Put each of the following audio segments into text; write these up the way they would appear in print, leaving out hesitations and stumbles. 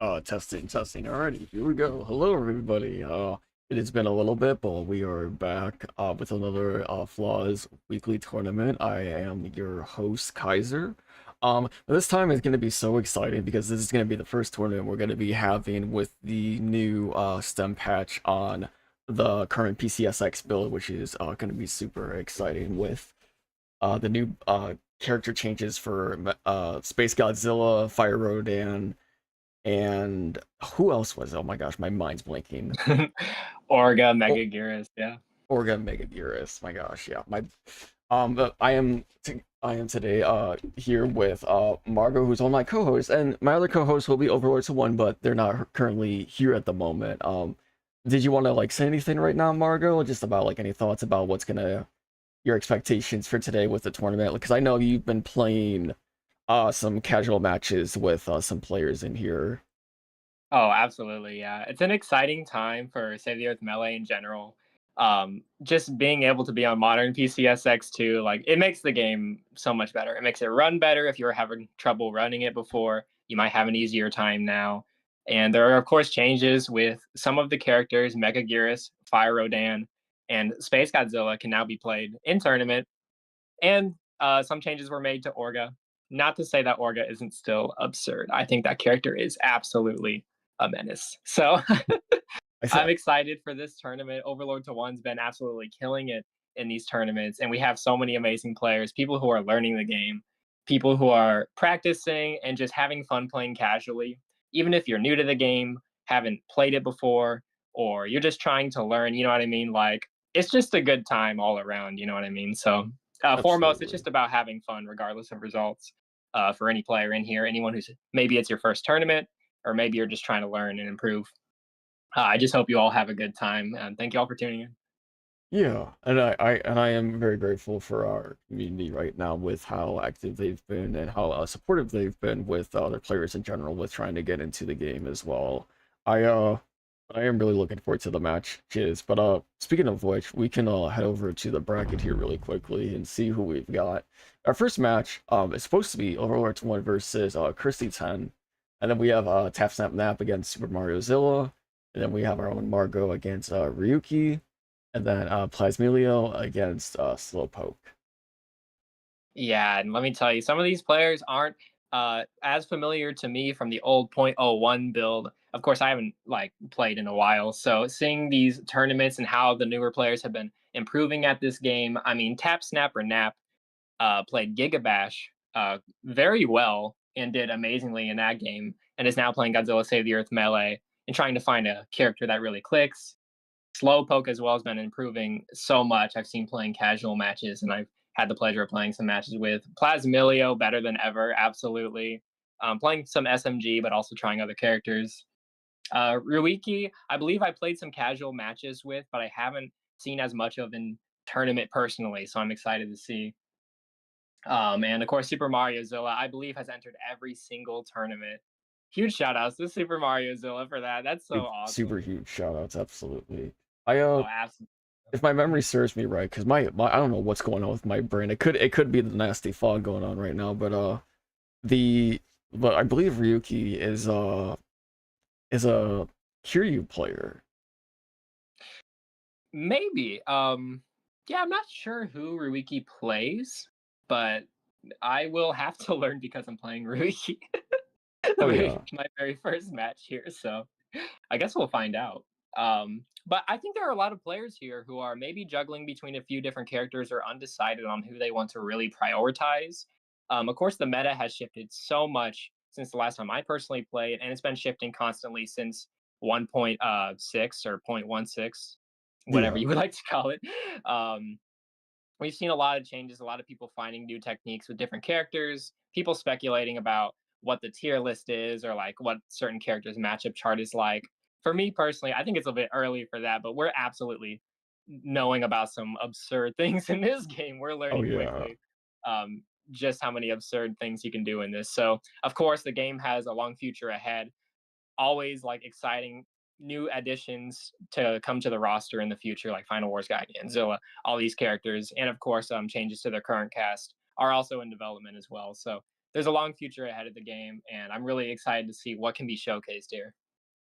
Testing, testing. Alrighty, here we go. Hello, everybody. It has been a little bit, but we are back with another Flaws weekly tournament. I am your host, Kaiser. This time is going to be so exciting because this is going to be the first tournament we're going to be having with the new stem patch on the current PCSX build, which is going to be super exciting with the new character changes for Space Godzilla, Fire Rodan, and who else was it? Oh my gosh, my mind's blanking. Orga, Oh, Megaguirus, yeah. Orga Megaguirus. My gosh, yeah. But I am today here with Margot, who's on my co-host, and my other co-host will be Overlords One, but they're not currently here at the moment. Did you want to like say anything right now, Margot? Just about like any thoughts about what's gonna your expectations for today with the tournament? Because I know you've been playing some casual matches with some players in here. Oh, absolutely, yeah. It's an exciting time for Save the Earth Melee in general. Just being able to be on modern PCSX2, like it makes the game so much better. It makes it run better. If you were having trouble running it before, you might have an easier time now. And there are of course changes with some of the characters. Megaguirus, Fire Rodan, and Space Godzilla can now be played in tournament. And some changes were made to Orga. Not to say that Orga isn't still absurd. I think that character is absolutely a menace. So I th I'm excited for this tournament. Overlord to One's been absolutely killing it in these tournaments, and we have so many amazing players, people who are learning the game, people who are practicing and just having fun playing casually. Even if you're new to the game, haven't played it before, or you're just trying to learn, you know what I mean? Like it's just a good time all around, you know what I mean? So foremost, it's Absolutely. just about having fun regardless of results. For any player in here, anyone who's maybe it's your first tournament, or maybe you're just trying to learn and improve. I just hope you all have a good time, and thank you all for tuning in. Yeah, and I am very grateful for our community right now with how active they've been and how supportive they've been with other players in general with trying to get into the game as well. I uh I am really looking forward to the matches. But speaking of which, we can head over to the bracket here really quickly and see who we've got. Our first match is supposed to be Overlord 1 versus Christy 10. And then we have TapSnapNap against Super Mario Zilla. And then we have our own Margot against Ryuki, and then Plasmilio against Slowpoke. Yeah, and let me tell you, some of these players aren't as familiar to me from the old .01 build. Of course, I haven't like played in a while, so seeing these tournaments and how the newer players have been improving at this game. I mean, Tap Snap or Nap played Gigabash very well and did amazingly in that game, and is now playing Godzilla Save the Earth Melee and trying to find a character that really clicks. Slowpoke as well has been improving so much. I've seen playing casual matches, and I've had the pleasure of playing some matches with Plasmilio, better than ever, absolutely. Playing some SMG, but also trying other characters. Ruikii, I believe I played some casual matches with, but I haven't seen as much of in tournament personally, so I'm excited to see. And of course, Super Mario Zilla, I believe, has entered every single tournament. Huge shout outs to Super Mario Zilla for that. That's so Super awesome. huge shout outs, absolutely. I Oh, absolutely. if my memory serves me right, because my I don't know what's going on with my brain. It could be the nasty fog going on right now, but the but I believe Ryuki is a Kiryu player. Maybe. Yeah, I'm not sure who Ruiki plays, but I will have to learn because I'm playing Ruiki Oh yeah. my very first match here. So I guess we'll find out. But I think there are a lot of players here who are maybe juggling between a few different characters or undecided on who they want to really prioritize. Of course, the meta has shifted so much since the last time I personally played, and it's been shifting constantly since 1.6 or 0.16, whatever Yeah. you would like to call it. Um, we've seen a lot of changes, a lot of people finding new techniques with different characters, people speculating about what the tier list is or like what certain characters matchup chart is like. For me personally, I think it's a bit early for that, but we're absolutely knowing about some absurd things in this game. We're Oh learning yeah. quickly um, just how many absurd things you can do in this. So, of course, the game has a long future ahead, always like exciting new additions to come to the roster in the future, like Final Wars Guardian, Zilla, all these characters, and of course, changes to their current cast are also in development as well. So there's a long future ahead of the game, and I'm really excited to see what can be showcased here.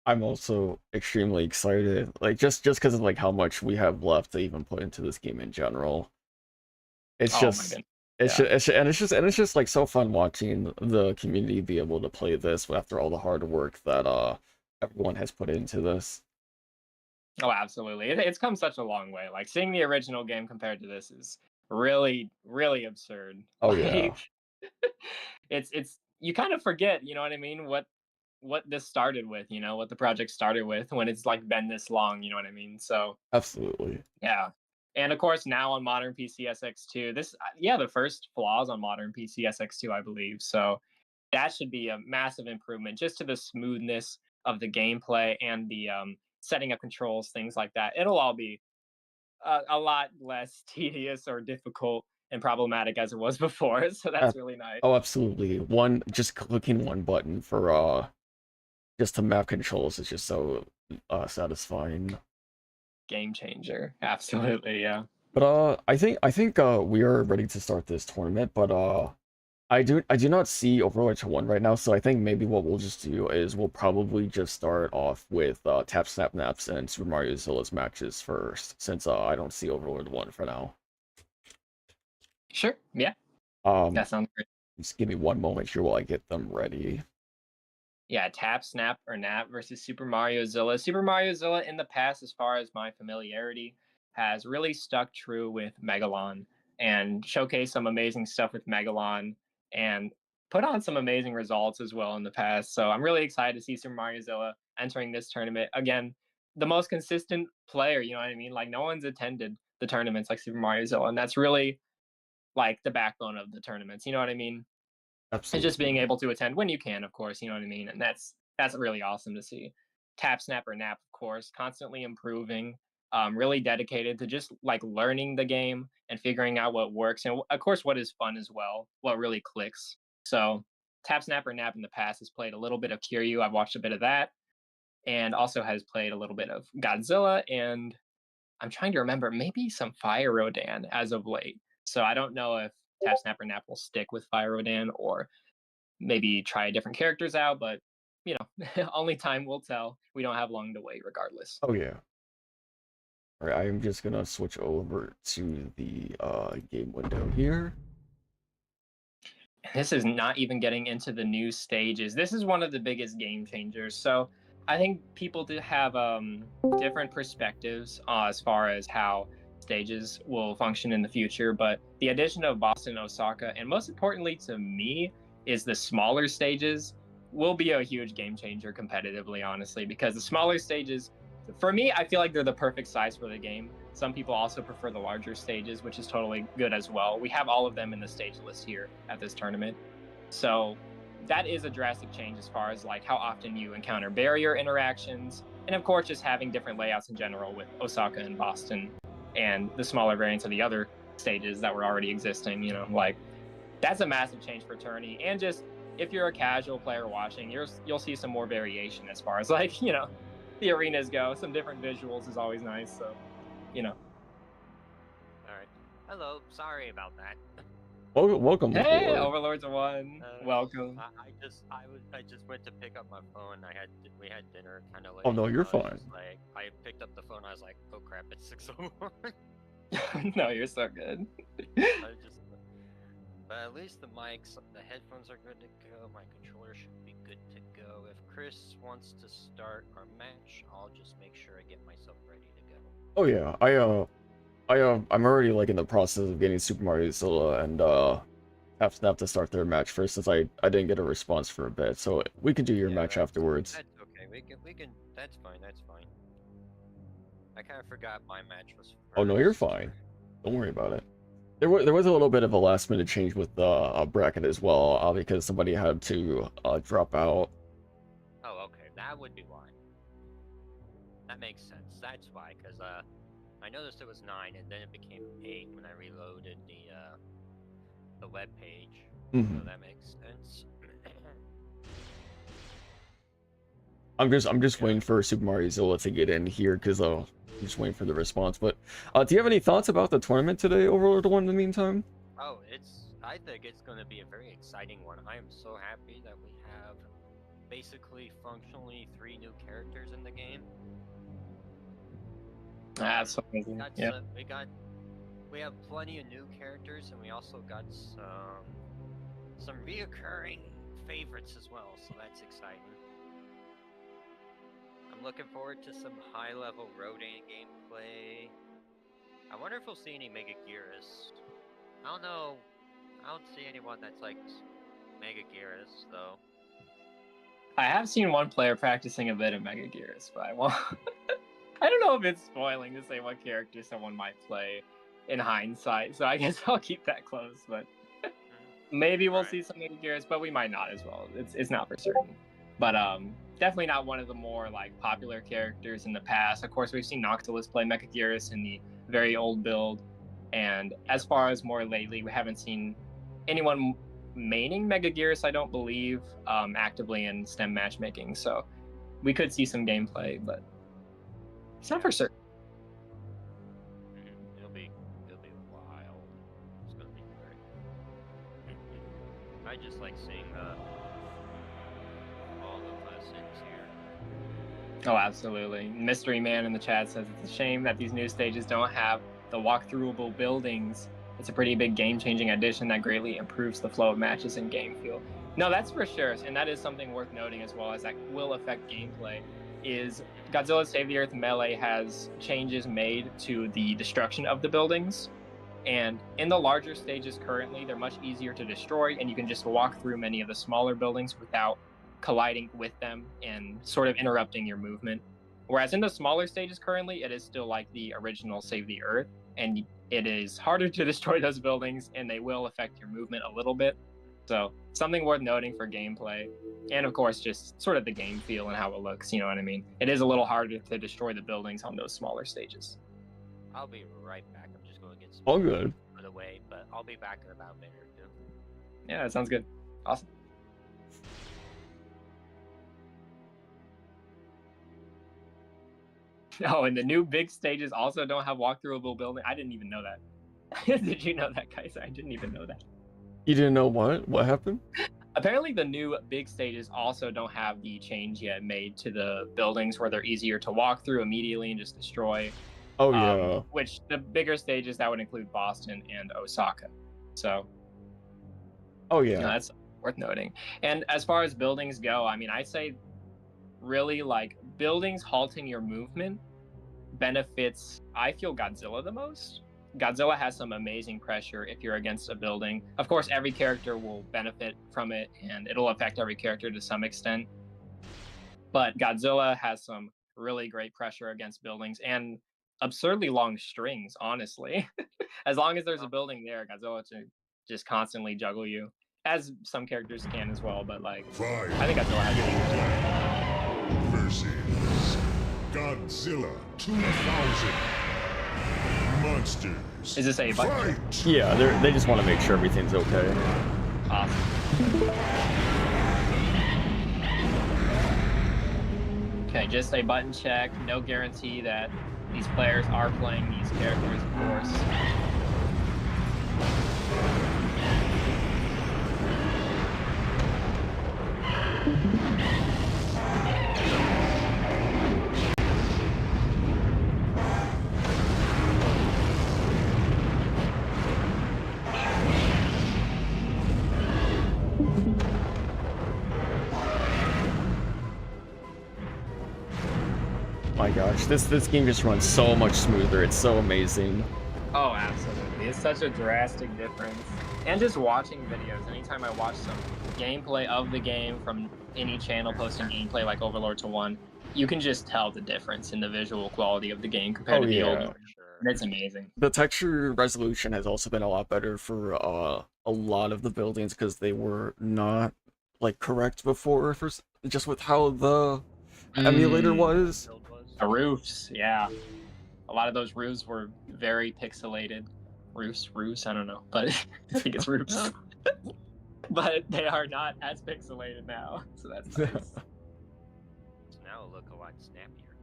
I'm also extremely excited, like just because of like how much we have left to even put into this game in general. It's Oh my just goodness. it's Yeah. just, it's just like so fun watching the community be able to play this after all the hard work that everyone has put into this. Oh, absolutely. It's come such a long way. Like seeing the original game compared to this is really, really absurd. Oh yeah, Like it's you kind of forget, you know what I mean? What this started with, you know, what the project started with when it's like been this long, you know what I mean? So absolutely. yeah. And of course, now on modern PCSX2, this, yeah, the first flaws on modern PCSX2, I believe. So that should be a massive improvement just to the smoothness of the gameplay and the setting up controls, things like that. It'll all be a lot less tedious or difficult and problematic as it was before. So that's Ab- really nice. oh, absolutely. One just clicking one button for just the map controls is just so satisfying. Game changer. Absolutely. Yeah. But I think we are ready to start this tournament, but I do not see Overwatch 1 right now, so I think maybe what we'll just do is we'll probably just start off with TapSnapNaps and Super Mario Zilla's matches first, since I don't see Overlord 1 for now. Sure. Yeah. Um That sounds great. just give me one moment here while I get them ready. Yeah, Tap, Snap, or Nap versus Super Mario Zilla. Super Mario Zilla in the past, as far as my familiarity, has really stuck true with Megalon and showcased some amazing stuff with Megalon and put on some amazing results as well in the past. So I'm really excited to see Super Mario Zilla entering this tournament. Again, the most consistent player, you know what I mean? Like no one's attended the tournaments like Super Mario Zilla, and that's really like the backbone of the tournaments. You know what I mean? And just being Absolutely. able to attend when you can, of course, you know what I mean? And that's really awesome to see. Tap, Snap, or Nap, of course, constantly improving, really dedicated to just like learning the game and figuring out what works. And of course, what is fun as well, what really clicks. So, Tap, Snap, or Nap in the past has played a little bit of Kiryu. I've watched a bit of that, and also has played a little bit of Godzilla. And I'm trying to remember, maybe some Fire Rodan as of late. So, I don't know if Tap, Snap, or Nap will stick with Fire Rodan or maybe try different characters out, but you know, only time will tell. We don't have long to wait regardless. Oh yeah. All right, I'm just gonna switch over to the game window here. This is not even getting into the new stages. This is one of the biggest game changers. So I think people do have different perspectives as far as how stages will function in the future. But the addition of Boston, Osaka, and most importantly to me, is the smaller stages will be a huge game changer competitively, honestly, because the smaller stages, for me, I feel like they're the perfect size for the game. Some people also prefer the larger stages, which is totally good as well. We have all of them in the stage list here at this tournament. So that is a drastic change as far as like how often you encounter barrier interactions, and of course just having different layouts in general with Osaka and Boston and the smaller variants of the other stages that were already existing, you know, like that's a massive change for tourney. And just if you're a casual player watching, you'll see some more variation as far as like, you know, the arenas go. Some different visuals is always nice. So, you know. All right. Hello. Sorry about that. Welcome Hey, aboard. Overlords of One. Welcome. I just went to pick up my phone. We had dinner kind of Oh late. no, you're I was fine. just like I picked up the phone. I was like, oh crap, it's 6:01. No, you're so good. I just, but at least the mics, the headphones are good to go. My controller should be good to go. If Chris wants to start our match, I'll just make sure I get myself ready to go. Oh yeah, I'm already like in the process of getting Super Mario Zilla and TapSnap to start their match first, since I didn't get a response for a bit, so we could do your Yeah, match afterwards. that's okay. We can. That's fine. That's fine. I kind of forgot my match was Oh no, you're first. fine. Don't worry about it. There was a little bit of a last minute change with the bracket as well, because somebody had to drop out. Oh, okay. That would be why. That makes sense. That's why, because I noticed it was 9, and then it became 8 when I reloaded the web page. Mhm. So that makes sense. I'm just Yeah. waiting for Super Mario Zilla to get in here because I'm just waiting for the response. But do you have any thoughts about the tournament today, Overlord One? In the meantime. Oh, it's I think it's going to be a very exciting one. I am so happy that we have basically functionally 3 new characters in the game. That's amazing. Yeah. We have plenty of new characters, and we also got some reoccurring favorites as well, so that's exciting. I'm looking forward to some high-level Rodan gameplay. I wonder if we'll see any Mega Gearus. I don't know. I don't see anyone that's like Mega Gearus, though. I have seen one player practicing a bit of Mega Gearus, but I won't. I don't know if it's spoiling to say what character someone might play in hindsight, so I guess I'll keep that close. But maybe we'll see some Mega Gearus, but we might not as well. It's not for certain. But definitely not one of the more like popular characters in the past. Of course, we've seen Noctilus play Mega Gearus in the very old build, and as far as more lately, we haven't seen anyone maining Mega Gearus, I don't believe, actively in STEM matchmaking. So we could see some gameplay, but it's not for certain. It'll be wild. It's gonna be great. I just like seeing all the lessons here. Oh, absolutely. Mystery Man in the chat says it's a shame that these new stages don't have the walkthroughable buildings. It's a pretty big game-changing addition that greatly improves the flow of matches and game feel. No, that's for sure, and that is something worth noting as well, as that will affect gameplay. Is Godzilla Save the Earth Melee has changes made to the destruction of the buildings, and in the larger stages currently, they're much easier to destroy, and you can just walk through many of the smaller buildings without colliding with them and sort of interrupting your movement. Whereas in the smaller stages currently, it is still like the original Save the Earth, and it is harder to destroy those buildings, and they will affect your movement a little bit. So something worth noting for gameplay, and of course just sort of the game feel and how it looks, you know what I mean? It is a little harder to destroy the buildings on those smaller stages. I'll be right back. I'm just going to get some all good put away, but I'll be back in about a minute or two. Yeah, that sounds good. Awesome. Oh, and the new big stages also don't have walkthroughable building. I didn't even know that. Did you know that, guys? I didn't even know that. You didn't know what happened? Apparently the new big stages also don't have the change yet made to the buildings where they're easier to walk through immediately and just destroy. Oh yeah. Which the bigger stages, that would include Boston and Osaka. So oh yeah, that's worth noting. And as far as buildings go, I mean, I say really like buildings halting your movement benefits, I feel, Godzilla the most. Godzilla has some amazing pressure if you're against a building. Of course, every character will benefit from it, and it'll affect every character to some extent. But Godzilla has some really great pressure against buildings and absurdly long strings, honestly. As long as there's a building there, Godzilla to just constantly juggle you, as some characters can as well. But like, I think Godzilla has versus Godzilla 2000 Monsters. Is this a button? Yeah, they just want to make sure everything's okay. Awesome. Okay, just a button check. No guarantee that these players are playing these characters, of course. My gosh, this game just runs so much smoother. It's so amazing. Oh, absolutely. It's such a drastic difference. And just watching videos, anytime I watch some gameplay of the game from any channel posting gameplay like Overlord to 1, you can just tell the difference in the visual quality of the game compared to the old one. And it's amazing. The texture resolution has also been a lot better for a lot of the buildings because they were not like correct before, for just with how the emulator was. The roofs, yeah. A lot of those roofs were very pixelated. Roofs, I don't know, but I think it's roofs. But they are not as pixelated now, so that's nice. So now it'll look a lot snappier.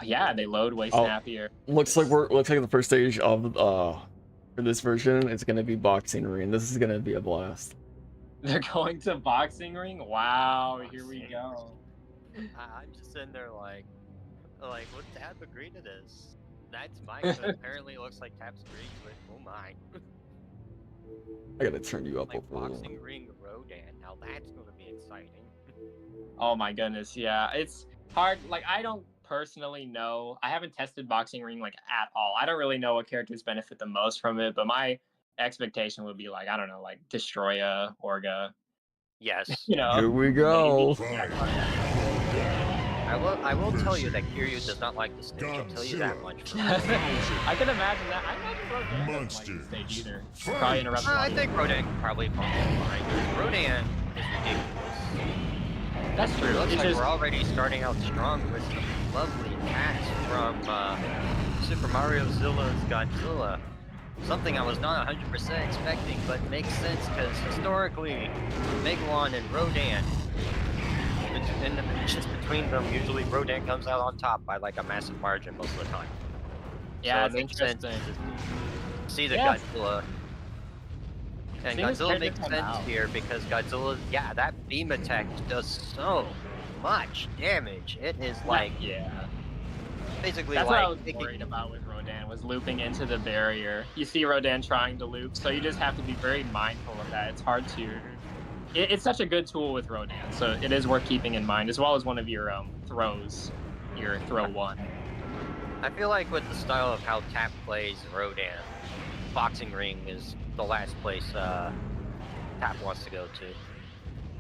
Yeah, they load way snappier. Looks like the first stage of for this version, it's gonna be boxing ring. This is gonna be a blast. They're going to boxing ring. Wow, here we Boxing. go. I'm just sitting there like would Tab agree to this? That's Mike, but apparently it looks like Tab's agrees with. Oh my. I gotta turn you up a Like little. boxing ring Rodan. Now that's gonna be exciting. Oh my goodness, yeah. It's hard. Like, I don't personally know. I haven't tested boxing ring like at all. I don't really know what characters benefit the most from it, but my expectation would be like, I don't know, like Destroya, Orga, Yes. you know. Here we maybe. go. Fight. I will tell you that Kiryu does not like the stage. I'll tell you that much. I can imagine that. I imagine Rodan doesn't like the Monsters. stage either. Fight. Probably interrupt. I think Rodan can probably fine. Rodan is ridiculous. That's It true. looks It's like just we're already starting out strong with some lovely attacks from Super Mario Zilla's Godzilla. Something I was not 100% expecting, but makes sense because historically, Megalon and Rodan, in the matches between them, usually Rodan comes out on top by like a massive margin most of the time. yeah, So it's it makes sense interesting. to see the Yeah. Godzilla. And Seeing this Godzilla character makes come sense out. here because Godzilla, yeah, that beam attack does so much damage. It is like yeah. basically That's like what I was taking- worried about with Rodan, was looping into the barrier. You see Rodan trying to loop, so you just have to be very mindful of that. It's hard to... It's such a good tool with Rodan, so it is worth keeping in mind, as well as one of your throws, your throw one. I feel like with the style of how Tap plays Rodan, Boxing Ring is the last place Tap wants to go to.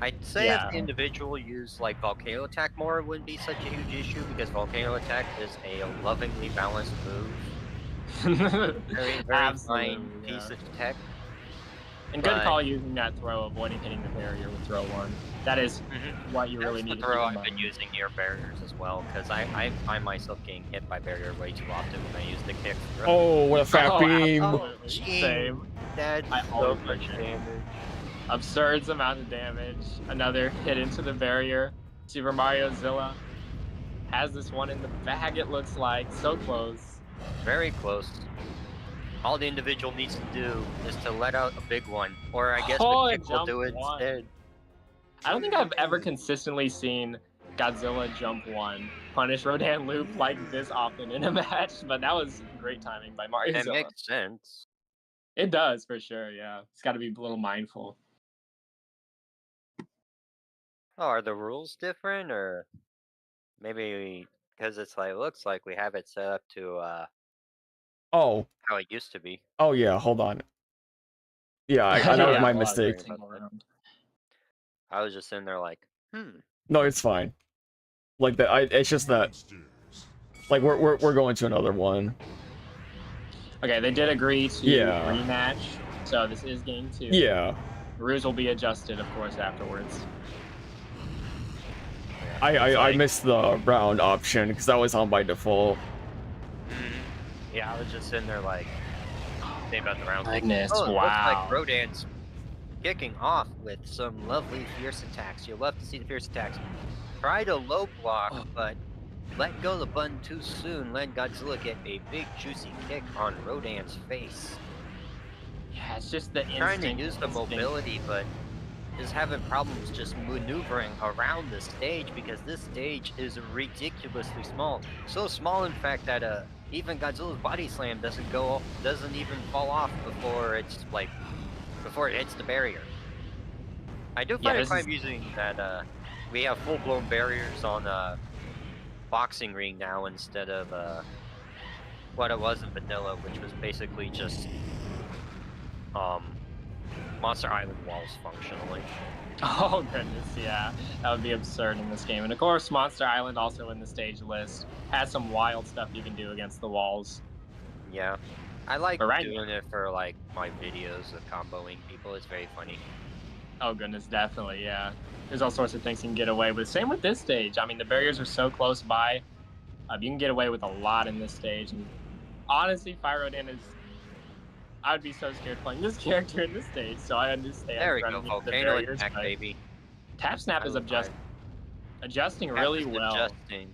I'd say Yeah. if the individual used like Volcano Attack more, it wouldn't be such a huge issue because Volcano Attack is a lovingly balanced move. Very Absolutely, fine yeah. piece of tech. And good but- call using that throw, avoiding hitting the barrier with throw one. That is what you really That's need the to throw keep in I've been mind. using near barriers as well, because I find myself getting hit by barrier way too often when I use the kick throw. Oh, what a fat Oh, beam! absolutely. Gee. Same. That's I so always much forget. damage. Absurd amount of damage. Another hit into the barrier. Super Mario Zilla has this one in the bag, it looks like. So close. Very close. All the individual needs to do is to let out a big one, or I guess Oh, the and kick will jump do it one. instead. I don't think I've ever consistently seen Godzilla jump one punish Rodan loop like this often in a match, but that was great timing by Mario It Zilla. makes sense. It does, for sure, yeah. It's got to be a little mindful. Oh, are the rules different, or maybe because it's like looks like we have it set up to Oh, how it used to be. oh yeah, hold on. Yeah, that was Yeah, my well, mistake. single round. I was just sitting there like, No, it's fine. Like that, it's just that, Monsters. like we're going to another one. Okay, they did agree to Yeah. rematch, so this is game 2. Yeah, Rules will be adjusted, of course, afterwards. I missed the round option because that was on by default. yeah, I was just sitting there like, think about the round. Goodness, Oh, it looks wow. like Rodan's kicking off with some lovely fierce attacks. You'll love to see the fierce attacks. Try to low block, but let go of the button too soon. Let Godzilla get a big juicy kick on Rodan's face. Yeah, it's just the Trying to instinct. use the mobility, but is having problems just maneuvering around the stage because this stage is ridiculously small. So small, in fact, that even Godzilla's body slam doesn't even fall off before it hits the barrier. I do find it this quite is- amusing that we have full-blown barriers on Boxing Ring now instead of what it was in vanilla, which was basically just Monster Island walls functionally. Oh, goodness, yeah. That would be absurd in this game. And, of course, Monster Island, also in the stage list, has some wild stuff you can do against the walls. Yeah, I like But right doing it for like my videos of comboing people. It's very funny. Oh, goodness, definitely, yeah. There's all sorts of things you can get away with. Same with this stage. I mean, the barriers are so close by. You can get away with a lot in this stage. And honestly, Rodan is... I would be so scared playing this character in this stage, so I understand. There we go, running into the volcano barriers, attack, but baby. TapSnap is adjusting really well. Adjusting.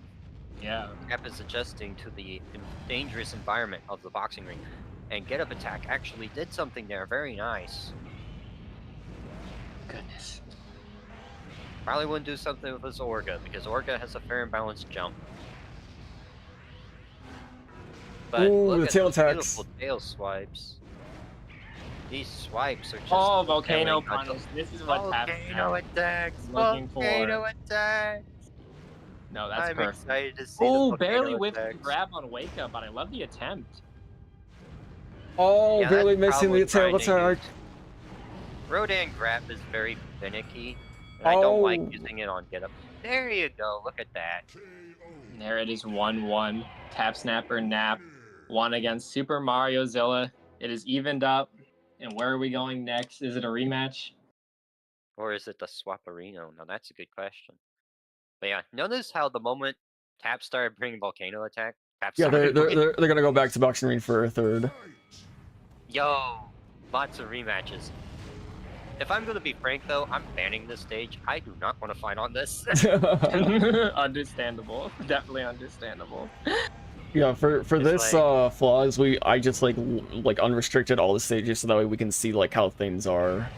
Yeah. Tap is adjusting to the dangerous environment of the boxing ring. And get up attack actually did something there. Very nice. Goodness. Probably wouldn't do something with his Orga because Orga has a fair and balanced jump. But Ooh, look the at tail those attacks. beautiful tail swipes. These swipes are just Oh, volcano killing. punish. This is what Volcano attacks. looking Volcano for. attacks. No, that's I'm perfect. excited to see Oh, the barely volcano whiffed the attacks. grab on Wake Up, but I love the attempt. Oh, Yeah, barely that's missing the tail probably grinding attack. Rodan grab is very finicky, and I don't like Oh. using it on get up. There you go. Look at that. And there it is, 1-1. TapSnapNap won against Super Mario Zilla. It is evened up. And where are we going next? Is it a rematch? Or is it the Swaparino? Now that's a good question. But yeah, notice how the moment Tap started bringing volcano attack, Tap Yeah, started winning. they're gonna go back to boxing ring for a third. Yo, lots of rematches. If I'm gonna be frank though, I'm banning this stage. I do not want to fight on this. Understandable. Definitely understandable. Yeah, for It's this like- flaws, I just like unrestricted all the stages so that way we can see like how things are.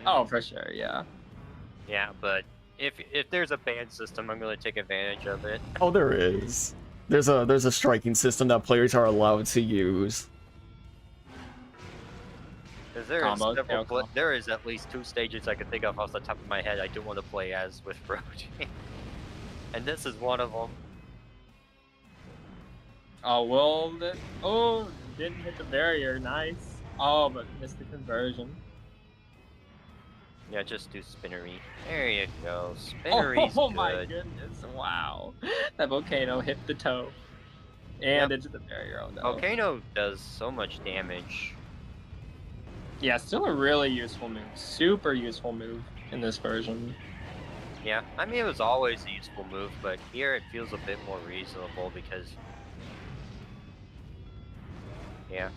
Oh, for sure, yeah. Yeah, but if there's a ban system, I'm gonna take advantage of it. Oh, there is. There's a striking system that players are allowed to use. Because there is there is at least 2 stages I can think of off the top of my head I do want to play as with Roach. And this is one of them. Oh, well, oh, didn't hit the barrier. Nice. Oh, but missed the conversion. Yeah, just do spinnery. There you go. Spinnery's Oh good. my goodness! Wow, that volcano hit the toe and into the barrier. Oh no! Volcano does so much damage. Yeah, still a really useful move. Super useful move in this version. Yeah, I mean it was always a useful move, but here it feels a bit more reasonable because. Yeah.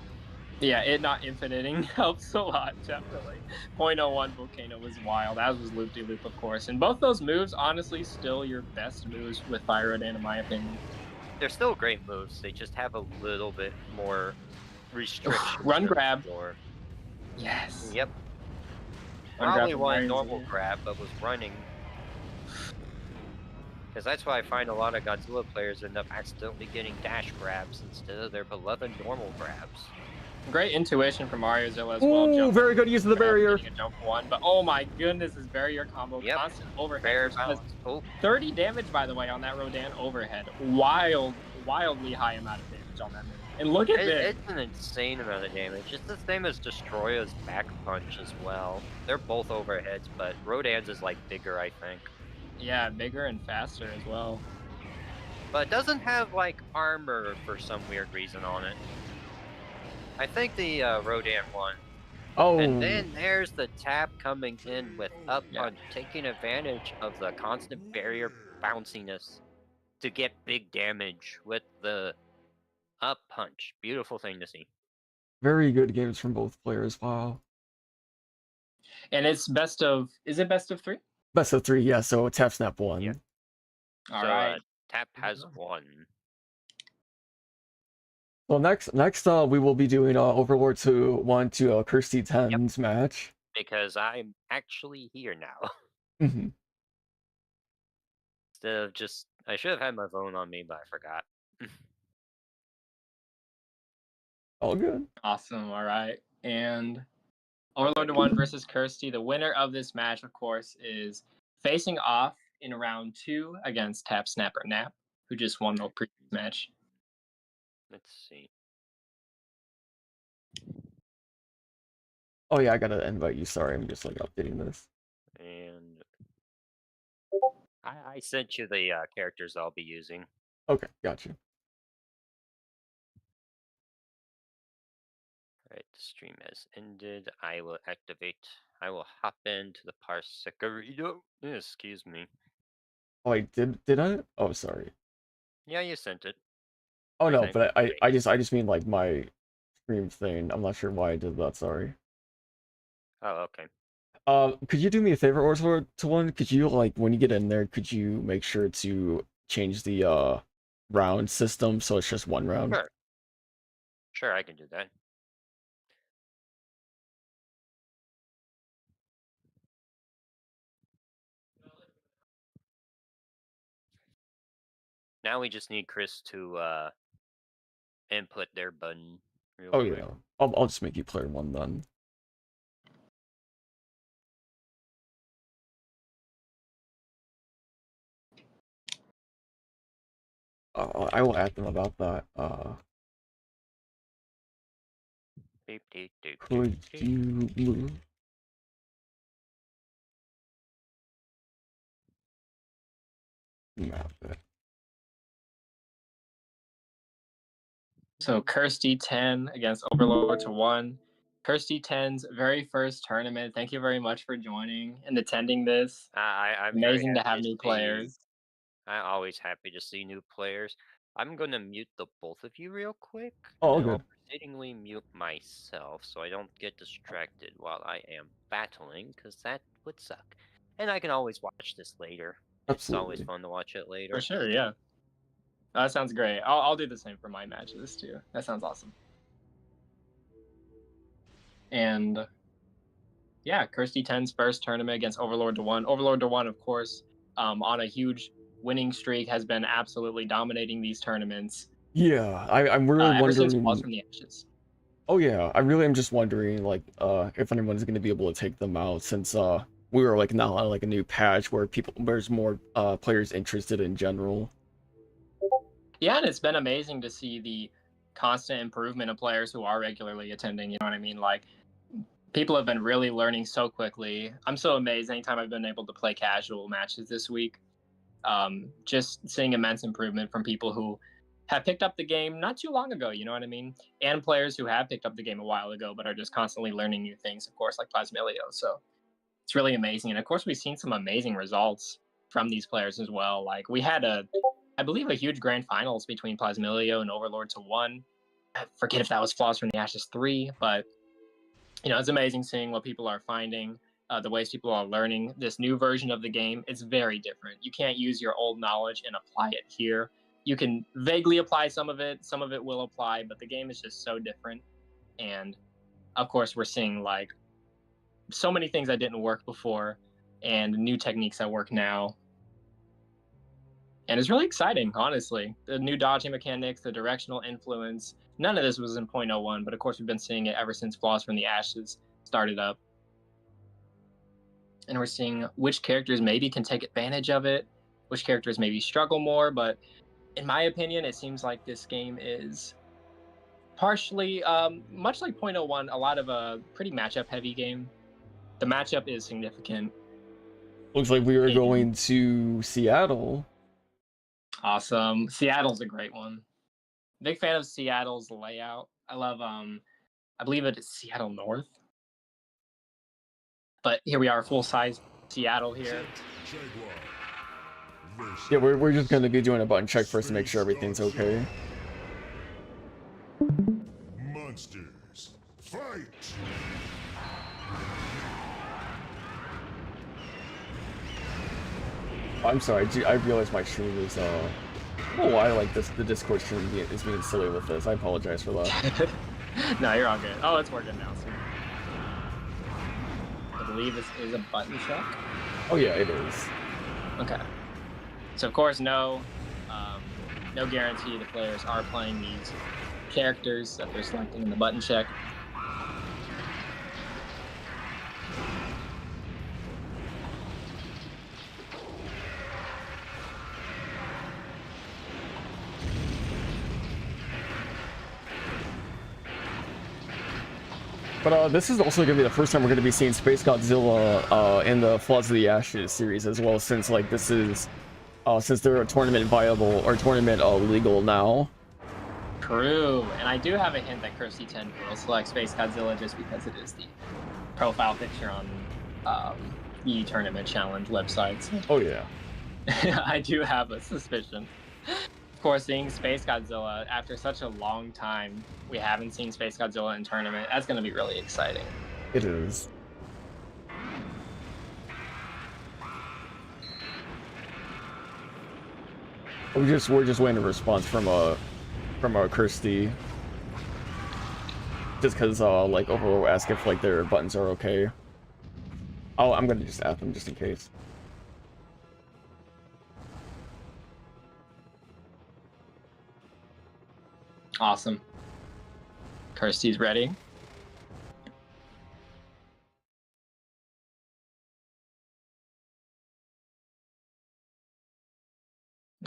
Yeah, it not infiniting helps a lot, definitely. 0.01 Volcano was wild, as was Loop-de-Loop, of course. And both those moves, honestly, still your best moves with Fire Rodan, in my opinion. They're still great moves, they just have a little bit more restrictions. Run grab. Before. Yes. Yep. Run Probably grab one normal grab, but was running. Because that's why I find a lot of Godzilla players end up accidentally getting dash grabs instead of their beloved normal grabs. Great intuition from Mario Zilla as well. Ooh, very good use of the barrier. A jump one, but oh my goodness, this barrier combo, constant overhead. 30 damage, by the way, on that Rodan overhead. Wildly high amount of damage on that move. And look at this. It's an insane amount of damage. It's the same as Destroya's back punch as well. They're both overheads, but Rodan's is like bigger, I think. Yeah, bigger and faster as well. But it doesn't have like armor for some weird reason on it. I think the Rodan one. Oh. And then there's the Tap coming in with up punch, taking advantage of the constant barrier bounciness to get big damage with the up punch. Beautiful thing to see. Very good games from both players. Wow. And it's best of. Is it best of 3? Best of 3, yeah. So TapSnap won. Yeah. All right. Tap has won. Well, next, we will be doing Overlord 2 1 to Kirsty 10's match. Because I'm actually here now. Mm-hmm. Instead of just, I should have had my phone on me, but I forgot. All good. Awesome. All right. And Overlord 1 versus Kirsty. The winner of this match, of course, is facing off in round 2 against TapSnapNap, who just won the previous match. Let's see. Oh yeah, I gotta invite you. Sorry, I'm just like updating this. And I sent you the characters I'll be using. Okay, gotcha. Alright, the stream has ended. I will activate. I will hop into the Parsecarito. Excuse me. Oh, I did I? Oh, sorry. Yeah, you sent it. Oh no, but I just mean like my stream thing. I'm not sure why I did that. Sorry. Oh, okay. Could you do me a favor, Overlord to 1? Could you like when you get in there, could you make sure to change the round system so it's just one round? Sure. Sure, I can do that. Now we just need Chris to input their button real Oh quick. yeah, I'll just make you player one then. I will add them about that. Could you move? Map it. So Kirsty 10 against Overlord to 1. Kirsty 10's very first tournament. Thank you very much for joining and attending this. I'm Amazing very to have happy new see. players. I'm always happy to see new players. I'm gonna mute the both of you real quick, Oh, and then I'll good. proceedingly mute myself so I don't get distracted while I am battling, because that would suck. And I can always watch this later. It's always Absolutely. fun to watch it later. For sure, yeah. That sounds great. I'll do the same for my matches too. That sounds awesome. And yeah, Kirsty 10's first tournament against Overlord to 1. Overlord to 1, of course, on a huge winning streak, has been absolutely dominating these tournaments. Yeah, I'm really ever since Falls wondering. from the Ashes. Oh yeah, I really am just wondering like if anyone's gonna be able to take them out since we were like now on like a new patch where there's more players interested in general. Yeah, and it's been amazing to see the constant improvement of players who are regularly attending. You know what I mean? Like, people have been really learning so quickly. I'm so amazed anytime I've been able to play casual matches this week. Just seeing immense improvement from people who have picked up the game not too long ago, you know what I mean? And players who have picked up the game a while ago but are just constantly learning new things, of course, like Plasmilio. So it's really amazing. And of course, we've seen some amazing results from these players as well. Like, we had I believe, a huge grand finals between Plasmilio and Overlord to 1. I forget if that was Flaws from the Ashes 3, but it's amazing seeing what people are finding, the ways people are learning this new version of the game. It's very different. You can't use your old knowledge and apply it here. You can vaguely apply some of it will apply, but the game is just so different. And of course, we're seeing like so many things that didn't work before and new techniques that work now. And it's really exciting, honestly. The new dodging mechanics, the directional influence. None of this was in 0.01, but of course we've been seeing it ever since Flaws from the Ashes started up. And we're seeing which characters maybe can take advantage of it, which characters maybe struggle more. But in my opinion, it seems like this game is partially, much like 0.01, a lot of a pretty matchup heavy game. The matchup is significant. Looks like we are going to Seattle. Awesome. Seattle's a great one. Big fan of Seattle's layout. I love, I believe it is Seattle North. But here we are, full size Seattle here. Yeah, we're just gonna be doing a button check first to make sure everything's okay. Monsters, fight! I'm sorry, I realized my stream is I don't know why like the Discord stream is being silly with this. I apologize for that. No, you're all good. Oh, it's working now. So I believe this is a button check. Oh yeah, it is. Okay. So of course, no guarantee the players are playing these characters that they're selecting in the button check. But this is also gonna be the first time we're gonna be seeing Space Godzilla in the Flaws of the Ashes series as well, since like this is since they're a tournament viable or tournament legal now. True, and I do have a hint that Kirsty 10 will select Space Godzilla just because it is the profile picture on the tournament challenge websites. Oh yeah. I do have a suspicion. Of course, seeing Space Godzilla after such a long time, we haven't seen Space Godzilla in tournament. That's going to be really exciting. It is. We're just waiting a response from our Kirsty. just because like Overlord will ask if like their buttons are okay. Oh, I'm gonna just ask them just in case. Awesome. Kirsty's ready.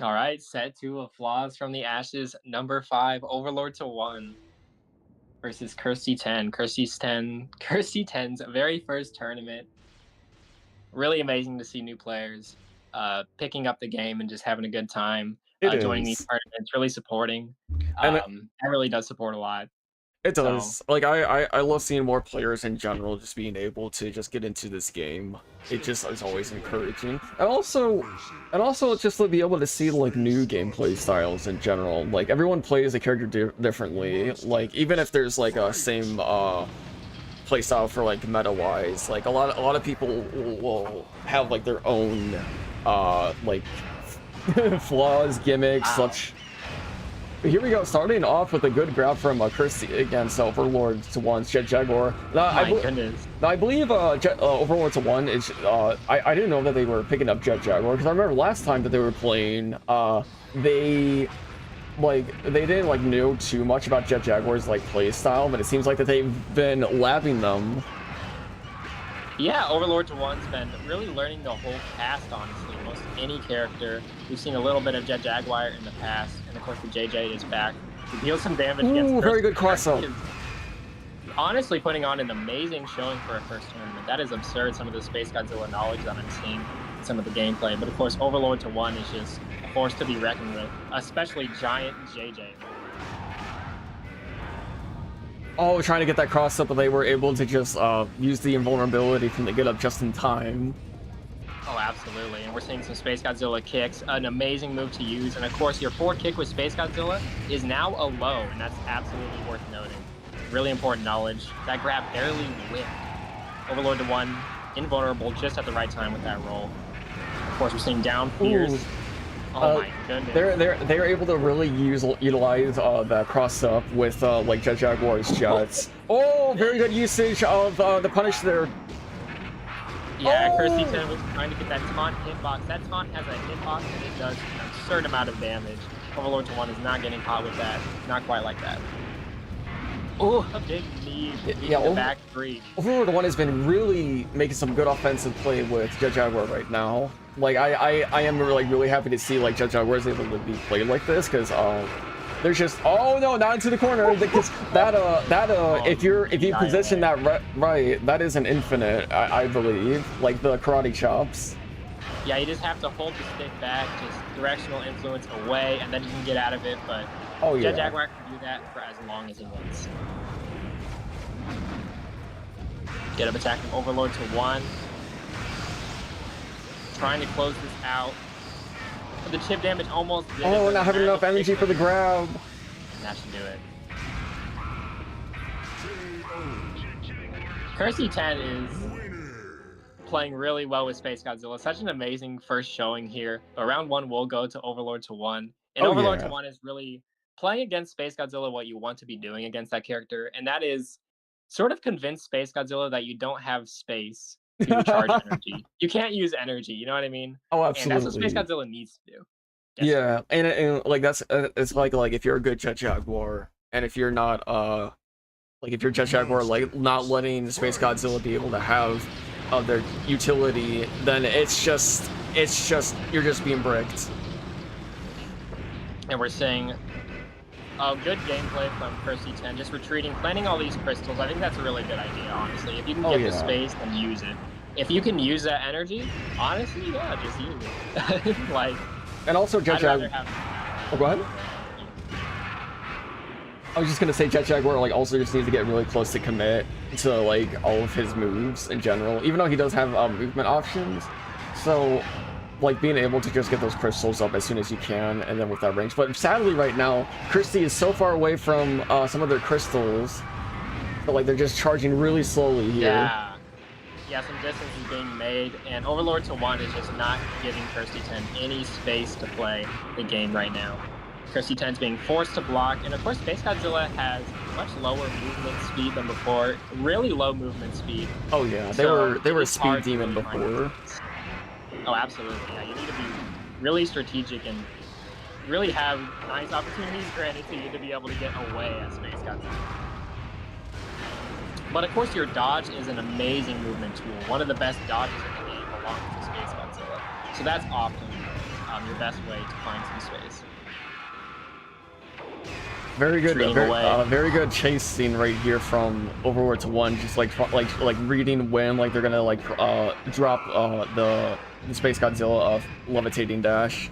All right, set 2 Applause from the Ashes, number 5, Overlord to 1 versus Kirsty 10. Kirsty's 10's very first tournament. Really amazing to see new players picking up the game and just having a good time. It Joining these is. tournaments, really supporting. And That really does support a lot. it So, does. Like I love seeing more players in general just being able to just get into this game. It just is always encouraging. And also just to be able to see like new gameplay styles in general. Like everyone plays a character differently. Like even if there's like a same play style for like meta wise, like a lot of people will have like their own like flaws, gimmicks, wow. such. Here we go, starting off with a good grab from Kirsty against Overlord to 1's Jet Jaguar. My goodness. I believe Overlord to 1 is, I didn't know that they were picking up Jet Jaguar, because I remember last time that they were playing, they didn't like know too much about Jet Jaguar's like play style, but it seems like that they've been labbing them. Yeah, Overlord to 1's been really learning the whole cast, honestly. Most any character. We've seen a little bit of Jet Jaguar in the past, and of course the JJ is back to deal some damage against Ooh, very good cross-up. Honestly, putting on an amazing showing for a first tournament. That is absurd, some of the Space Godzilla knowledge that I'm seeing in some of the gameplay. But of course, Overlord to 1 is just a force to be reckoned with, especially Giant JJ. Oh, trying to get that cross up, but they were able to just use the invulnerability from the get up just in time. Oh, absolutely. And we're seeing some Space Godzilla kicks, an amazing move to use. And of course, your forward kick with Space Godzilla is now a low, and that's absolutely worth noting. Really important knowledge. That grab barely whipped. Overlord to 1, invulnerable just at the right time with that roll. Of course, we're seeing down fears. Ooh. Oh my goodness. They're able to really utilize the cross up with like Jet Jaguar's jets. Oh, very good usage of the punish there. Yeah, Kirsty 10 was trying to get that taunt hitbox. That taunt has a hitbox and it does an absurd amount of damage. Overlord to 1 is not getting caught with that. Not quite like that. Oh, a big knee. Yeah, Back 3. Overlord 1 has been really making some good offensive play with Jet Jaguar right now. Like I am really happy to see like Jet Jaguar is able to be played like this, because there's just, oh no, not into the corner, because that if you position that right, that is an infinite, I believe, like the karate chops. Yeah, you just have to hold the stick back, just directional influence away, and then you can get out of it. But oh, yeah. Jet Jaguar can do that for as long as he wants. Get up attack from Overlord to 1. Trying to close this out. But the chip damage almost did it. Oh, not having enough energy for the grab. That should do it. Kirsty 10 is playing really well with Space Godzilla. Such an amazing first showing here. But round 1 will go to Overlord to 1. And Overlord to 1 is really playing against Space Godzilla what you want to be doing against that character. And that is sort of convince Space Godzilla that you don't have space to charge energy. You can't use energy, you know what I mean? Oh, absolutely. And that's what Space Godzilla needs to do. Yeah, and like that's it's like if you're a good Jet Jaguar, and if you're not like if you're Jet Jaguar, like not letting Space Godzilla be able to have their utility, then it's just you're just being bricked. And we're seeing good gameplay from Kirsty 10, just retreating, planting all these crystals. I think that's a really good idea, honestly. If you can get the space, then use it. If you can use that energy, honestly, yeah, just use it. Like, and also Jet Jaguar. Oh, go ahead. I was just gonna say Jet Jaguar like also just needs to get really close to commit to like all of his moves in general, even though he does have movement options. So like being able to just get those crystals up as soon as you can, and then with that range. But sadly right now, Kirsty is so far away from some of their crystals, but like they're just charging really slowly here. Yeah, some distance is being made, and Overlord to 1 is just not giving Kirsty 10 any space to play the game right now. Kirsty 10's being forced to block, and of course Space Godzilla has much lower movement speed than before. Really low movement speed. Oh yeah, they So were a it's speed hard to demon really find your before. space. Oh, absolutely. Yeah, you need to be really strategic and really have nice opportunities granted to you to be able to get away at Space Godzilla. But of course, your dodge is an amazing movement tool. One of the best dodges in the game, along with the Space Godzilla. So that's often your best way to find some space. Very good, Treating very, away. very good chase scene right here from Overlord 1. Just like reading when like they're gonna like drop the Space Godzilla levitating dash.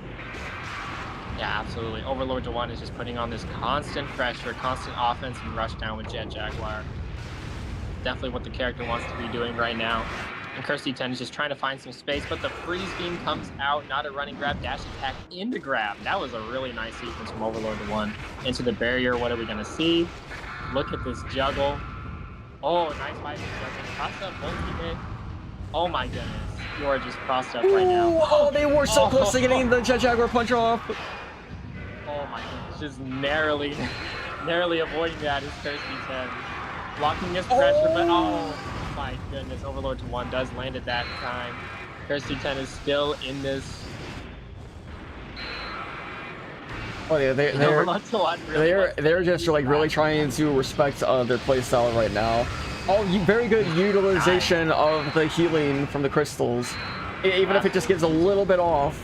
Yeah, absolutely. Overlord 1 is just putting on this constant pressure, constant offense and rush down with Jet Jaguar. Definitely what the character wants to be doing right now. And Kirsty 10 is just trying to find some space, but the freeze beam comes out, not a running grab, dash attack into grab. That was a really nice sequence from Overlord 1. Into the barrier, what are we gonna see? Look at this juggle. Oh, nice fight with juggle. Cross up, multi-hit. Oh my goodness. You are just crossed up right now. Oh, they were so close to getting the Jet Jaguar punch off. Oh my goodness, just narrowly avoiding that is Kirsty 10. Blocking his pressure, but oh my goodness, Overlord 1 does land at that time. Kirsty 10 is still in this. Oh yeah, they're just like really trying to respect their playstyle right now. Oh, very good utilization of the healing from the crystals, even if it just gets a little bit off.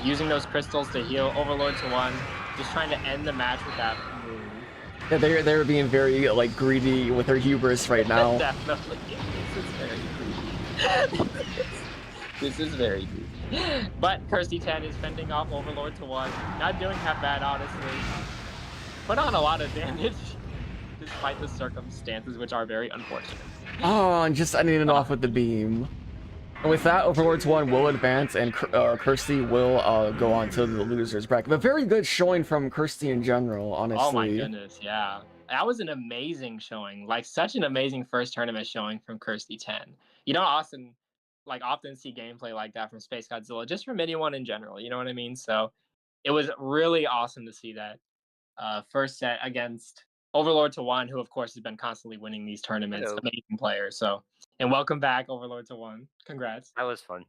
Using those crystals to heal Overlord 1, just trying to end the match with that move. Yeah, they're being very like greedy with their hubris right now. Definitely, this is very greedy. This is very greedy. But Kirsty 10 is fending off Overlord 1, not doing half bad, honestly. Put on a lot of damage, despite the circumstances, which are very unfortunate. Oh, and just ending it off with the beam. And with that, Overlord 1 will advance, and Kirsty will go on to the losers bracket. But very good showing from Kirsty in general, honestly. Oh my goodness, yeah. That was an amazing showing. Like, such an amazing first tournament showing from Kirsty 10. You don't often see gameplay like that from Space Godzilla, just from anyone in general, you know what I mean? So it was really awesome to see that first set against Overlord 1, who of course has been constantly winning these tournaments. Hello. Amazing player. So, and welcome back, Overlord 1. Congrats. That was fun.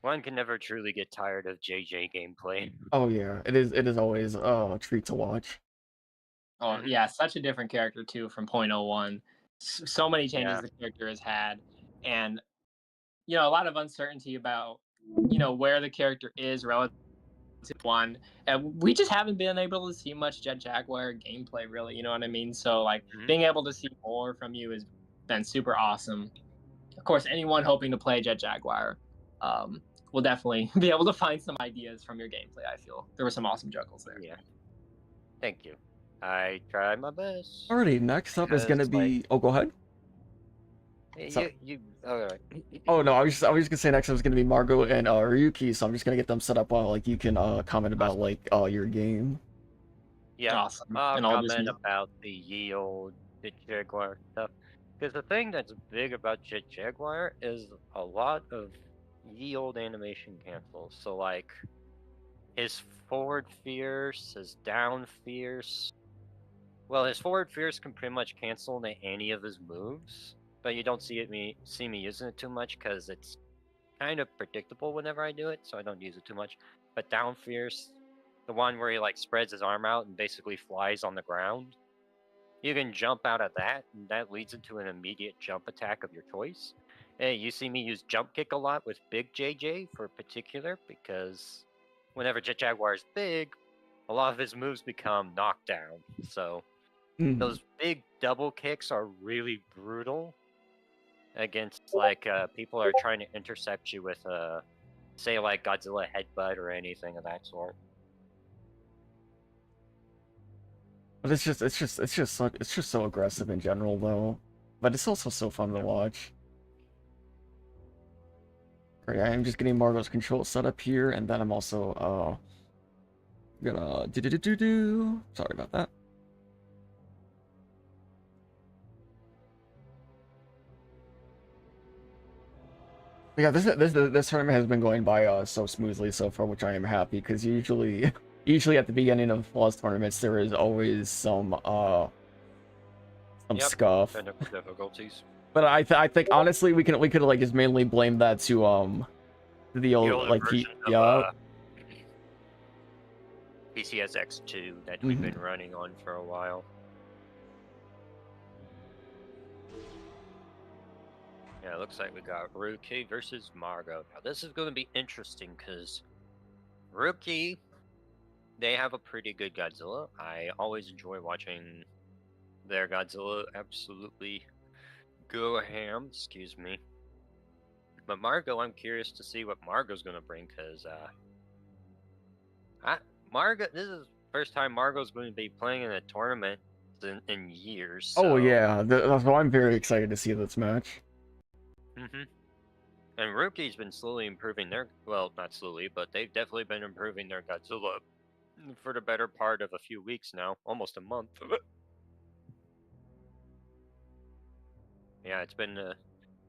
One can never truly get tired of JJ gameplay. Oh yeah, it is always a treat to watch. Oh yeah, such a different character too from .01. So many changes Yeah. the character has had, and a lot of uncertainty about where the character is relative to 1. And we just haven't been able to see much Jet Jaguar gameplay, really. You know what I mean? So like being able to see more from you has been super awesome. Of course, anyone hoping to play Jet Jaguar will definitely be able to find some ideas from your gameplay. I feel there were some awesome juggles there. Yeah. Thank you. I tried my best. Alrighty, next up is gonna be. Oh, go ahead. You. All right. Oh no, I was just gonna say next up is gonna be Margot and Ruikii, so I'm just gonna get them set up while like you can comment about like your game. Yeah. Awesome. I'll And all this comment about the yield, the Jaguar stuff. Because the thing that's big about Jet Jaguar is a lot of yield animation cancels. So like his forward fierce, his down fierce. Well, his forward fierce can pretty much cancel any of his moves, but you don't see me using it too much because it's kind of predictable whenever I do it, so I don't use it too much. But down fierce, the one where he like spreads his arm out and basically flies on the ground, you can jump out of that, and that leads into an immediate jump attack of your choice. Hey, you see me use jump kick a lot with Big JJ for particular, because whenever Jet Jaguar is big, a lot of his moves become knockdown. So those big double kicks are really brutal against like people are trying to intercept you with say like Godzilla headbutt or anything of that sort. But it's just so aggressive in general though. But it's also so fun to watch. Right, I am just getting Margot's control set up here, and then I'm also gonna do. Sorry about that. Yeah, this tournament has been going by so smoothly so far, which I am happy because usually at the beginning of Lost tournaments there is always some Yep. scuff. Technical difficulties. But I think honestly we could like just mainly blame that to the The old older like version of yeah. PCSX2 that we've been running on for a while. Yeah, it looks like we got Ruikii versus Margot. Now this is going to be interesting because Ruikii, they have a pretty good Godzilla. I always enjoy watching their Godzilla absolutely go ham. Excuse me. But Margot, I'm curious to see what Margot's going to bring because Margot, this is the first time Margot's going to be playing in a tournament in years. So. Oh yeah, so I'm very excited to see this match. And Ruikii's been slowly improving their, well, not slowly, but they've definitely been improving their Godzilla for the better part of a few weeks now, almost a month. Yeah, it's been,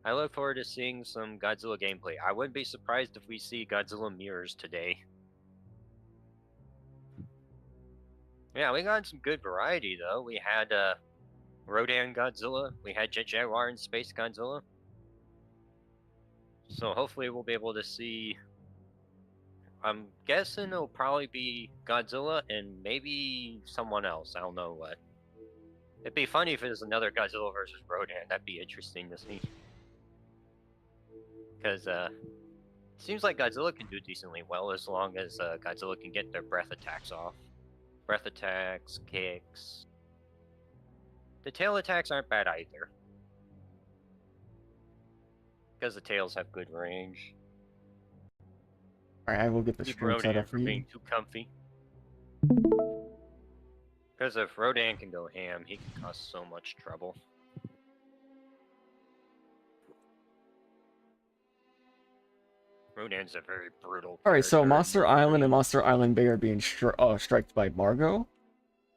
I look forward to seeing some Godzilla gameplay. I wouldn't be surprised if we see Godzilla mirrors today. Yeah, we got some good variety though. We had Rodan Godzilla, we had Jet Jaguar and Space Godzilla. So hopefully we'll be able to see. I'm guessing it'll probably be Godzilla and maybe someone else. I don't know what. It'd be funny if it was another Godzilla versus Rodan. That'd be interesting to see. Because it seems like Godzilla can do decently well as long as Godzilla can get their breath attacks off. Breath attacks, kicks. The tail attacks aren't bad either. Because the tails have good range. Alright, I will get the Keep stream set Rodan up for from you. being too comfy. Because if Rodan can go ham, he can cause so much trouble. Rodan's a very brutal Alright, so character. Monster Island and Monster Island Bay are being striked by Margot.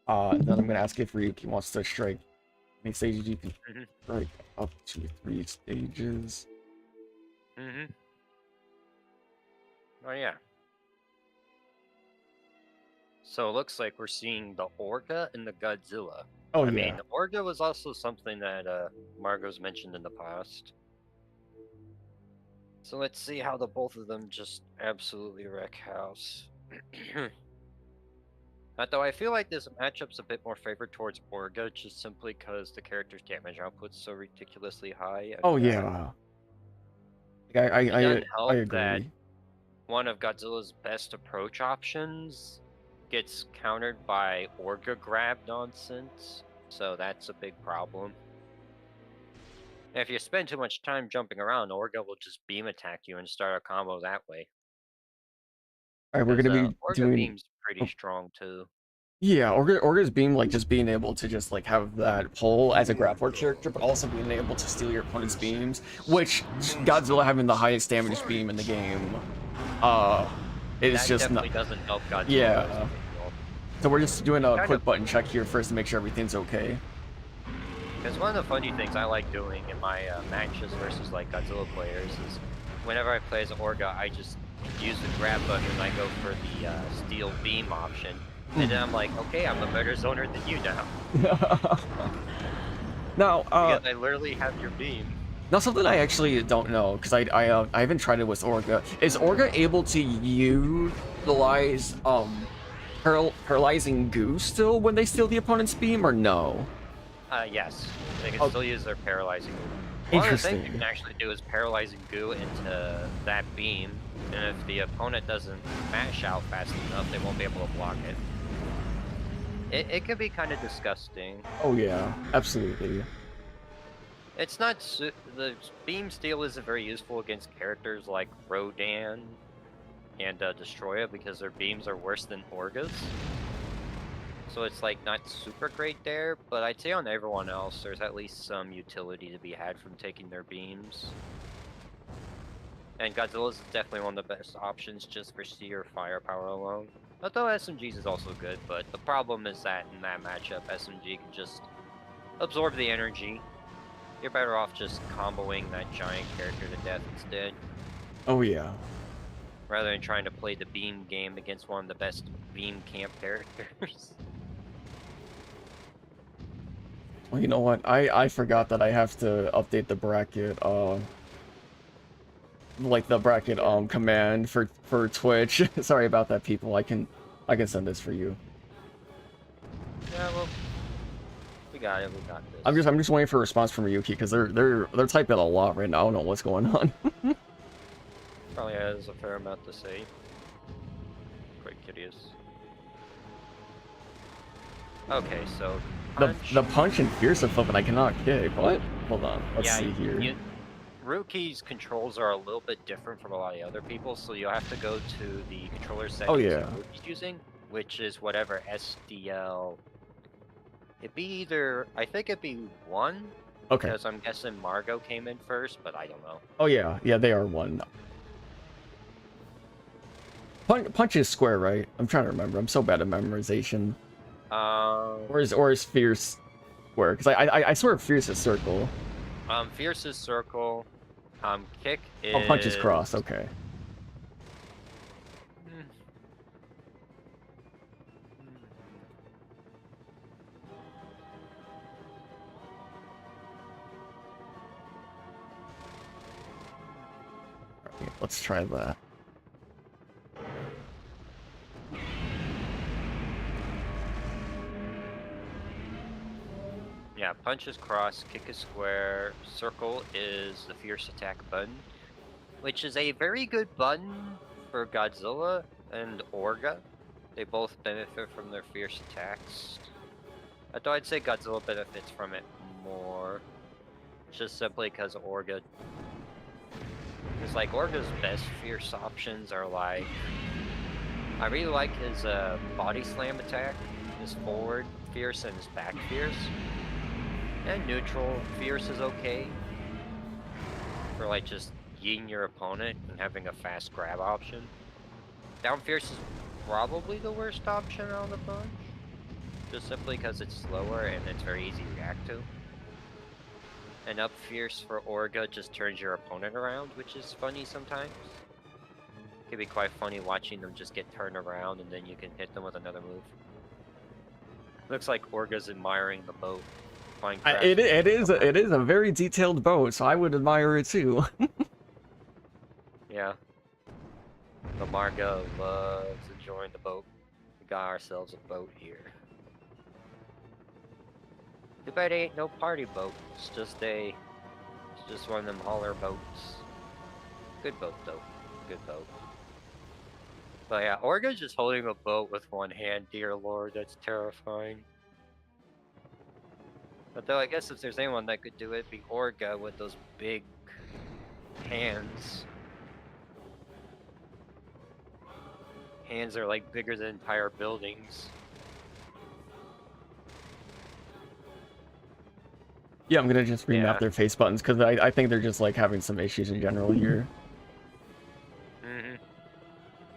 And then I'm gonna ask if Ruikii wants to strike any stages. You can strike up to 3 stages. Oh yeah. So it looks like we're seeing the Orga and the Godzilla. Oh I yeah. mean, Orga was also something that Margot's mentioned in the past. So let's see how the both of them just absolutely wreck house. Though I feel like this matchup's a bit more favored towards Orga, just simply because the character's damage output's so ridiculously high. Oh yeah. I agree. That one of Godzilla's best approach options gets countered by Orga grab nonsense, so that's a big problem. And if you spend too much time jumping around, Orga will just beam attack you and start a combo that way. Alright, we're gonna be Orga doing. beam's pretty strong too. Yeah, Orga's beam, like, just being able to just, like, have that pull as a grappler character, but also being able to steal your opponent's beams, which Godzilla having the highest damage beam in the game, is just not. Doesn't help Godzilla. Yeah. So we're just doing a quick button check here first to make sure everything's okay. Because one of the funny things I like doing in my matches versus, like, Godzilla players is whenever I play as Orga, I just use the grab button and I go for the steel beam option. And then I'm like, okay, I'm a better zoner than you now. Now, because I literally have your beam. Now, something I actually don't know, because I haven't tried it with Orga. Is Orga able to utilize paralyzing goo still when they steal the opponent's beam, or no? Yes, they can still use their paralyzing goo. One of the things you can actually do is paralyzing goo into that beam, and if the opponent doesn't mash out fast enough, they won't be able to block it. It can be kind of disgusting. Oh yeah, absolutely. It's not the beam steal isn't very useful against characters like Rodan and Destroya because their beams are worse than Orga's. So it's like not super great there, but I'd say on everyone else there's at least some utility to be had from taking their beams. And Godzilla's definitely one of the best options just for sheer firepower alone. Although SMG's is also good, but the problem is that in that matchup, SMG can just absorb the energy. You're better off just comboing that giant character to death instead. Oh yeah. rather than trying to play the beam game against one of the best beam camp characters. Well, you know what? I forgot that I have to update the bracket. Like the bracket command for Twitch. Sorry about that, people. I can send this for you. Yeah, well, we got it. We got this. I'm just waiting for a response from Ruikii because they're typing a lot right now. I don't know what's going on. Probably has a fair amount to say. Quite curious. Okay, so the punch and fierce are flipping. I cannot kick. What? Hold on. Let's yeah, see here. Ruikii's controls are a little bit different from a lot of the other people, so you'll have to go to the controller settings Oh, yeah. that Ruikii's using, which is whatever SDL. It'd be either, I think it'd be 1, Okay. because I'm guessing Margot came in first, but I don't know. Oh yeah, yeah, they are 1. Punch is square, right? I'm trying to remember. I'm so bad at memorization. Or is fierce square? Because I swear fierce is circle. Fierce is circle. Kick is... Oh, punch is cross. Okay. Okay, let's try that. Yeah, punch is cross, kick is square, circle is the fierce attack button, which is a very good button for Godzilla and Orga. They both benefit from their fierce attacks. Although I'd say Godzilla benefits from it more, just simply because Orga... Because like Orga's best fierce options are like... I really like his body slam attack, his forward fierce and his back fierce. And neutral fierce is okay for like just yeeting your opponent and having a fast grab option. Down fierce is probably the worst option on the bunch, just simply because it's slower and it's very easy to react to. And up fierce for Orga just turns your opponent around, which is funny sometimes. It can be quite funny watching them just get turned around and then you can hit them with another move. Looks like Orga's admiring the boat. It is a very detailed boat, so I would admire it too. Yeah. The Margot loves enjoying the boat. We got ourselves a boat here. Too bad it ain't no party boat. It's just one of them hauler boats. Good boat though. Good boat. But yeah, Orga's just holding a boat with one hand, dear lord, that's terrifying. But though I guess if there's anyone that could do it, it'd be Orga with those big hands. Hands are like bigger than entire buildings. Yeah, I'm gonna just remap their face buttons because I think they're just like having some issues in general here.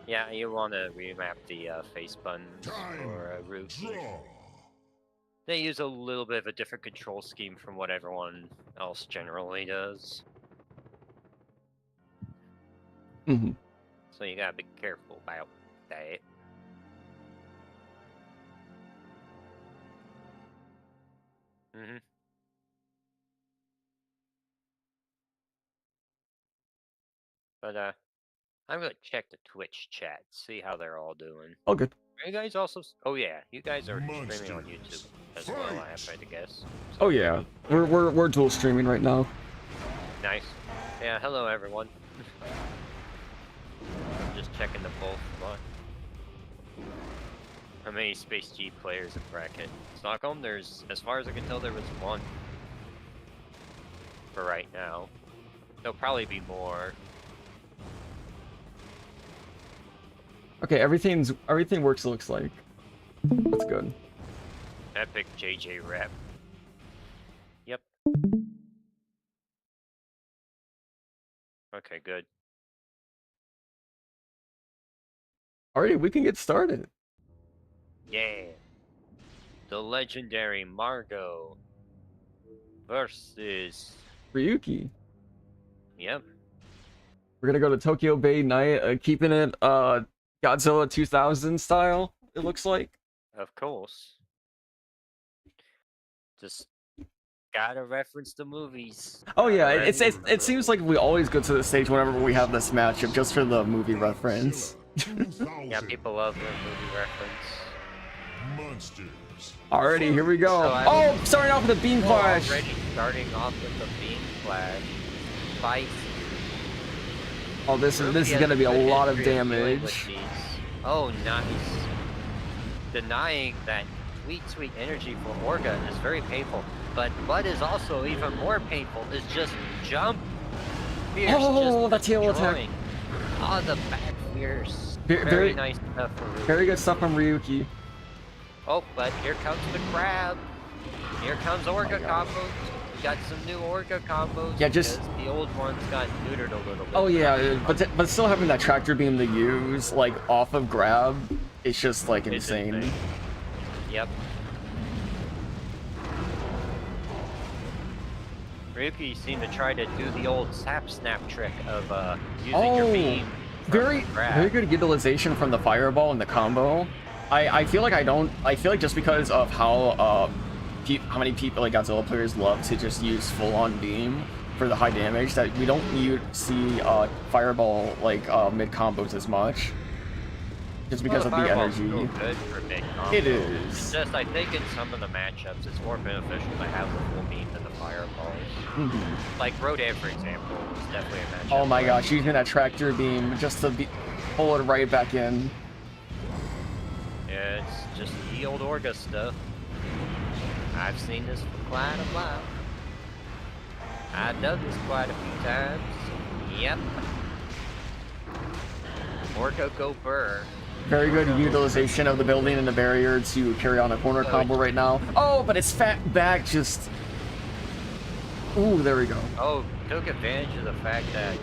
Yeah, you want to remap the face buttons for Ruikii. They use a little bit of a different control scheme from what everyone else generally does. So you gotta be careful about that. But I'm gonna check the Twitch chat, see how they're all doing. Oh, good. Are you guys also? Oh yeah, you guys are streaming on YouTube as well. I have to guess. So Oh yeah, we're dual streaming right now. nice. Yeah, hello everyone. I'm just checking the both. How many Space G players in bracket? Stockholm, there's, as far as I can tell, there was 1 for right now. There'll probably be more. Okay, everything works. Looks like that's good. Epic JJ rep. Yep. Okay, good. Alrighty, we can get started. Yeah. The legendary Margot versus Ruikii. Yep. We're gonna go to Tokyo Bay Night, keeping it Godzilla 2000 style. It looks like. Of course. Just gotta reference the movies. Oh yeah, Gotta it seems like we always go to the stage whenever we have this matchup just for the movie reference. Yeah, people love the movie reference. Monsters. Alrighty, here we go. So, Oh, starting off with a beam clash. Already starting off with the beam clash. Spicy. Oh, this is gonna be a lot of damage. Oh, nice. Denying that sweet energy for Orga is very painful. But what is also even more painful is just jump. Fierce, Oh, just that tail attack. destroying. Oh, the back fierce. Very Nice stuff for Ruikii. Very good stuff from Ruikii. Oh, but here comes the crab. Here comes Orga combos. We got some new Orga combos. Yeah, just because the old ones got neutered a little bit. Oh yeah, but still having that tractor beam to use like off of grab, it's just like insane. Yep. Ruikii seemed to try to do the old TapSnap trick of using your beam. Very good utilization from the fireball and the combo. I feel like just because of how many people like Godzilla players love to just use full-on beam for the high damage that we don't see fireball like mid combos as much. Just because of the energy. Good for mid combos. It is. It's just I think in some of the matchups it's more beneficial to have the full beam than the fireballs. Like Rodan, for example, is definitely a matchup. Oh my gosh, using that tractor beam just to pull it right back in. Yeah, it's just the old Orga stuff. I've seen this for quite a while. I've done this quite a few times. Yep. Orga go burr. Very good utilization of the building and the barrier to carry on a corner combo right now. Oh, but its fat back just... Ooh, there we go. Oh, took advantage of the fact that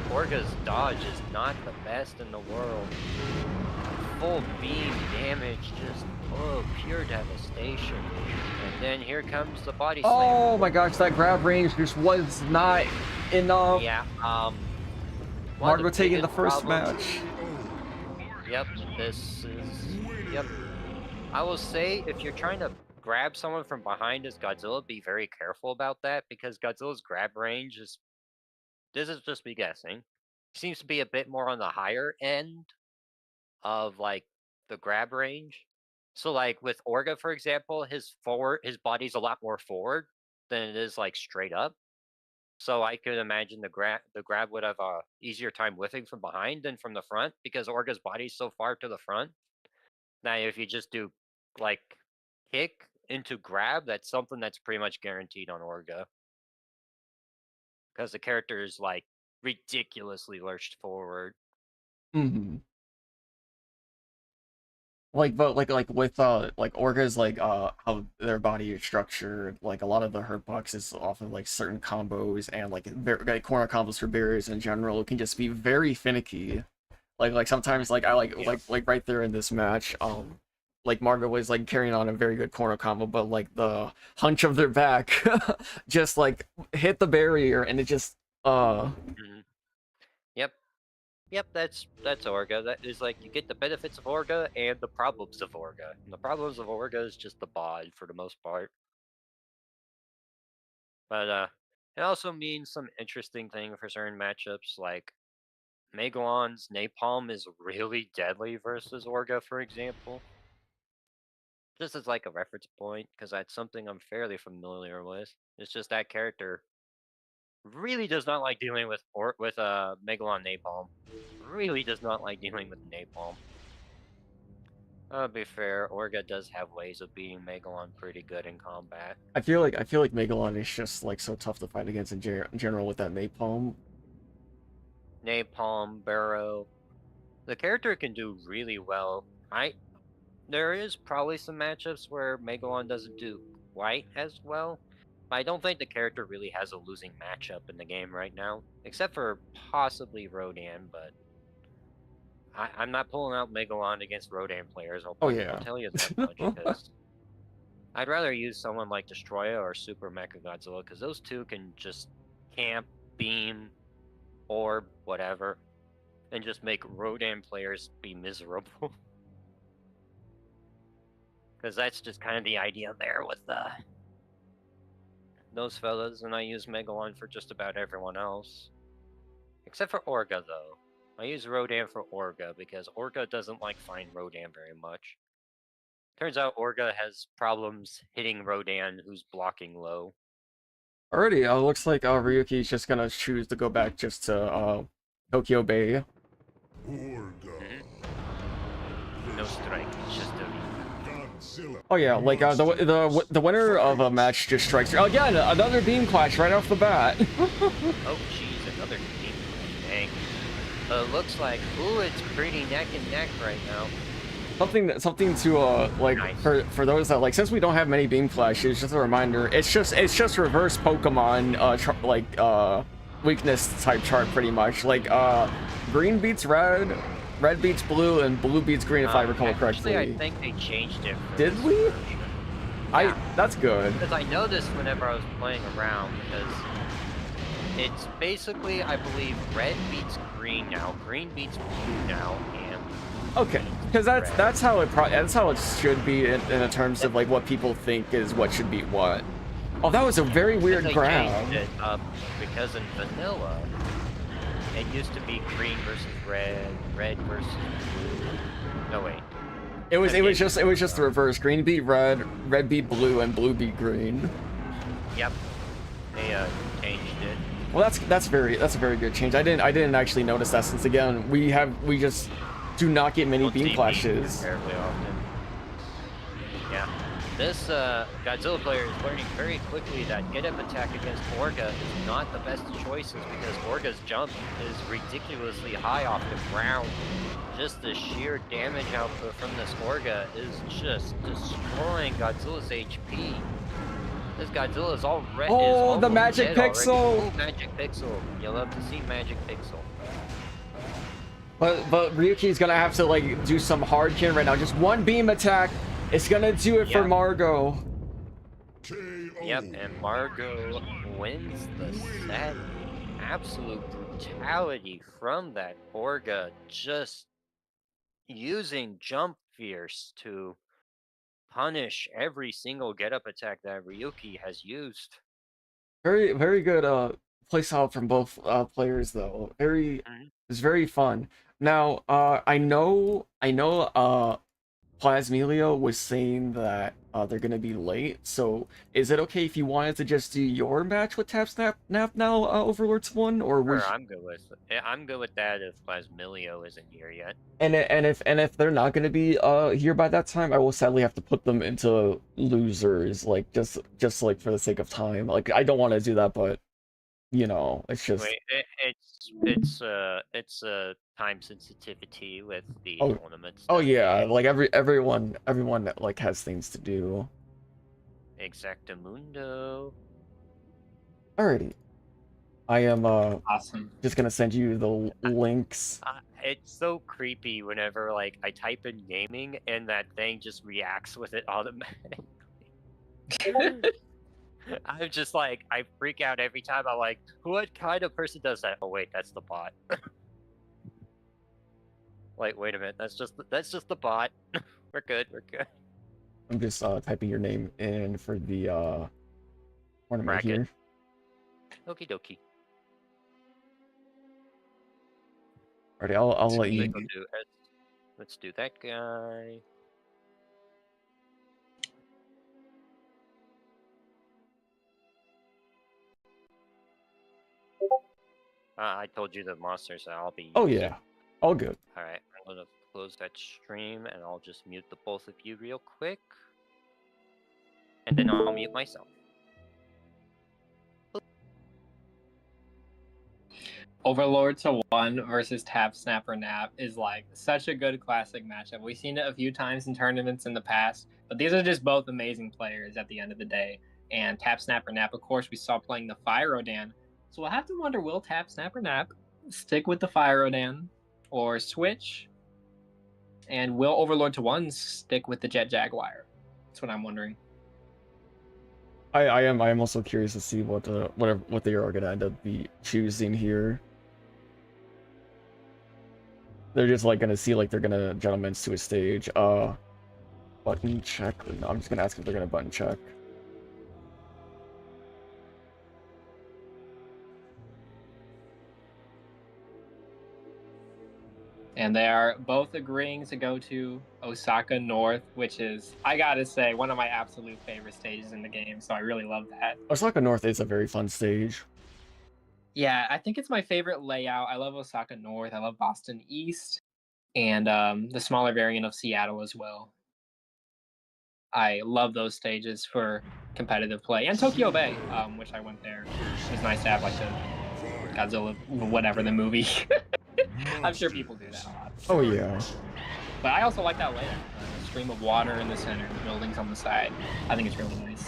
Orga's dodge is not the best in the world. Full beam damage, just pure devastation. And then here comes the body slam. Oh my gosh, that grab range just was not enough. Yeah, Margo taking the first match. Yep, this is... Yep. I will say, if you're trying to grab someone from behind as Godzilla, be very careful about that, because Godzilla's grab range is... This is just me guessing. Seems to be a bit more on the higher end of, like, the grab range. So, like, with Orga, for example, his body's a lot more forward than it is, like, straight up. So I could imagine the grab would have a easier time whiffing from behind than from the front, because Orga's body's so far to the front. Now, if you just do like kick into grab, that's something that's pretty much guaranteed on Orga, because the character is like ridiculously lurched forward. Like, but like with like Orga's like how their body is structured, like a lot of the hurt box is often like certain combos and like corner combos for barriers in general can just be very finicky. Like sometimes like I like right there in this match, like Margo was like carrying on a very good corner combo, but like the hunch of their back just like hit the barrier and it just Yep, that's Orga. That is like you get the benefits of Orga and the problems of Orga. And the problems of Orga is just the bod for the most part. But it also means some interesting thing for certain matchups, like Megalon's Napalm is really deadly versus Orga, for example. Just as like a reference point, because that's something I'm fairly familiar with. It's just that character really does not like dealing with Megalon Napalm. Really does not like dealing with Napalm. To be fair, Orga does have ways of beating Megalon pretty good in combat. I feel like Megalon is just like so tough to fight against in general with that napalm. Napalm, Barrow. The character can do really well. There is probably some matchups where Megalon doesn't do quite as well. I don't think the character really has a losing matchup in the game right now, except for possibly Rodan, but I'm not pulling out Megalon against Rodan players. I'll tell you that much, because I'd rather use someone like Destroya or Super Mechagodzilla, because those two can just camp, beam, orb, whatever, and just make Rodan players be miserable. Because that's just kind of the idea there with those fellas, and I use Megalon for just about everyone else. Except for Orga, though. I use Rodan for Orga, because Orga doesn't like find Rodan very much. Turns out Orga has problems hitting Rodan, who's blocking low. Alrighty, looks like Ryuki's just gonna choose to go back just to Tokyo Bay. Orga. No strike, it's just a... Godzilla. Oh yeah, like the winner of a match just strikes. Again, another beam clash right off the bat. Oh jeez, another team. Dang. Looks like, ooh, it's pretty neck and neck right now. Something to like Nice. for those that like, since we don't have many beam clashes, just a reminder, it's just reverse Pokemon weakness type chart pretty much. Like green beats red, red beats blue, and blue beats green if I recall correctly. Actually, I think they changed it. Did this we? version. Yeah. That's good. Because I noticed whenever I was playing around, because it's basically, I believe, red beats green now, green beats blue now, and Okay, because that's how it should be in terms of like what people think is what should be what. Oh, that was a very weird they ground. changed it up because in vanilla, it used to be green versus red, red versus blue. No wait. It was just the reverse. Green beat red, red beat blue, and blue beat green. Yep. They changed it. Well, that's a very good change. I didn't actually notice that, since again we just do not get many Don't see beam clashes. terribly often. Yeah. This Godzilla player is learning very quickly that get up attack against Orga is not the best choices, because Orga's jump is ridiculously high off the ground. Just the sheer damage output from this Orga is just destroying Godzilla's HP. This Godzilla is already. Oh, the magic pixel! Oh, magic pixel! You love to see magic pixel. But Ryuki's gonna have to like do some hard killing right now. Just one beam attack. It's gonna do it for Margot. KO. Yep, and Margot wins the set. Absolute brutality from that Orga, just using Jump Fierce to punish every single get-up attack that Ryuki has used. Very good play style from both players though. It's very fun. Now I know Plasmilio was saying that they're gonna be late, so is it okay if you wanted to just do your match with TapSnapNap now, Overlords 1, or would Sure, I'm good with that if Plasmilio isn't here yet. and if they're not gonna be here by that time, I will sadly have to put them into losers, like just like for the sake of time. Like I don't want to do that, but you know, it's just Wait, it's time sensitivity with the tournament oh stuff. yeah, like everyone that like has things to do. Exactamundo. Alrighty. I am Awesome. just gonna send you the links. It's so creepy whenever like I type in gaming and that thing just reacts with it automatically. I'm just like, I freak out every time. I'm like, what kind of person does that? Oh wait, that's the bot. Like, wait a minute, that's just the bot. We're good. I'm just typing your name in for the tournament Bracket. here. Okie dokie. Alrighty, I'll let you. Let's do that guy. I told you the monsters that I'll be. Oh using. yeah, all good. All right, I'm gonna close that stream and I'll just mute the both of you real quick, and then I'll mute myself. Overlord to 1 versus TapSnapNap is like such a good classic matchup. We've seen it a few times in tournaments in the past, but these are just both amazing players at the end of the day. And TapSnapNap, of course, we saw playing the Fire Rodan. So we'll have to wonder, will TapSnapNap stick with the Fire Rodan or switch? And will Overlord to 1 stick with the Jet Jaguar? That's what I'm wondering. I am also curious to see what they are gonna end up choosing here. They're just like gonna see like they're gonna gentlemen's to a stage. Button check. No, I'm just gonna ask if they're gonna button check. And they are both agreeing to go to Osaka North, which is, I gotta say, one of my absolute favorite stages in the game. So I really love that. Osaka North is a very fun stage. Yeah, I think it's my favorite layout. I love Osaka North. I love Boston East, and the smaller variant of Seattle as well. I love those stages for competitive play, and Tokyo Bay, which I went there. It was nice to have like the Godzilla, whatever the movie. I'm sure people do that a lot. Oh yeah. But I also like that layout. A stream of water in the center, buildings on the side. I think it's really nice.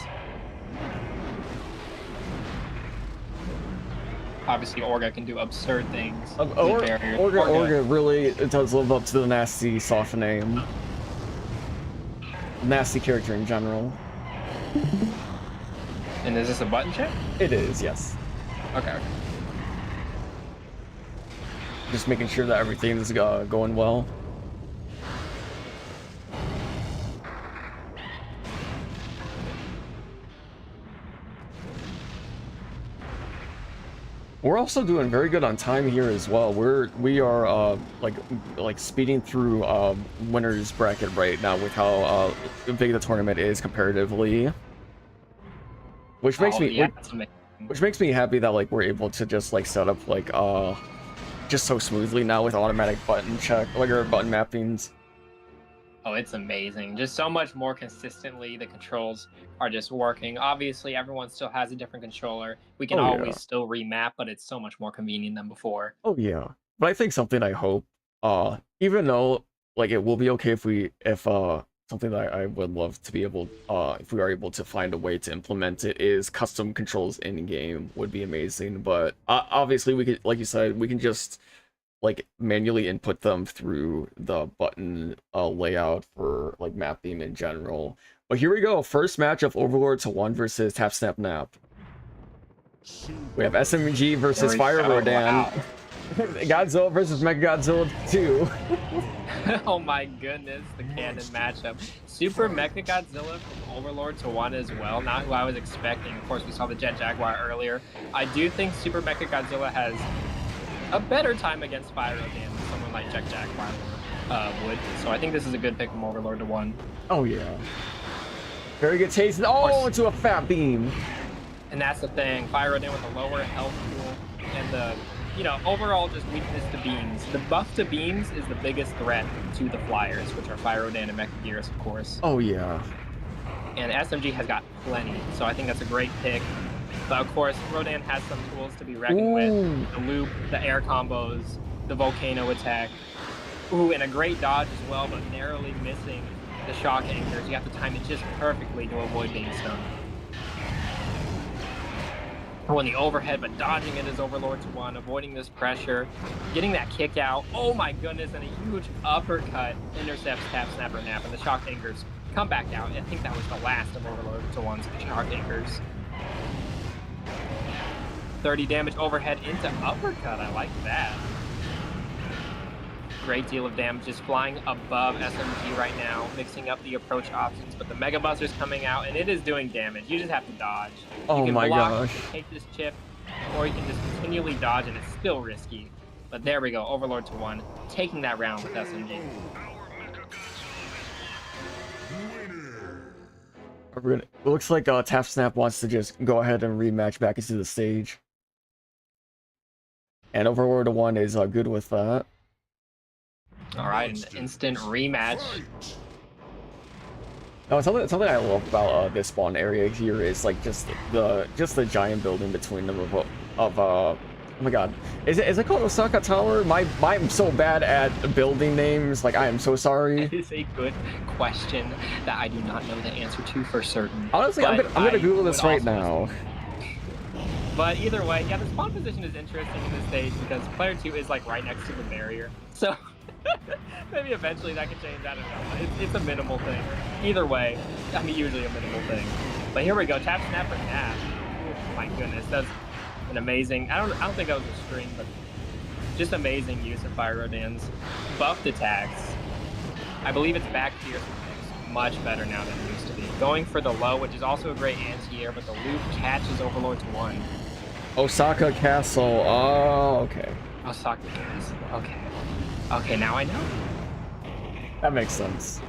Obviously, Orga can do absurd things. Orga really does live up to the nasty soft name. Nasty character in general. And is this a button check? It is, yes. Okay. Just making sure that everything's going well. We're also doing very good on time here as well. We are like speeding through winners bracket right now with how big the tournament is comparatively, which makes which makes me happy that like we're able to just like set up like just so smoothly now with automatic button check like or button mappings. Oh, it's amazing. Just so much more consistently, the controls are just working. Obviously, everyone still has a different controller. We can always still remap, but it's so much more convenient than before. Oh yeah. But I think something I hope, even though like it will be okay if something that I would love to be able, if we are able to find a way to implement it, is custom controls in game would be amazing. But obviously we could, like you said, we can just like manually input them through the button layout for like mapping in general. But here we go, first match of Overlord to 1 versus TapSnapNap. We have SMG versus Fire Rodan. Wow. Godzilla versus Mechagodzilla 2. Oh my goodness, the canon matchup. Super Mechagodzilla from Overlord to 1 as well, not who I was expecting. Of course, we saw the Jet Jaguar earlier. I do think Super Mechagodzilla has a better time against Fire Rodan than someone like Jet Jaguar would. So I think this is a good pick from Overlord to 1. Oh yeah. Very good taste. Oh, into a fat beam. And that's the thing. Fire Rodan with a lower health pool and the, you know, overall just weakness to beams. The buff to beams is the biggest threat to the flyers, which are Fire Rodan and Mechagearus, of course. Oh yeah. And SMG has got plenty, so I think that's a great pick. But of course, Rodan has some tools to be reckoned with. The loop, the air combos, the volcano attack. Ooh, and a great dodge as well, but narrowly missing the shock anchors. You have to time it just perfectly to avoid being stunned. On the overhead, but dodging it as Overlord to 1, avoiding this pressure, getting that kick out. Oh my goodness, and a huge uppercut intercepts TapSnapNap, and the shock anchors come back out. I think that was the last of Overlord to 1's shock anchors. 30 damage overhead into uppercut. I like that. Great deal of damage just flying above SMG right now, mixing up the approach options, but the Mega Buster's coming out and it is doing damage. You just have to dodge. Oh you can my block, gosh. take this chip, or you can just continually dodge and it's still risky. But there we go, Overlord to 1, taking that round with SMG. It looks like TapSnap wants to just go ahead and rematch back into the stage. And Overlord to 1 is good with that. Alright, an instant rematch. No, something I love about this spawn area here is like just the giant building between them of oh my god, is it called Osaka Tower? I'm so bad at building names. Like I am so sorry. It is a good question that I do not know the answer to for certain. Honestly, I'm gonna Google this right now. But either way, yeah, the spawn position is interesting in this stage because player 2 is like right next to the barrier. So maybe eventually that could change. I don't know. It's a minimal thing. Either way, I mean, usually a minimal thing. But here we go. TapSnapNap. Oh my goodness, that's an amazing. I don't think that was a stream, but Just amazing use of Fire Rodan's buffed attacks. I believe its back fierce is much better now than it used to be. Going for the low, which is also a great anti-air, but the loop catches Overlord to 1. Osaka Castle. Oh, okay. Osaka Castle. Okay. Okay, now I know. That makes sense.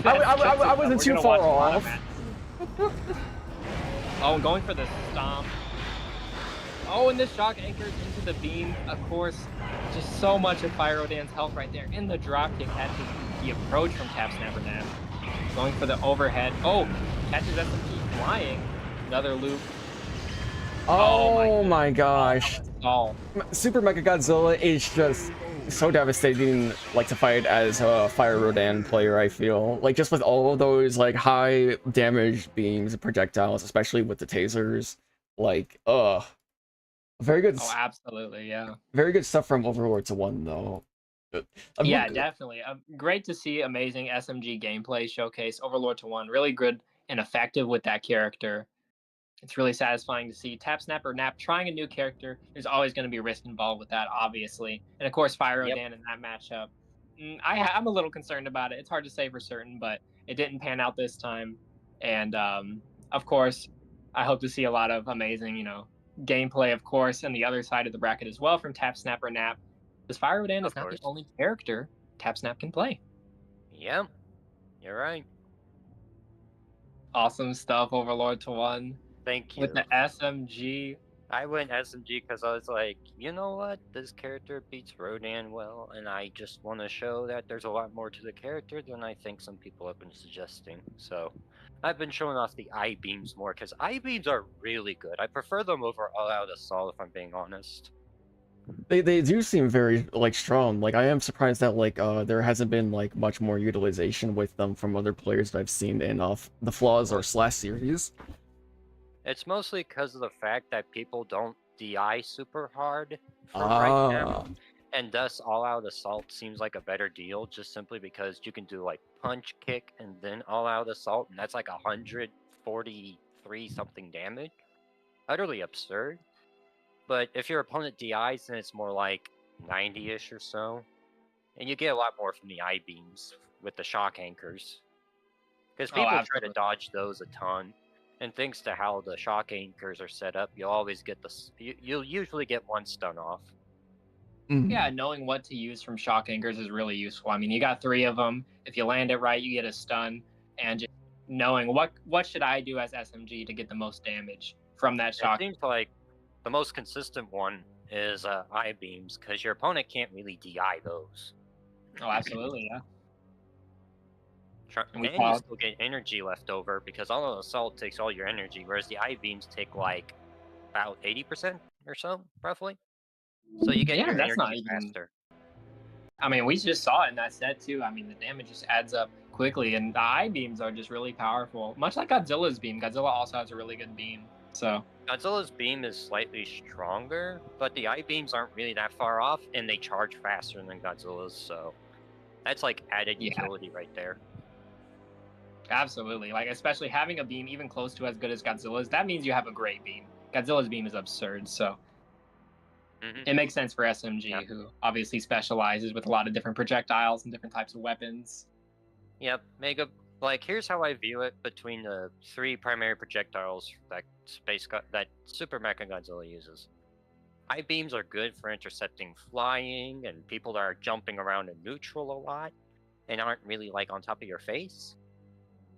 I wasn't too far off. Oh, going for the stomp. Oh, and the shock anchors into the beam, of course. Just so much of Fire Rodan's health right there. And the drop kick catches the approach from TapSnapNap. Going for the overhead. Oh, catches SMG flying. Another loop. Oh my gosh. Oh, Super Mega Godzilla is just so devastating, like, to fight as a Fire Rodan player, I feel. Like, just with all of those, like, high damage beams and projectiles, especially with the tasers. Like, very good. Oh, absolutely, yeah. Very good stuff from Overlord to 1, though. Yeah, definitely. Great to see amazing SMG gameplay showcase. Overlord to 1, really good and effective with that character. It's really satisfying to see TapSnapNap trying a new character. There's always going to be risk involved with that, obviously. And of course, Fire Rodan in that matchup. I'm a little concerned about it. It's hard to say for certain, but it didn't pan out this time. And of course, I hope to see a lot of amazing, gameplay, of course, on the other side of the bracket as well from TapSnapNap. Because Fire Rodan is not the only character TapSnap can play. Yep, you're right. Awesome stuff, Overlord to 1. Thank you. With the SMG. I went SMG because I was like, you know what? This character beats Rodan well, and I just want to show that there's a lot more to the character than I think some people have been suggesting. So I've been showing off the I-beams more because I-beams are really good. I prefer them over all-out assault, if I'm being honest. They do seem very, like, strong. Like, I am surprised that, like, there hasn't been, like, much more utilization with them from other players that I've seen in the Flaws or Slash series. It's mostly because of the fact that people don't DI super hard for right now, and thus all-out assault seems like a better deal, just simply because you can do, like, punch, kick, and then all-out assault, and that's like 143 something damage. Utterly absurd. But if your opponent DIs, then it's more like 90-ish or so. And you get a lot more from the I-beams with the shock anchors. Because people try to dodge those a ton. And thanks to how the shock anchors are set up, you'll always get you'll usually get 1 stun off. Yeah, knowing what to use from shock anchors is really useful. I mean, you got 3 of them. If you land it right, you get a stun. And just knowing what should I do as SMG to get the most damage from that shock. It seems like the most consistent one is I-beams, because your opponent can't really DI those. Oh, absolutely, yeah. And you still get energy left over, because all assault takes all your energy, whereas the I-beams take, like, about 80% or so, roughly. So you get your energy faster. I mean, we just saw it in that set, too. I mean, the damage just adds up quickly, and the I-beams are just really powerful. Much like Godzilla's beam. Godzilla also has a really good beam, so... Godzilla's beam is slightly stronger, but the I-beams aren't really that far off, and they charge faster than Godzilla's, so that's like added utility right there. Absolutely, like especially having a beam even close to as good as Godzilla's, that means you have a great beam. Godzilla's beam is absurd, so it makes sense for SMG, who obviously specializes with a lot of different projectiles and different types of weapons. Yep, Like, here's how I view it between the 3 primary projectiles that Super Mechagodzilla uses. I-beams are good for intercepting flying and people that are jumping around in neutral a lot and aren't really, like, on top of your face.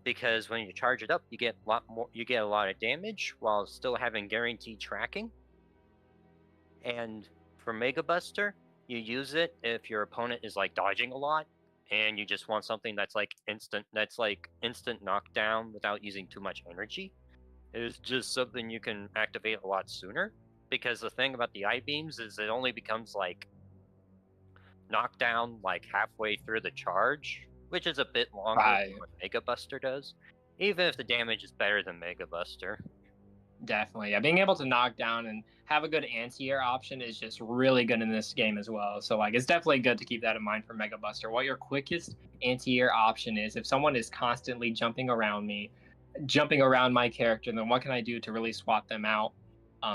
Because when you charge it up, you get a lot of damage while still having guaranteed tracking. And for Mega Buster, you use it if your opponent is, like, dodging a lot, and you just want something that's instant knockdown without using too much energy. It's just something you can activate a lot sooner, because the thing about the I-beams is it only becomes like knockdown like halfway through the charge, which is a bit longer than what Mega Buster does, even if the damage is better than Mega Buster. Definitely, yeah. Being able to knock down and have a good anti-air option is just really good in this game as well. So, like, it's definitely good to keep that in mind for Mega Buster. What your quickest anti-air option is, if someone is constantly jumping around my character, then what can I do to really swap them out?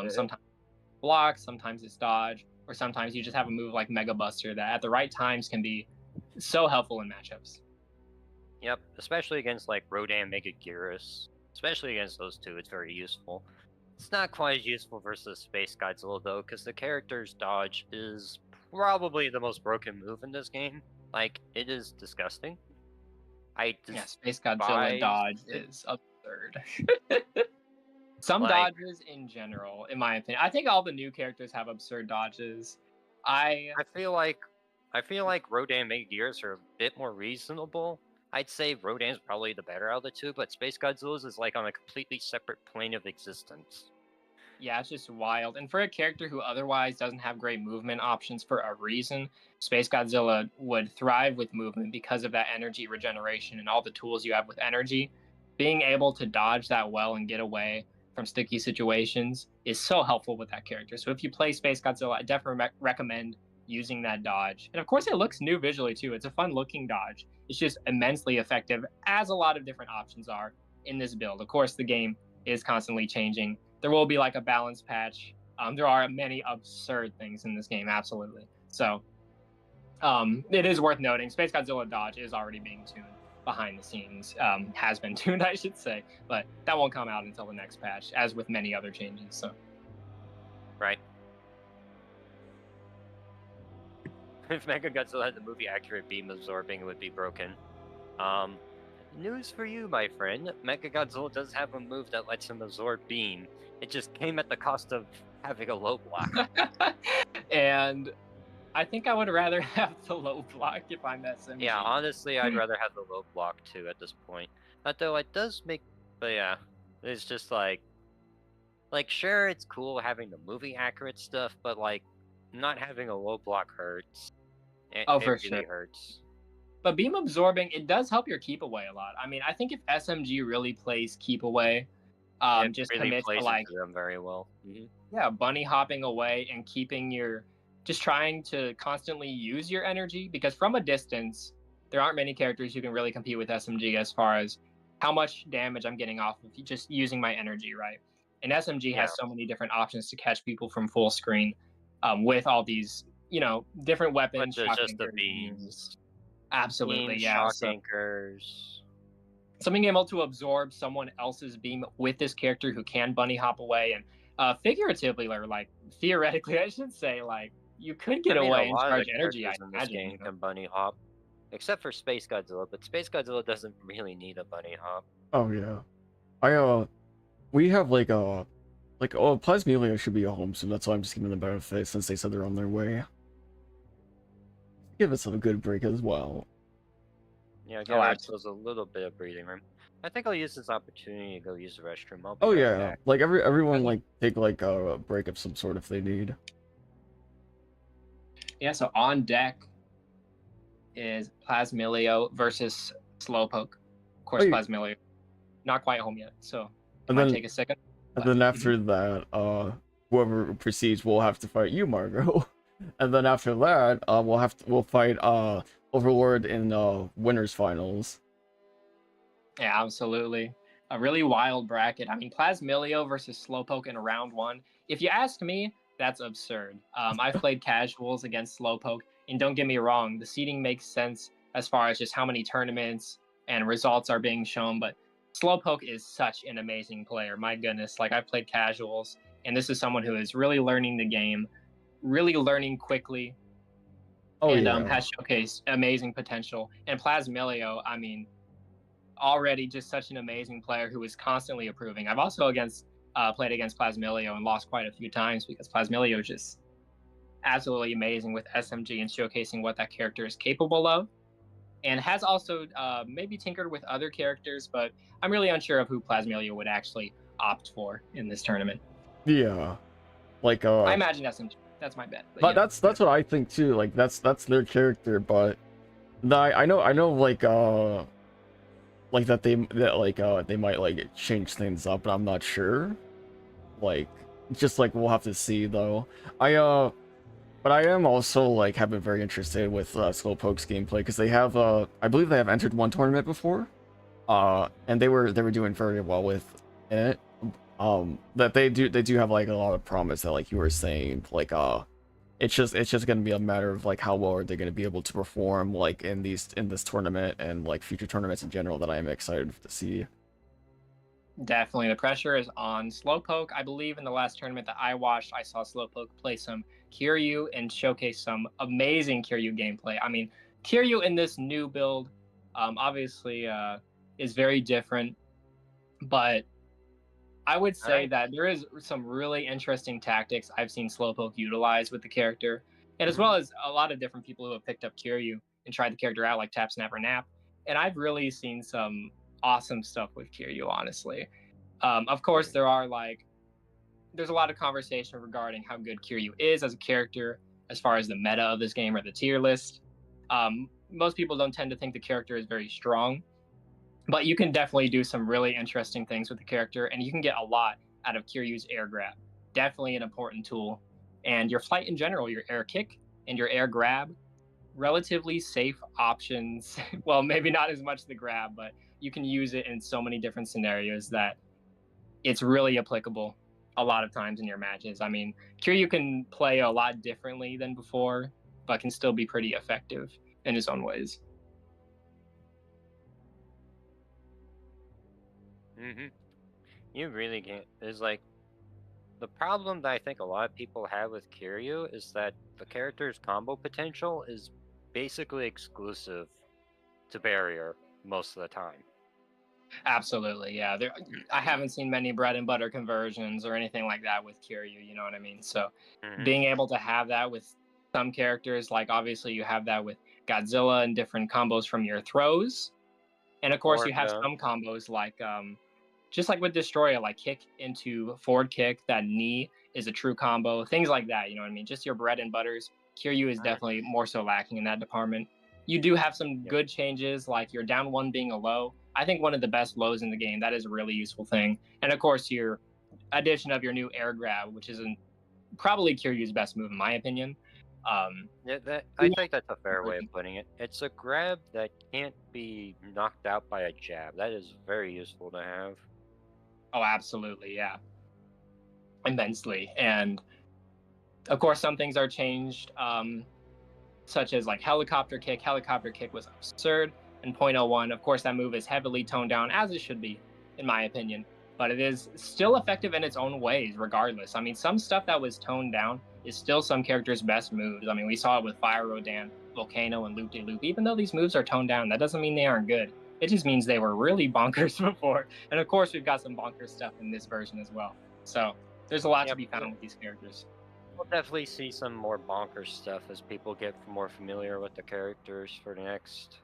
Sometimes block, sometimes it's dodge. or sometimes you just have a move like Mega Buster that at the right times can be so helpful in matchups. Yep, especially against like Rodan, Mega Gyarus. Especially against those two, it's very useful. It's not quite as useful versus Space Godzilla though, because the character's dodge is probably the most broken move in this game. Like, it is disgusting. Yeah, Space Godzilla dodge is absurd. Some Like- dodges in general, in my opinion. I think all the new characters have absurd dodges. I I feel like Rodan, Mega Gyarus are a bit more reasonable. I'd say Rodan's probably the better out of the two, but Space Godzilla's is like on a completely separate plane of existence. Yeah, it's just wild. And for a character who otherwise doesn't have great movement options for a reason, Space Godzilla would thrive with movement because of that energy regeneration and all the tools you have with energy. Being able to dodge that well and get away from sticky situations is so helpful with that character. So if you play Space Godzilla, I definitely recommend using that dodge. And of course, it looks new visually too. It's a fun looking dodge. It's just immensely effective, as a lot of different options are in this build. Of course, the game is constantly changing. There will be like a balance patch. There are many absurd things in this game, absolutely. So it is worth noting, Space Godzilla dodge is already being tuned behind the scenes, has been tuned, I should say, but that won't come out until the next patch, as with many other changes. So, Right. If Mega Godzilla had the movie accurate beam absorbing, it would be broken. News for you, my friend. Mega Godzilla does have a move that lets him absorb beam. It just came at the cost of having a low block. and I think I would rather have the low block if I'm SMG. Yeah, honestly, I'd rather have the low block too at this point. Though it does make, but yeah, it's just like sure, it's cool having the movie accurate stuff, but like not having a low block hurts. It for really sure. hurts. But beam absorbing, it does help your keep away a lot. I mean, I think if SMG really plays keep away, It just really commit plays to like into them very well. yeah, bunny hopping away and keeping your, just trying to constantly use your energy, because from a distance, there aren't many characters who can really compete with SMG as far as how much damage I'm getting off of just using my energy, right? And SMG has so many different options to catch people from full screen, with all these, different weapons. But shock just the anchors, beams. Absolutely, Beams, yeah. shock So, anchors. so being able to absorb someone else's beam with this character who can bunny hop away, and figuratively, or like theoretically, I should say, like you could get away and charge energy. I in this imagine. game can bunny hop, except for Space Godzilla. But Space Godzilla doesn't really need a bunny hop. Oh yeah, we have Plasmilio should be a home soon. That's why I'm just giving them the benefit since they said they're on their way. Give us a good break as well. Yeah, give ourselves a little bit of breathing room. I think I'll use this opportunity to go use the restroom. I'll be right back. Like everyone take a break of some sort if they need. Yeah, so on deck is Plasmilio versus Slowpoke. Of course, Plasmilio not quite home yet, so might take a second. And then after that, whoever proceeds will have to fight you, Margot. And then after that, we'll fight Overlord in winners finals. Yeah, absolutely. A really wild bracket. I mean, Plasmilio versus Slowpoke in round 1. If you ask me, that's absurd. I've played casuals against Slowpoke, and don't get me wrong, the seeding makes sense as far as just how many tournaments and results are being shown, but Slowpoke is such an amazing player. My goodness, like I've played casuals, and this is someone who is really learning the game, really learning quickly, and has showcased amazing potential. And Plasmilio, I mean, already just such an amazing player who is constantly improving. I've also played against Plasmilio and lost quite a few times because Plasmilio is just absolutely amazing with SMG and showcasing what that character is capable of. And has also maybe tinkered with other characters, but I'm really unsure of who Plasmilio would actually opt for in this tournament. Yeah, I imagine SMG. That's my bet. But that's what I think too. Like that's their character, but I know that they might change things up, but I'm not sure. We'll have to see though. But I am also have been very interested with Slowpoke's gameplay because they have I believe they have entered one tournament before, and they were doing very well with it. That they do have a lot of promise that you were saying it's just gonna be a matter of like how well are they gonna be able to perform like in this tournament and like future tournaments in general that I am excited to see. Definitely, the pressure is on Slowpoke. I believe in the last tournament that I watched, I saw Slowpoke play some Kiryu and showcase some amazing Kiryu gameplay. I mean, Kiryu in this new build, obviously, is very different, but I would All say right. that there is some really interesting tactics I've seen Slowpoke utilize with the character, and as Mhm. well as a lot of different people who have picked up Kiryu and tried the character out, like TapSnapNap. And I've really seen some awesome stuff with Kiryu, honestly. Of course, there's a lot of conversation regarding how good Kiryu is as a character, as far as the meta of this game or the tier list. Most people don't tend to think the character is very strong, but you can definitely do some really interesting things with the character, and you can get a lot out of Kiryu's air grab. Definitely an important tool. And your flight in general, your air kick and your air grab, relatively safe options. Well, maybe not as much the grab, but you can use it in so many different scenarios that it's really applicable a lot of times in your matches. I mean, Kiryu can play a lot differently than before, but can still be pretty effective in his own ways. You really can't. Is like the problem that I think a lot of people have with Kiryu is that the character's combo potential is basically exclusive to barrier most of the time. Absolutely, yeah. I haven't seen many bread and butter conversions or anything like that with Kiryu. You know what I mean? So, Mhm. being able to have that with some characters, like obviously you have that with Godzilla and different combos from your throws, and of course you have Orca. some combos like just like with Destroyer, like kick into forward kick, that knee is a true combo, things like that. You know what I mean? Just your bread and butters. Kiryu is definitely more so lacking in that department. You do have some Yep. good changes, like your down one being a low. I think one of the best lows in the game. That is a really useful thing. And of course, your addition of your new air grab, which is probably Kiryu's best move in my opinion. Yeah, I Yeah. think that's a fair way of putting it. It's a grab that can't be knocked out by a jab. That is very useful to have. Oh, absolutely, yeah, immensely. And of course, some things are changed. Such as like helicopter kick. Helicopter kick was absurd in point oh 0.01. Of course, that move is heavily toned down, as it should be, in my opinion. But it is still effective in its own ways, regardless. I mean, some stuff that was toned down is still some characters' best moves. I mean, we saw it with Fire Rodan, Volcano, and Loop De Loop. Even though these moves are toned down, that doesn't mean they aren't good. It just means they were really bonkers before. And of course, we've got some bonkers stuff in this version as well. So there's a lot to Yep. be found with these characters. We'll definitely see some more bonkers stuff as people get more familiar with the characters for the next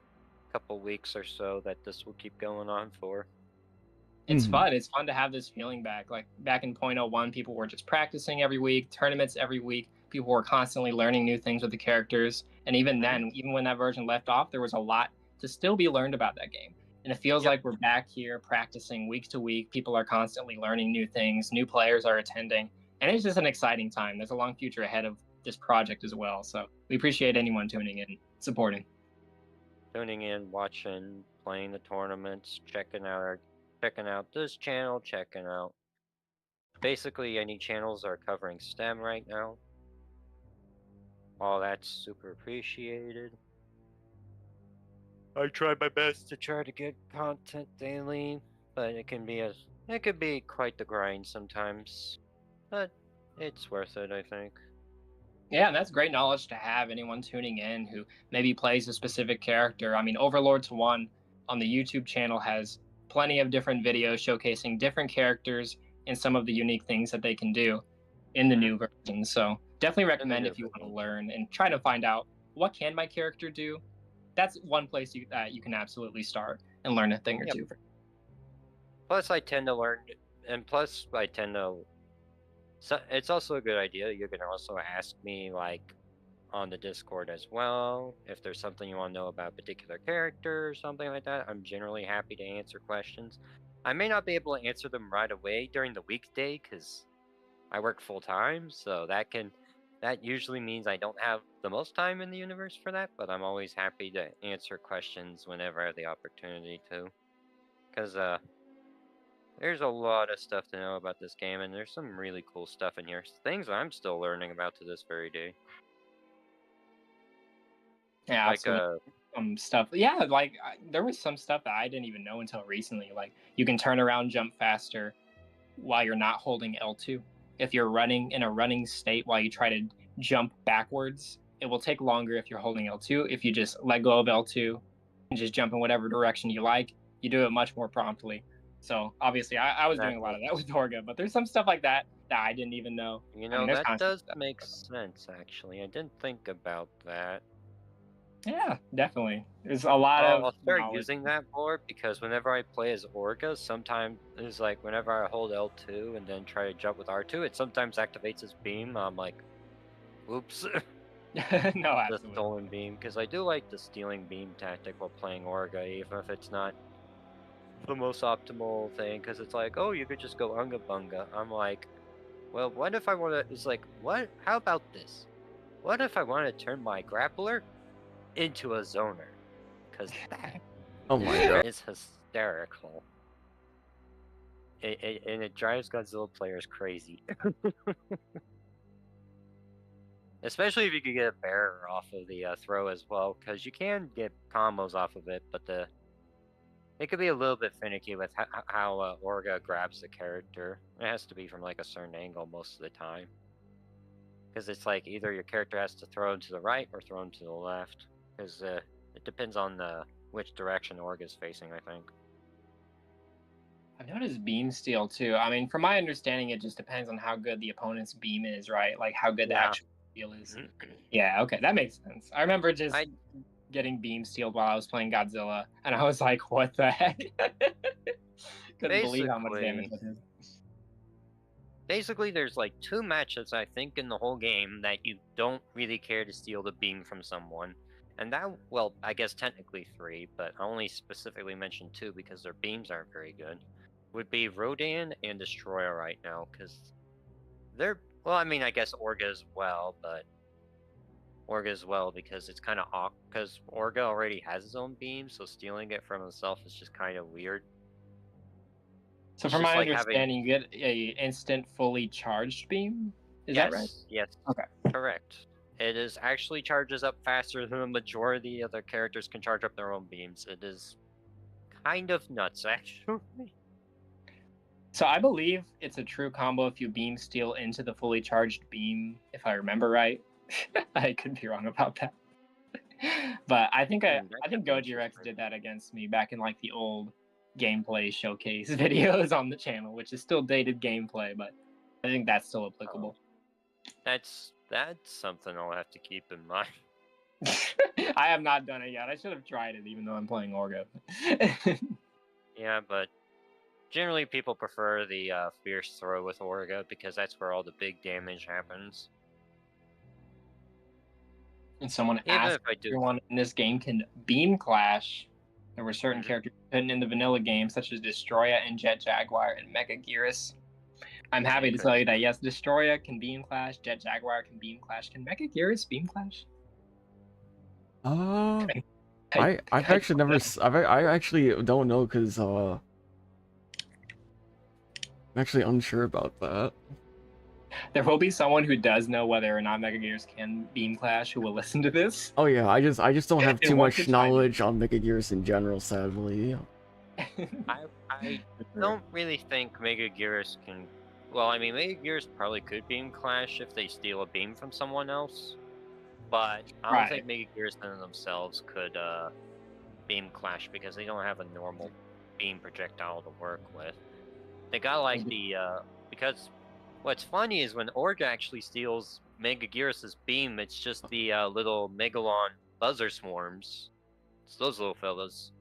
couple weeks or so that this will keep going on for. It's Mhm. fun. It's fun to have this feeling back. Like back in point oh 0.01, people were just practicing every week, tournaments every week. People were constantly learning new things with the characters. And even then, even when that version left off, there was a lot to still be learned about that game. And it feels Yep. like we're back here practicing week to week. People are constantly learning new things, new players are attending. And it's just an exciting time. There's a long future ahead of this project as well. So we appreciate anyone tuning in, supporting. Tuning in, watching, playing the tournaments, checking out this channel, checking out basically any channels that are covering STEM right now. All that's super appreciated. I try my best to try to get content daily, but it can be quite the grind sometimes. But it's worth it, I think. Yeah, and that's great knowledge to have. Anyone tuning in who maybe plays a specific character. I mean, Overlords 1 on the YouTube channel has plenty of different videos showcasing different characters and some of the unique things that they can do in the new version. So definitely recommend if you want to learn and try to find out what can my character do. That's one place that you can absolutely start and learn a thing or Yep. two. Plus, I tend to learn, and plus, I tend to. So it's also a good idea. You can also ask me like on the Discord as well if there's something you want to know about a particular character or something like that. I'm generally happy to answer questions. I may not be able to answer them right away during the weekday because I work full time, so that usually means I don't have the most time in the universe for that. But I'm always happy to answer questions whenever I have the opportunity to, because there's a lot of stuff to know about this game, and there's some really cool stuff in here. Things I'm still learning about to this very day. Yeah, Like absolutely. Stuff. Yeah, like there was some stuff that I didn't even know until recently. Like you can turn around, jump faster while you're not holding L2. If you're running in a running state while you try to jump backwards, it will take longer if you're holding L2. If you just let go of L2 and just jump in whatever direction you like, you do it much more promptly. So obviously, I was that doing a lot of that with Orga, but there's some stuff like that that I didn't even know. you I mean, know there's that constant does stuff. make sense actually. I didn't think about that. Yeah, definitely. There's a lot I'll, of I'll start knowledge. using that more because whenever I play as Orga, sometimes it's like whenever I hold L2 and then try to jump with R2, it sometimes activates his beam. I'm like, oops, No, the absolutely. stolen beam. Because I do like the stealing beam tactic while playing Orga, even if it's not the most optimal thing. Because it's like, oh, you could just go Unga Bunga. I'm like, well, what if I want to? It's like, what? How about this? What if I want to turn my grappler into a zoner? Because that Oh my god. is hysterical. And it drives Godzilla players crazy. Especially if you could get a bearer off of the throw as well, because you can get combos off of it, but it could be a little bit finicky with how Orga grabs the character. It has to be from like a certain angle most of the time. Because it's like either your character has to throw him to the right or throw him to the left. Because it depends on which direction Orga's facing, I think. I've noticed beam steal too. I mean, from my understanding, it just depends on how good the opponent's beam is, right? Like how good the Yeah. actual steal is. Yeah, okay, that makes sense. I remember just I- getting beam stealed while I was playing Godzilla, and I was like, "What the heck?" Couldn't believe how much damage that did. Basically, there's like 2 matches I think in the whole game that you don't really care to steal the beam from someone. And that, well, I guess technically 3, but I only specifically mentioned 2 because their beams aren't very good. Would be Rodan and Destroyer right now, because they're, well, I mean, I guess Orga as well, but Orga as well because it's kind of awkward, because Orga already has his own beam, so stealing it from himself is just kind of weird. So, It's from just my like having- understanding, you get a instant fully charged beam. Is that right? Yes, Okay. correct. It is actually charges up faster than the majority of their characters can charge up their own beams. It is kind of nuts, actually. So I believe it's a true combo if you beam steal into the fully charged beam, if I remember right. I could be wrong about that. But I think that I think could be Goji Rex interesting. did that against me back in like the old gameplay showcase videos on the channel, which is still dated gameplay, but I think that's still applicable. That's something I'll have to keep in mind. I have not done it yet. I should have tried it, even though I'm playing Orga. Yeah, but generally people prefer the fierce throw with Orga because that's where all the big damage happens. And someone Even asked if I do, everyone in this game can beam clash. There were certain Mhm. characters hidden in the vanilla game, such as Destroya and Jet Jaguar and Mega Gearus. I'm happy to tell you that yes, Destroya can beam clash, Jet Jaguar can beam clash. Can Mega Gearus beam clash? I've actually never I actually don't know because I'm actually unsure about that. There will be someone who does know whether or not Mega Gears can beam clash who will listen to this. Oh yeah, I just don't have They too want to much chime in. knowledge on Mega Gears in general, sadly. I don't really think Mega Gearus can. Well, I mean, Mega Gearus probably could beam clash if they steal a beam from someone else, but I don't Right. think Mega Gearus in themselves could beam clash because they don't have a normal beam projectile to work with. They got like the because what's funny is when Orga actually steals Mega Gearus's beam, it's just the little Megalon buzzer swarms. It's those little fellas.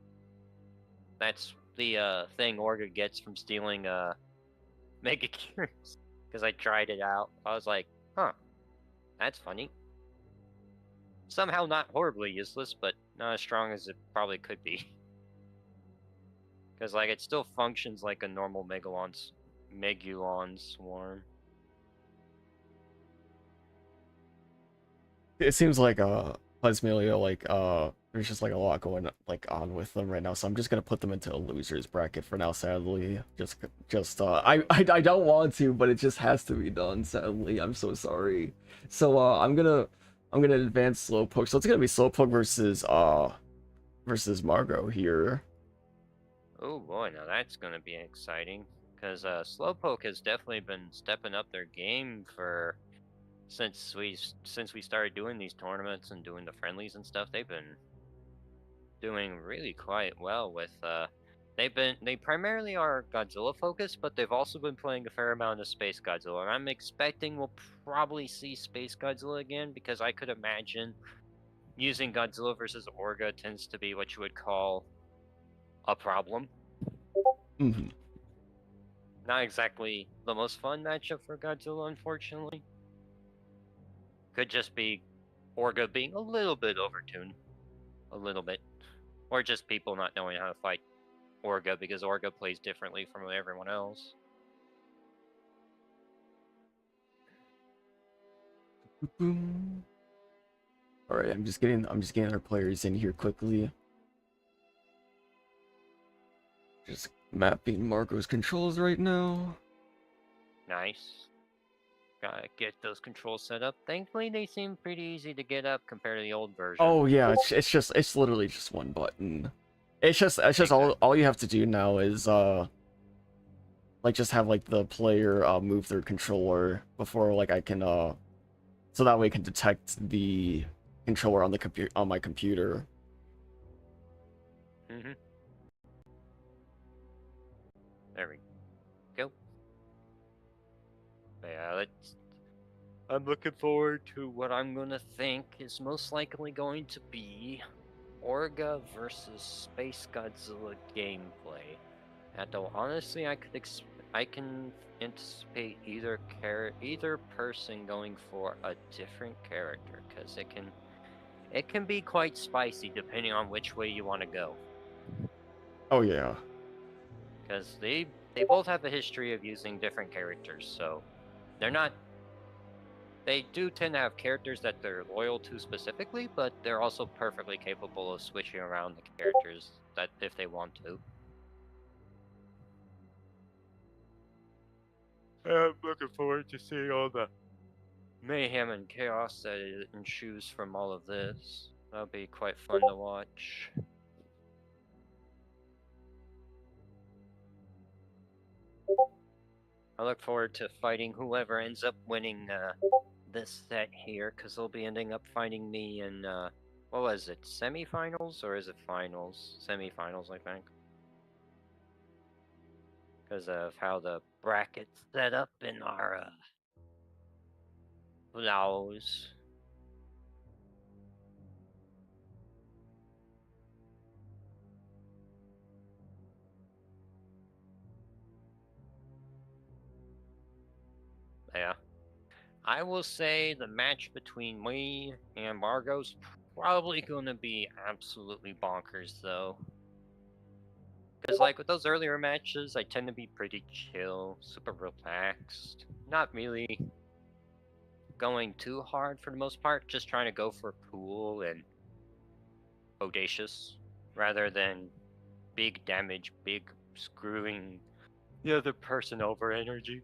That's the thing Orga gets from stealing Mega Gearus. Because I tried it out. I was like, huh, that's funny. Somehow not horribly useless, but not as strong as it probably could be. Because like it still functions like a normal Megulon swarm. It seems like Plasmilio, like there's just like a lot going like on with them right now, so I'm just gonna put them into a losers bracket for now, sadly. I don't want to, but it just has to be done, sadly. I'm so sorry. So I'm gonna I'm gonna advance Slowpoke. So it's gonna be Slowpoke versus Margot here. Oh boy, now that's gonna be exciting. Because Slowpoke has definitely been stepping up their game for since we started doing these tournaments and doing the friendlies and stuff. They've been doing really quite well with they primarily are Godzilla focused, but they've also been playing a fair amount of Space Godzilla. And I'm expecting we'll probably see Space Godzilla again, because I could imagine using Godzilla versus Orga tends to be what you would call a problem. Mhm. Not exactly the most fun matchup for Godzilla, unfortunately. Could just be Orga being a little bit overtuned. A little bit. Or just people not knowing how to fight Orga, because Orga plays differently from everyone else. Boom. All right, I'm just getting our players in here quickly. Just mapping Marco's controls right now. Nice. Gotta get those controls set up. Thankfully, they seem pretty easy to get up compared to the old version. Oh yeah, it's literally just one button. It's just Exactly. all you have to do now is like just have like the player move their controller before like I can so that way I can detect the controller on the on my computer. Mm-hmm. There we go. Yeah, I'm looking forward to what I'm gonna think is most likely going to be Orga versus Space Godzilla gameplay. Though honestly, I can anticipate either person going for a different character, because it can be quite spicy depending on which way you want to go. Oh yeah. Because they both have a history of using different characters, so they're not. They do tend to have characters that they're loyal to specifically, but they're also perfectly capable of switching around the characters that if they want to. I'm looking forward to seeing all the mayhem and chaos that ensues from all of this. That'll be quite fun to watch. I look forward to fighting whoever ends up winning this set here, because they'll be ending up fighting me in, what was it, semifinals, or is it finals? Semifinals, I think. Because of how the bracket's set up in our blouse. Yeah. I will say the match between me and Margot's probably going to be absolutely bonkers, though. Because, like, with those earlier matches, I tend to be pretty chill, super relaxed. Not really going too hard for the most part, just trying to go for cool and audacious, rather than big damage, big screwing the other person over energy.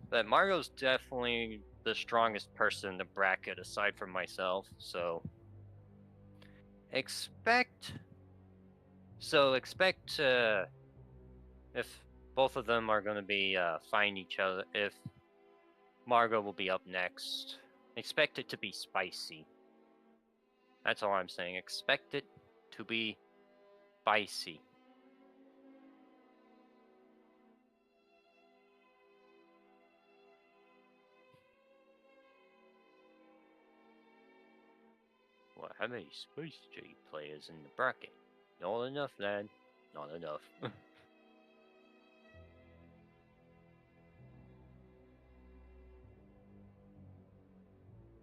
But Mario's definitely the strongest person in the bracket aside from myself, so expect if both of them are going to be fighting each other, if Margot will be up next, expect it to be spicy. That's all I'm saying. Expect it to be spicy. Well, how many Space J players in the bracket? Not enough, lad. Not enough.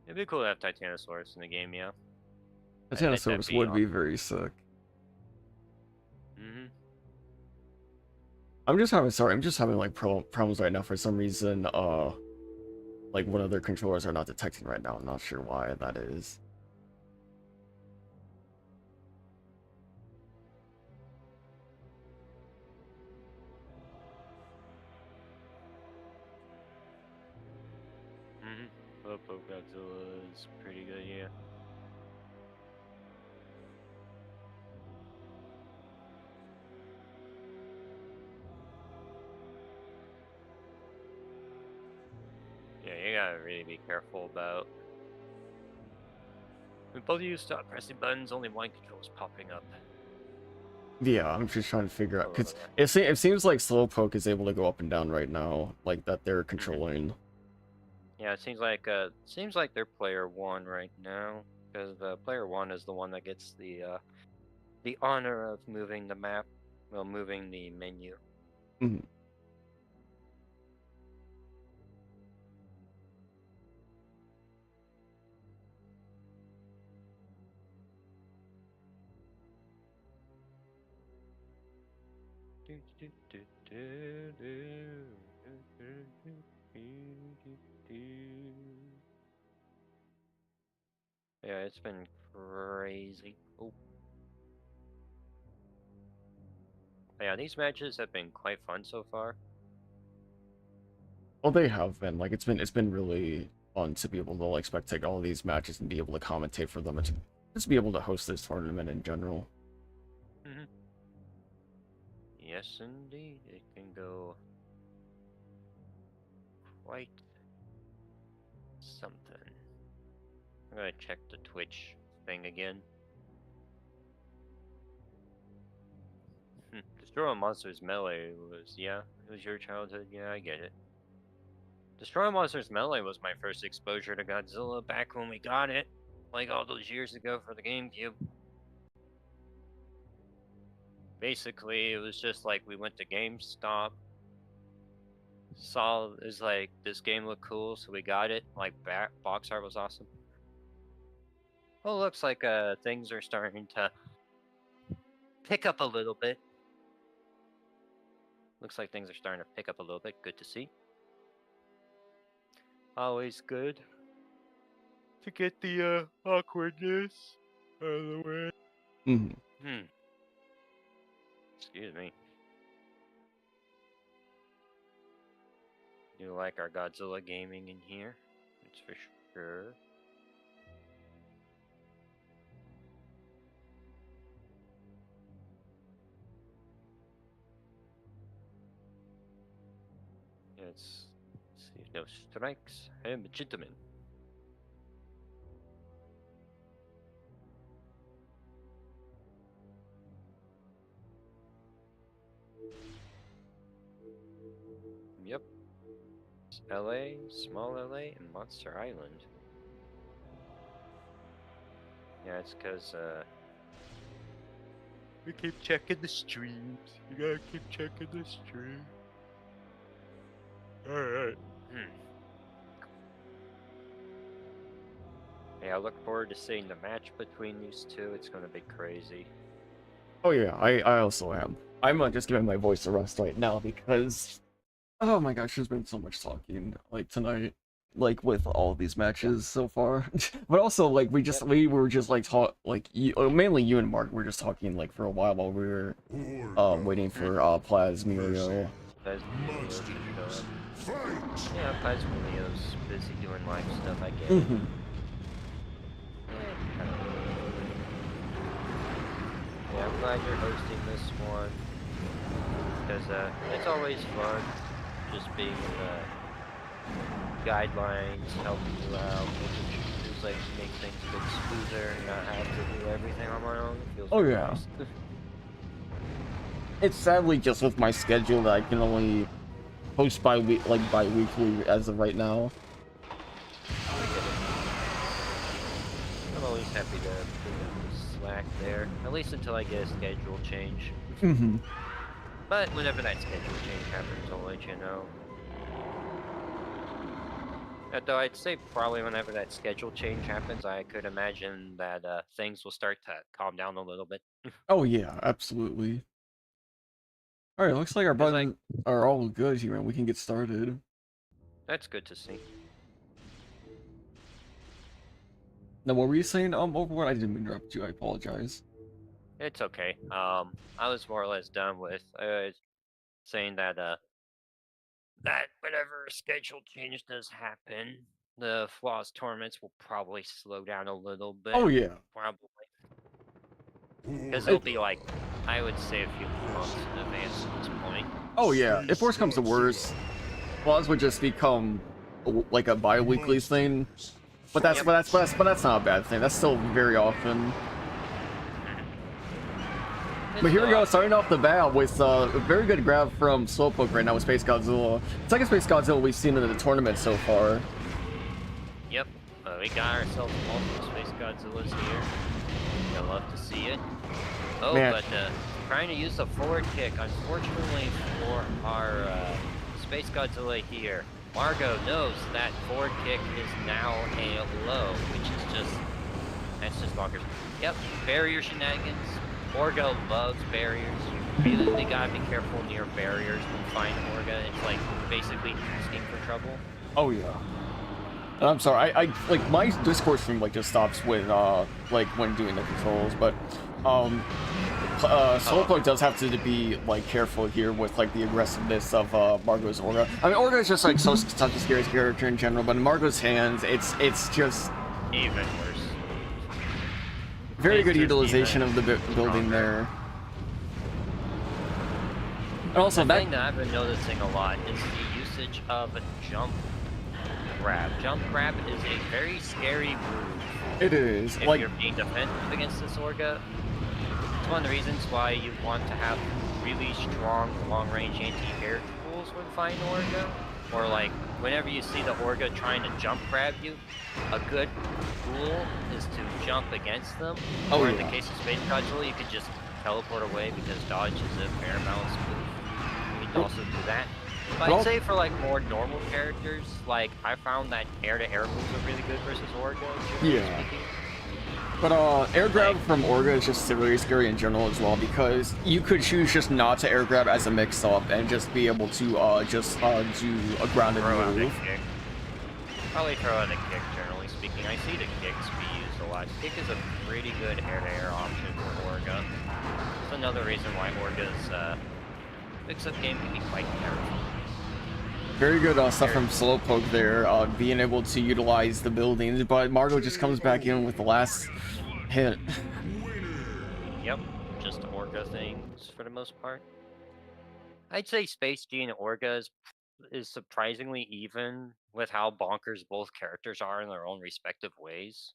It'd be cool to have Titanosaurus in the game, yeah. The I bet that'd Titanosaurus be would be very sick. Mm-hmm. I'm just having like problems right now for some reason. Like one of their controllers are not detecting right now. I'm not sure why that is. Mm-hmm. Slowpoke Godzilla is pretty good, yeah. Yeah, you gotta really be careful about. When both of you stop pressing buttons, only one control is popping up. Yeah, I'm just trying to figure out, because Oh, it seems like Slowpoke is able to go up and down right now, like that they're controlling. yeah, it seems like they're player one right now, because player one is the one that gets the honor of moving the map, well, moving the menu. Mhm. Yeah, it's been crazy. Oh. Yeah, these matches have been quite fun so far. Well, they have been. Like, it's been really fun to be able to like spectate all of these matches and be able to commentate for them and to just be able to host this tournament in general. Yes, indeed, it can go quite something. I'm gonna check the Twitch thing again. Destroy Monsters Melee was, yeah, it was your childhood, yeah, I get it. Destroy Monsters Melee was my first exposure to Godzilla back when we got it, like all those years ago for the GameCube. Basically, it was just like we went to GameStop, saw it was like this game looked cool, so we got it. Like box art was awesome. Well, looks like things are starting to pick up a little bit. Looks like things are starting to pick up a little bit. Good to see. Always good to get the awkwardness out of the way. Mm-hmm. Excuse me. You like our Godzilla gaming in here? That's for sure. Let's see if no strikes. Hey, gentlemen. Yep. It's LA, small LA, and Monster Island. Yeah, it's because we keep checking the streams. You gotta keep checking the stream. Alright. Yeah, I look forward to seeing the match between these two. It's gonna be crazy. Oh yeah, I also am. I'm just giving my voice a rest right now because, oh my gosh, there's been so much talking like tonight, like with all these matches so far. But also like we were just like mainly you and Mark were just talking like for a while we were waiting for Plasmilio. Plasmilio to show up. Fight! Yeah, Plasmilio's busy doing live stuff, I get it. Mhm. Yeah, I'm glad you're hosting this one. Because it's always fun just being the guidelines, helping you out, making sure make things a bit smoother and not have to do everything on my own. It feels very yeah. nice. It's sadly just with my schedule that I can only post bi-weekly as of right now. I'm always happy to pick up the slack there, at least until I get a schedule change. Mm-hmm. But whenever that schedule change happens, I'll let you know. Though I'd say probably whenever that schedule change happens, I could imagine that things will start to calm down a little bit. Oh yeah, absolutely. All right, looks like our buttons are all good here, and we can get started. That's good to see. Now, what were you saying? Overwatch? I didn't interrupt you. I apologize. It's okay. I was more or less done with saying that that whenever a schedule change does happen, the Flaws tournaments will probably slow down a little bit. Oh yeah. Probably. Because Orga. it'll be like, I would say a few months in advance at this point. Oh yeah. If worse comes to worse, Flaws would just become like a bi-weekly thing. But that's not a bad thing. That's still very often. But here we go, starting off the bat with a very good grab from Slowpoke right now with Space Godzilla. Second Space Godzilla we've seen in the tournament so far. Yep, we got ourselves multiple Space Godzillas here. You'll love to see it. Oh, Man. but trying to use the forward kick. Unfortunately for our Space Godzilla here, Margo knows that forward kick is now a low, which is that's just bonkers. Yep, barrier shenanigans. Orga loves barriers. You really gotta be careful near barriers when fighting Orga. It's like basically asking for trouble. Oh yeah. And I'm sorry, I like my Discord stream like just stops when like when doing the controls, but Slowpoke does have to be like careful here with like the aggressiveness of Margo's Orga. I mean, Orga is just like such a scary character in general, but in Margo's hands, it's just even worse. very good utilization of the building there. And also The thing that I've been noticing a lot is the usage of a jump grab. Jump grab is a very scary move. It is. If Like, you're being defensive against this Orga, it's one of the reasons why you want to have really strong long-range anti-air tools when fighting Orga. Or like, whenever you see the Orga trying to jump grab you, a good rule is to jump against them. Oh, or in yeah. the case of Space Godzilla, you could just teleport away because dodge is a fair balance move. You can also do that. But Well- I'd say for like more normal characters, like I found that air-to-air moves are really good versus Orga. generally Yeah. speaking. But air grab from Orga is just really scary in general as well, because you could choose just not to air grab as a mix-up and just be able to do a grounded Throw out a move. kick. Probably throw out a kick, generally speaking. I see the kicks be used a lot. Kick is a pretty good air-to-air option for Orga. It's another reason why Orga's mix-up game can be quite terrible. Very good stuff from Slowpoke there, being able to utilize the buildings, but Margo just comes back in with the last hit. Yep, just Orga things for the most part. I'd say Space G and Orga is surprisingly even with how bonkers both characters are in their own respective ways.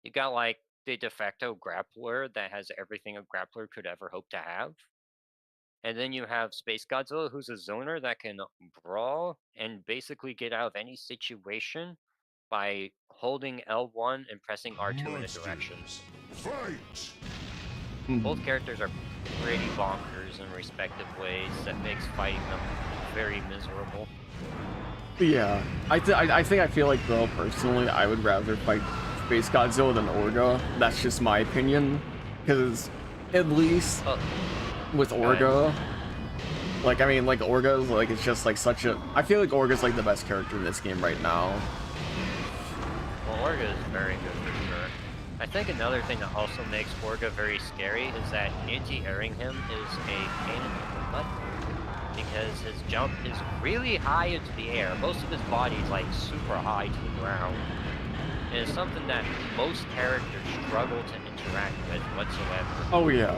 You got like the de facto grappler that has everything a grappler could ever hope to have. And then you have Space Godzilla, who's a zoner that can brawl and basically get out of any situation by holding L1 and pressing R2 in a direction. Monsters, fight! Both characters are pretty bonkers in respective ways that makes fighting them very miserable. Yeah, I feel like though personally I would rather fight Space Godzilla than Orga. That's just my opinion, because at least with Orga, like I mean like Orga's like it's just like such a. I feel like Orga's like the best character in this game right now. Well, Orga is very good for sure. I think another thing that also makes Orga very scary is that anti-airing him is a pain in the butt, because his jump is really high into the air. Most of his body is like super high to the ground. And it's something that most characters struggle to interact with whatsoever. Oh yeah,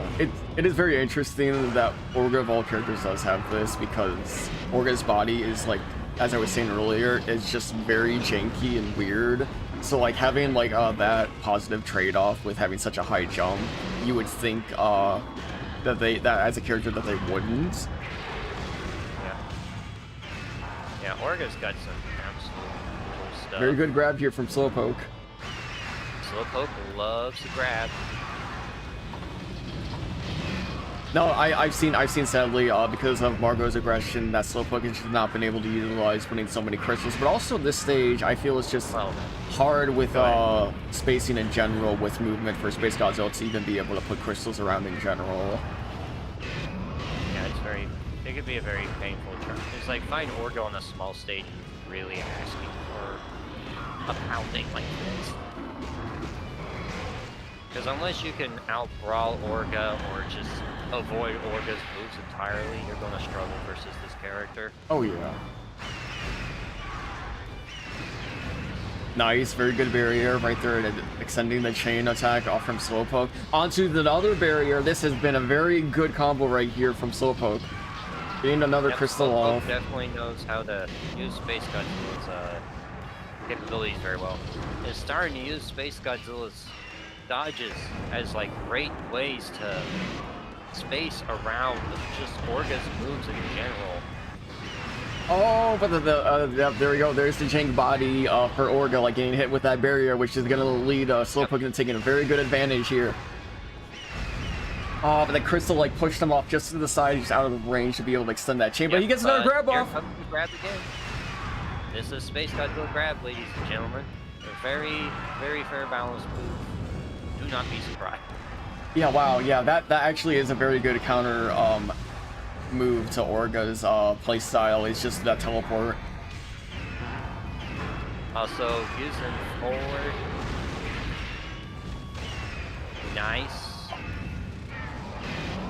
it is very interesting that Orga of all characters does have this, because Orga's body is like, as I was saying earlier, is just very janky and weird. So like having like that positive trade-off with having such a high jump, you would think that as a character that they wouldn't. Yeah, Orga's got some absolute cool stuff. Very good grab here from Slowpoke. Slowpoke loves to grab. No, I've seen sadly because of Margo's aggression that Slowpoke has not been able to utilize winning so many crystals, but also this stage I feel it's just hard with spacing in general with movement for Space Godzilla to even be able to put crystals around in general. Yeah, it could be a very painful turn. It's like fighting Orga on a small stage is really asking for a pounding like this. Because unless you can out-brawl Orga or just avoid Orga's moves entirely, you're going to struggle versus this character. Oh yeah. Nice, very good barrier right there, extending the chain attack off from Slowpoke. Onto the other barrier. This has been a very good combo right here from Slowpoke. Getting another crystal Slowpoke off. definitely knows how to use Space Godzilla's capabilities very well. It's starting to use Space Godzilla's dodges as like great ways to space around just Orga's moves in general. Oh, but there we go. There's the jank body for Orga, like getting hit with that barrier, which is gonna lead Slowpoke into taking a very good advantage here. Oh, but the crystal like pushed him off just to the side, just out of range to be able to extend that chain. But he gets another grab off. Here comes the grab again. This is Space Godzilla grab, ladies and gentlemen. A very, very fair balanced move. Do not be surprised. Yeah, wow, yeah, that actually is a very good counter move to Orga's playstyle. It's just that teleport. Also using forward. Nice.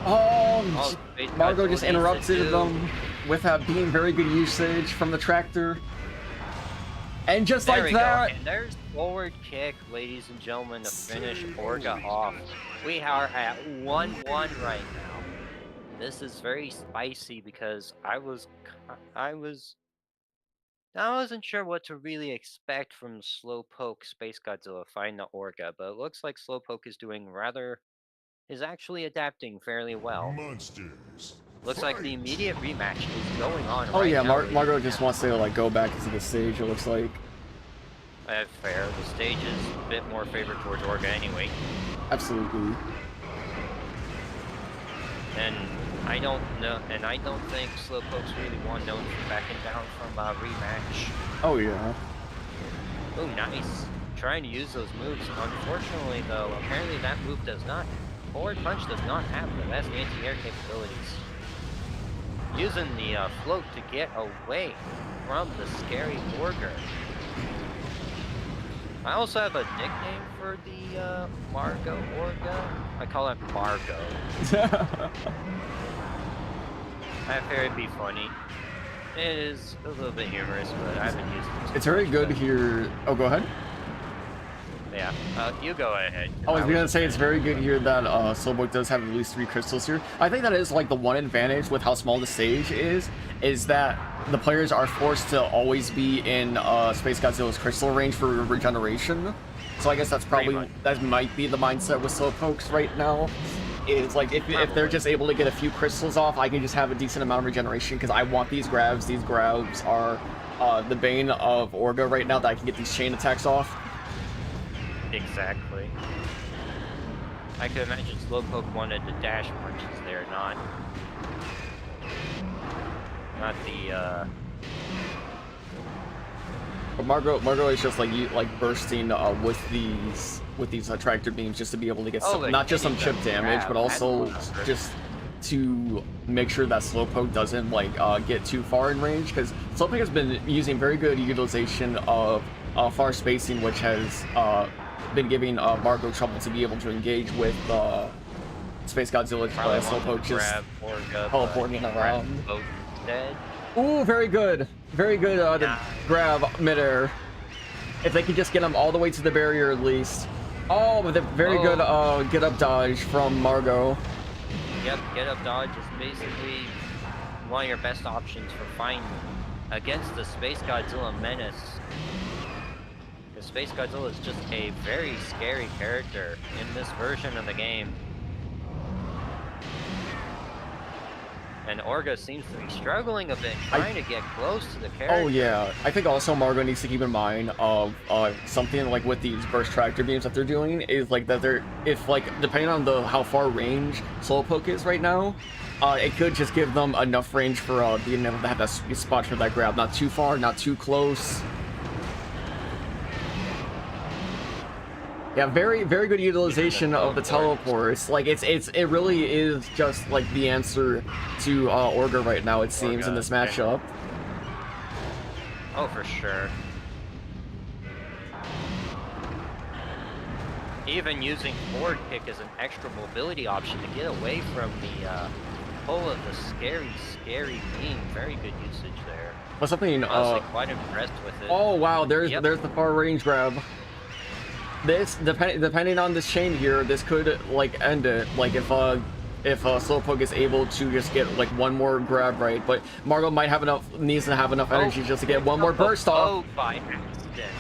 Oh, Space Margo Godzilla just needs to interrupted do- them with that being very good usage from the tractor. And just There like we that, go. And there's forward kick, ladies and gentlemen, to finish Orga off. We are at 1-1 right now. This is very spicy because I wasn't sure what to really expect from Slowpoke Space Godzilla fighting the Orga, but it looks like Slowpoke is actually adapting fairly well. Monsters. Looks like the immediate rematch is going on oh right yeah, now. Margo just wants to like go back into the stage, it looks like. That's fair. The stage is a bit more favored towards Orga anyway. Absolutely. And I don't think Slowpoke's really one known for backing down from a rematch. Oh yeah. Oh, nice. Trying to use those moves. Unfortunately, though, apparently that move Forward Punch does not have the best anti-air capabilities. Using the float to get away from the scary Orga. I also have a nickname for the Margo Orga. I call it Margo. I figured it'd be funny. It is a little bit humorous, but I've been using it. It's very good here. Oh, go ahead. Yeah, you go ahead. I was gonna say it's very good here that Slowpoke does have at least 3 crystals here. I think that is like the one advantage with how small the stage is that the players are forced to always be in Space Godzilla's crystal range for regeneration. So I guess that's probably, that might be the mindset with Slowpokes right now. Is like if they're just able to get a few crystals off, I can just have a decent amount of regeneration because I want these grabs. These grabs are the bane of Orga right now that I can get these chain attacks off. Exactly. I could imagine Slowpoke wanted the dash punches there, not the But Margo is just like bursting with these tractor beams just to be able to get some, not just some chip damage, but also just to make sure that Slowpoke doesn't like get too far in range, because Slowpoke has been using very good utilization of far spacing, which has been giving Margo trouble to be able to engage with Space Godzilla. Slowpoke just teleporting around. Ooh, very good to grab midair. If they could just get him all the way to the barrier at least. Oh, but the very good get up dodge from Margo. Yep, get up dodge is basically one of your best options for fighting against the Space Godzilla menace. The Space Godzilla is just a very scary character in this version of the game. And Orga seems to be struggling a bit, trying to get close to the character. Oh yeah, I think also Margo needs to keep in mind of something like with these burst tractor beams that they're doing is like that if like depending on how far range Slowpoke is right now, it could just give them enough range for being able to have that sweet spot for that grab, not too far, not too close. Yeah, very good utilization of the teleports. Like it really is just like the answer to Orga right now, it seems, in this matchup. Oh, for sure. Even using forward kick as an extra mobility option to get away from the pull of the scary beam. Very good usage there. But something Honestly, quite impressed with it. oh wow, there's Yep. there's the far range grab. This depending on this chain here, this could like end it. Like if Slowpoke is able to just get like one more grab right, but Margo might have needs to have enough energy just to get one more burst off. By accident,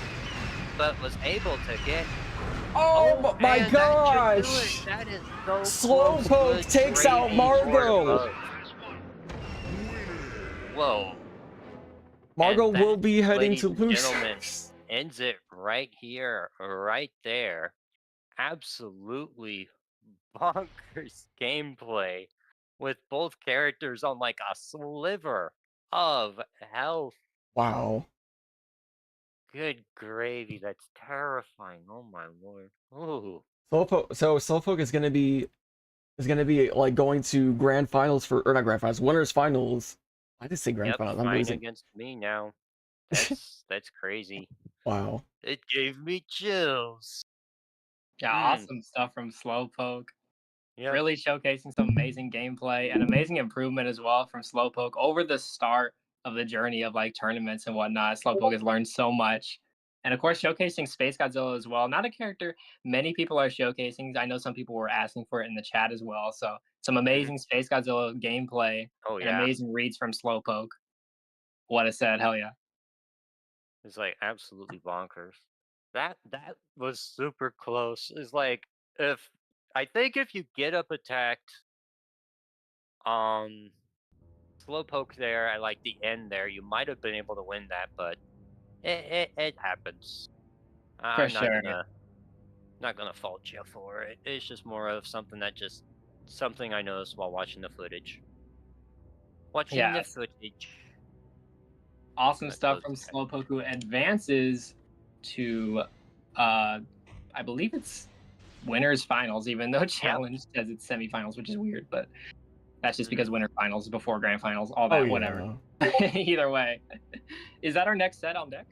but was able to get. Oh my man, gosh! That is so Slowpoke close. Good takes out gravy Margo. for Whoa. Margo And will that, be heading ladies to and gentlemen, losers. ends it right here, right there. Absolutely bonkers gameplay with both characters on like a sliver of health. Wow. Good gravy, that's terrifying. Oh my lord. Ooh. Slowpoke is gonna be like going to grand finals or not grand finals, winners finals. I just say grand Yep, finals. I'm fighting losing. against me now. That's crazy. Wow. It gave me chills. Yeah, awesome stuff from Slowpoke. Yep. Really showcasing some amazing gameplay and amazing improvement as well from Slowpoke over the start of the journey of like tournaments and whatnot. Slowpoke has learned so much. And of course, showcasing Space Godzilla as well. Not a character many people are showcasing. I know some people were asking for it in the chat as well. So some amazing Space Godzilla gameplay Oh and yeah. amazing reads from Slowpoke. What a set, hell yeah. It's like absolutely bonkers. That was super close. It's like I think if you get up attacked Slowpoke there at like the end there, you might have been able to win that, but it happens. For I'm sure. not gonna fault you for it. It's just more of something I noticed while watching the footage. Watching the footage. Awesome stuff from Slowpoke, who advances to I believe it's winners finals, even though challenge says it's semifinals, which is weird, but that's just because winner finals is before grand finals, all that, whatever. Either way. Is that our next set on deck?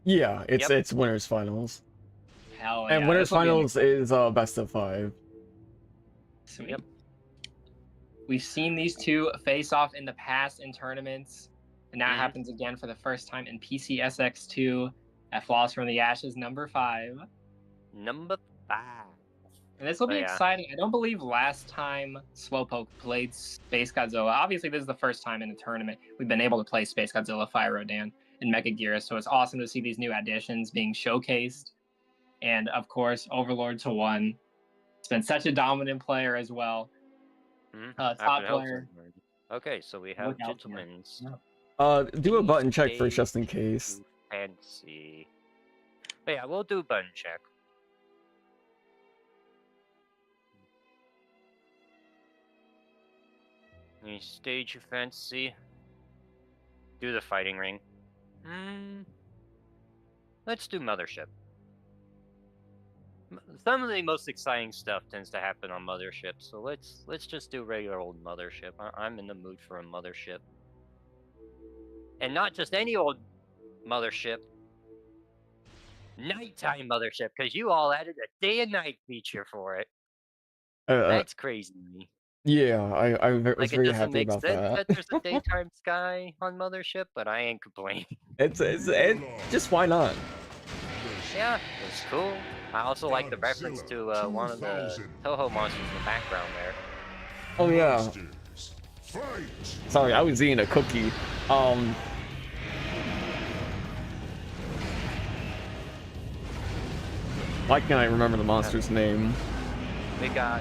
Yeah, it's winners finals. Hell and yeah. winners finals is best of 5. Sweet. Yep. We've seen these two face off in the past in tournaments, and now it happens again for the first time in PCSX2 at Flaws from the Ashes number 5. Number 5. And this will be exciting. I don't believe last time Slowpoke played Space Godzilla. Obviously, this is the first time in a tournament we've been able to play Space Godzilla, Fire Rodan, and Mecha Gearus. So it's awesome to see these new additions being showcased. And of course, Overlord to 1. It's been such a dominant player as well. Top player. Okay, so we have gentlemen's. Do a button check first, just in case. Fancy. But yeah, we'll do a button check. Any stage you fancy? Do the fighting ring. Let's do Mothership. Some of the most exciting stuff tends to happen on Mothership, so let's just do regular old Mothership. I'm in the mood for a Mothership. And not just any old Mothership. Nighttime Mothership, because you all added a day and night feature for it. That's crazy to me. Yeah, I was very happy about that. It doesn't make sense that there's a daytime sky on Mothership, but I ain't complaining. It's just why not? Yeah, it's cool. I also like the reference to one of the Toho monsters in the background there. Oh yeah. Sorry, I was eating a cookie. Why can't I remember the monster's name? We got.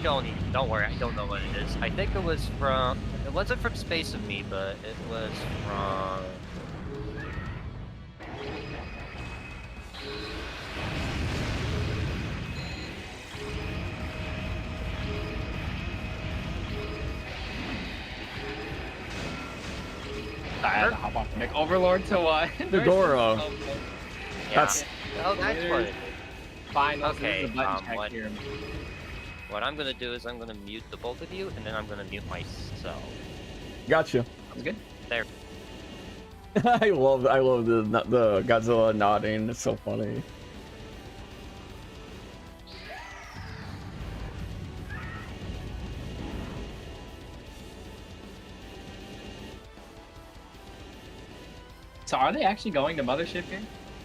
Don't worry, I don't know what it is. I think it was from. It wasn't from Space of Me, but it was from. I had to hop off the mic. Overlord to 1. Megora. That's. Oh, that's what it is. Fine. Okay. What I'm gonna do is I'm gonna mute the both of you, and then I'm gonna mute myself. Gotcha. Sounds good. There. I love the Godzilla nodding. It's so funny. So are they actually going to Mothership here?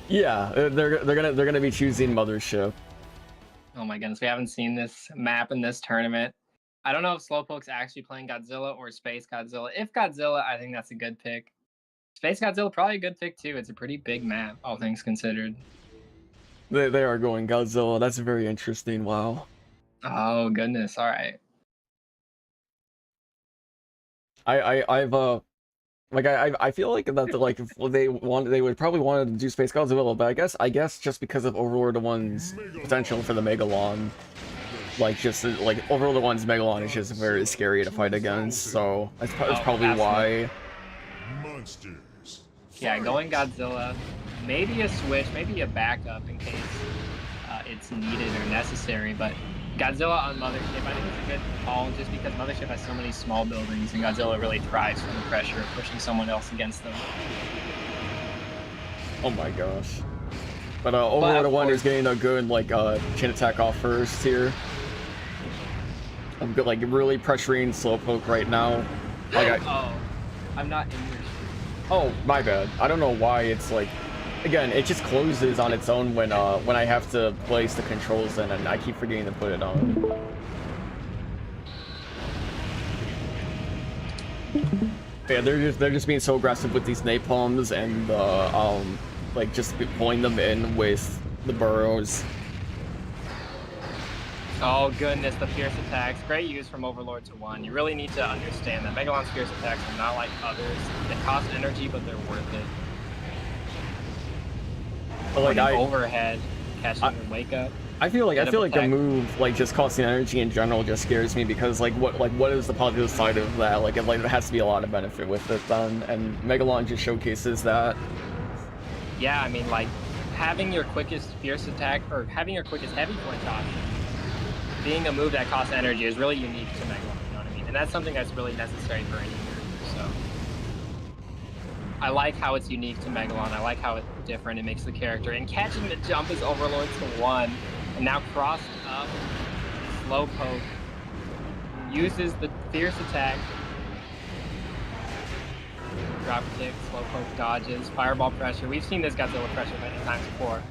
Yeah, they're gonna be choosing Mothership. Oh my goodness, we haven't seen this map in this tournament. I don't know if Slowpoke's actually playing Godzilla or Space Godzilla. If Godzilla, I think that's a good pick. Space Godzilla, probably a good pick too. It's a pretty big map, all things considered. They are going Godzilla. That's very interesting. Wow. Oh goodness, all right. I've like I feel like that like if they would probably want to do Space Godzilla, but I guess just because of Overlord 1's potential for the Megalon, like just like Overlord 1's Megalon is just very scary to fight against, so that's probably why. Monsters. Yeah, going Godzilla, maybe a switch, maybe a backup in case it's needed or necessary, but Godzilla on Mothership, I think it's a good call just because Mothership has so many small buildings and Godzilla really thrives from the pressure of pushing someone else against them. Oh my gosh. But Overlord 1 is getting a good like chain attack off first here. I'm good, like really pressuring Slowpoke right now. Like Oh, I'm not in your stream. Oh, my bad. I don't know why it's like, again, it just closes on its own when I have to place the controls in, and I keep forgetting to put it on. Yeah, they're just being so aggressive with these napalms and like just pulling them in with the burrows. Oh goodness, the fierce attacks. Great use from Overlord to 1. You really need to understand that Megalon's fierce attacks are not like others. They cost energy, but they're worth it. But like overhead, catching the wake up. I feel like the move like just costing energy in general just scares me because what is the positive side of that? Like there has to be a lot of benefit with it then, and Megalon just showcases that. Yeah, I mean like having your quickest fierce attack or having your quickest heavy flinch option being a move that costs energy is really unique to Megalon, you know what I mean? And that's something that's really necessary for any character, so. I like how it's unique to Megalon, I like how it's different, it makes the character, and catching the jump is Overlord to 1, and now crossed up, Slowpoke, uses the fierce attack, drop kick, Slowpoke dodges, fireball pressure, we've seen this Godzilla pressure many times before.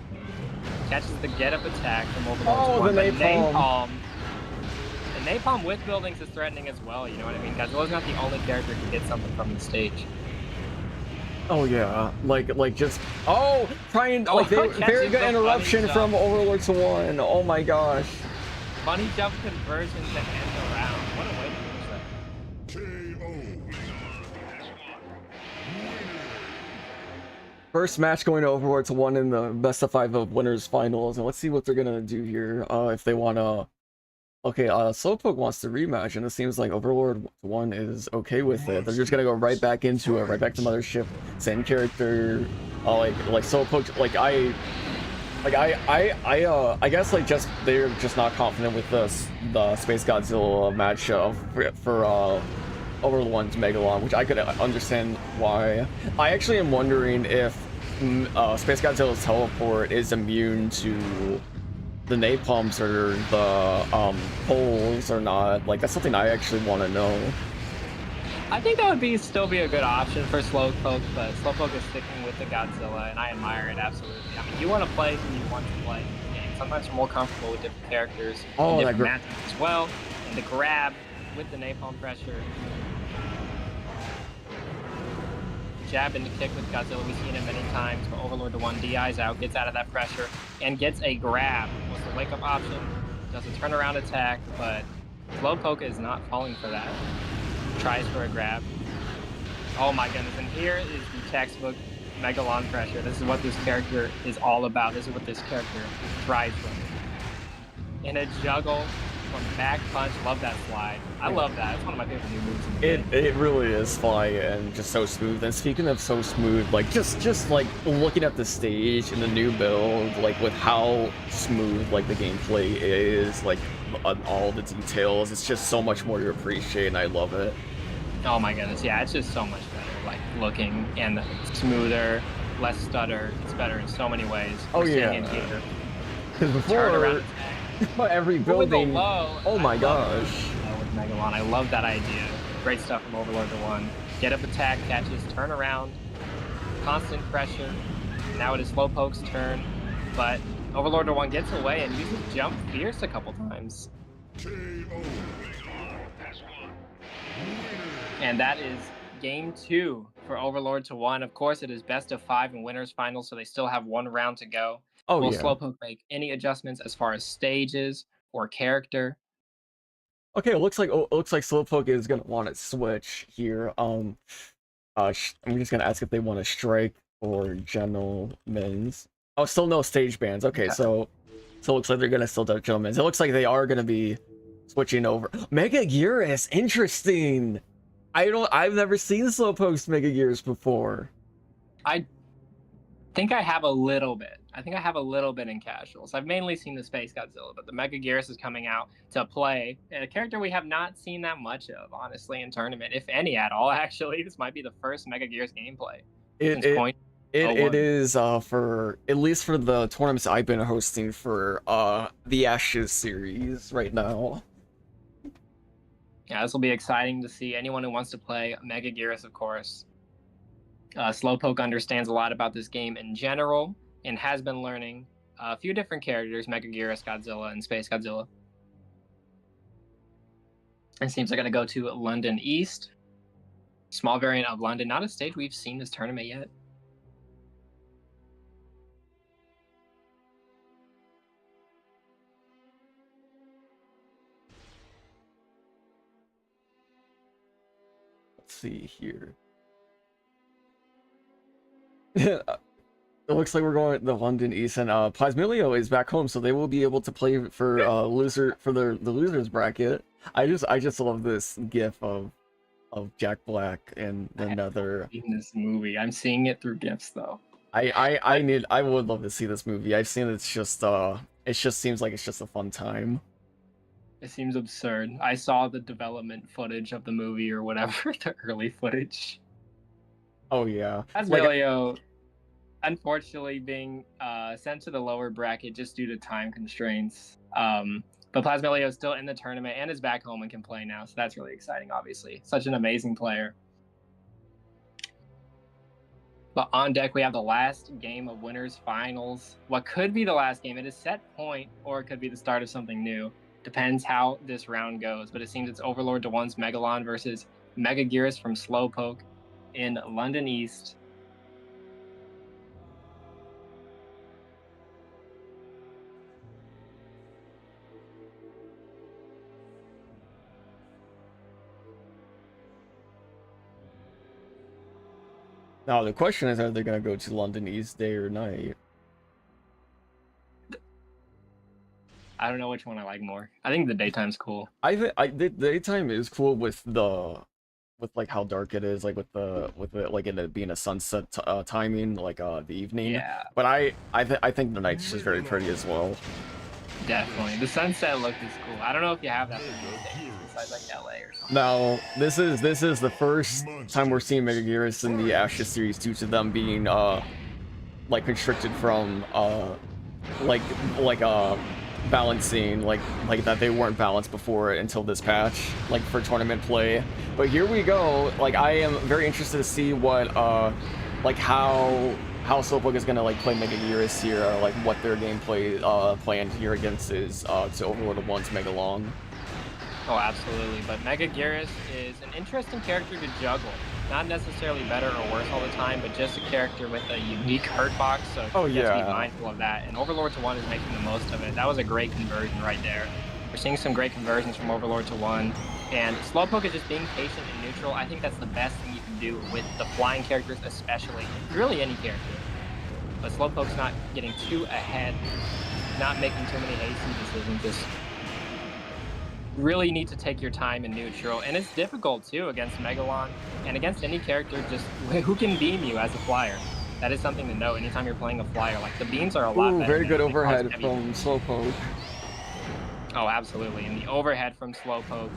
Catches the get-up attack from Overlord to 1, the napalm. The napalm with buildings is threatening as well, you know what I mean? Godzilla's not the only character who gets something from the stage. Oh yeah, like just trying like very good interruption from Overlord to 1. Oh my gosh. Bunny jump conversion to end the round. What a way to finish that. First match going to Overlord to 1 in the best of 5 of winners finals, and let's see what they're gonna do here. If they wanna. Okay, Slowpoke wants to rematch, and it seems like Overlord 1 is okay with it. They're just gonna go right back into it, right back to Mothership, same character. Like Slowpoke, I guess like they're just not confident with the Space Godzilla match for Overlord 1's Megalon, which I could understand why. I actually am wondering if Space Godzilla's teleport is immune to the napalms or the poles or not. Like that's something I actually want to know. I think that would still be a good option for Slowpoke, but Slowpoke is sticking with the Godzilla, and I admire it absolutely. I mean, you want to play who you want to play in the game. Sometimes you're more comfortable with different characters, and different matchups as well, and the grab with the napalm pressure. Jab and the kick with Godzilla, we've seen it many times, but Overlord to 1 DIs out, gets out of that pressure, and gets a grab. What's the wake-up option? Does a turnaround attack, but Slowpoke is not falling for that. Tries for a grab. Oh my goodness, and here is the textbook Megalon pressure. This is what this character is all about. This is what this character thrives from. In a juggle from back punch, love that slide. I love that. It's one of my favorite new moves in the game. It really is fly and just so smooth. And speaking of so smooth, like just like looking at the stage in the new build, like with how smooth like the gameplay is, like on all the details, it's just so much more to appreciate, and I love it. Oh my goodness, yeah, it's just so much better. Like looking and smoother, less stutter. It's better in so many ways. Oh yeah. Because before. But every building. Oh my gosh. With Megalon, I love that idea. Great stuff from Overlord to 1. Get up attack, catches, turn around. constant pressure. Now it is Slowpoke's turn, but Overlord to 1 gets away and uses Jump Fierce a couple times. KO. And that is game 2 for Overlord to 1. Of course, it is best of 5 and winners final, so they still have 1 round to go. Oh Will yeah. Slowpoke make any adjustments as far as stages or character? Okay, it looks like Slowpoke is gonna want to switch here. I'm just gonna ask if they want to strike or gentlemen's. Oh, still no stage bans. Okay, so it looks like they're gonna still do gentlemen's. It looks like they are gonna be switching over. Mega Gearus, interesting. I've never seen Slowpoke's Mega Gearus before. I think I have a little bit. I think I have a little bit in casuals. I've mainly seen the Space Godzilla, but the Mega Gearus is coming out to play. A character we have not seen that much of, honestly, in tournament, if any at all, actually. This might be the first Mega Gearus gameplay. It is for at least for the tournaments I've been hosting for the Ashes series right now. Yeah, this will be exciting to see. Anyone who wants to play Mega Gearus, of course. Slowpoke understands a lot about this game in general and has been learning a few different characters, Mega Gearus, Godzilla, and Space Godzilla. It seems they're going to go to London East. Small variant of London, not a stage we've seen this tournament yet. Let's see here. It looks like we're going to the London East, and Plasmilio is back home, so they will be able to play for the losers bracket. I just love this gif of Jack Black and another. In this movie, I'm seeing it through gifs though. I would love to see this movie. I've seen it just seems like it's just a fun time. It seems absurd. I saw the development footage of the movie or whatever, the early footage. Oh yeah. Plasmilio, unfortunately, being sent to the lower bracket just due to time constraints. But Plasmilio is still in the tournament and is back home and can play now, so that's really exciting, obviously. Such an amazing player. But on deck, we have the last game of winners finals. What could be the last game? It is set point, or it could be the start of something new. Depends how this round goes, but it seems it's Overlord to 1's Megalon versus Mega Gearus from Slowpoke in London East. Now the question is, are they gonna go to London East day or night? I don't know which one I like more. I think the daytime's cool. The daytime is cool with like how dark it is, like with it like it being a sunset timing, like the evening. Yeah. But I think the night's just very pretty as well. Definitely. The sunset look is cool. I don't know if you have that for these days, besides like LA or something. Now, this is the first time we're seeing Mega Gearus in the Ashes series due to them being like constricted from balancing, like that they weren't balanced before until this patch, like for tournament play. But here we go. Like, I am very interested to see what like how Slowpoke is gonna like play Mega Gearus here, or like what their gameplay plan here against is to Overlord of 1's Megalon. Oh, absolutely. But Mega Gearus is an interesting character to juggle. Not necessarily better or worse all the time, but just a character with a unique hurt box, so you have to be mindful of that. And Overlord to 1 is making the most of it. That was a great conversion right there. We're seeing some great conversions from Overlord to 1. And Slowpoke is just being patient and neutral. I think that's the best thing you can do with the flying characters, especially. Really any character. But Slowpoke's not getting too ahead, not making too many hasty decisions. Just really need to take your time in neutral. And it's difficult, too, against Megalon. And against any character, just who can beam you as a flyer. That is something to know anytime you're playing a flyer. Like, the beams are a lot better. Very good overhead from Slowpoke. Oh, absolutely. And the overhead from Slowpoke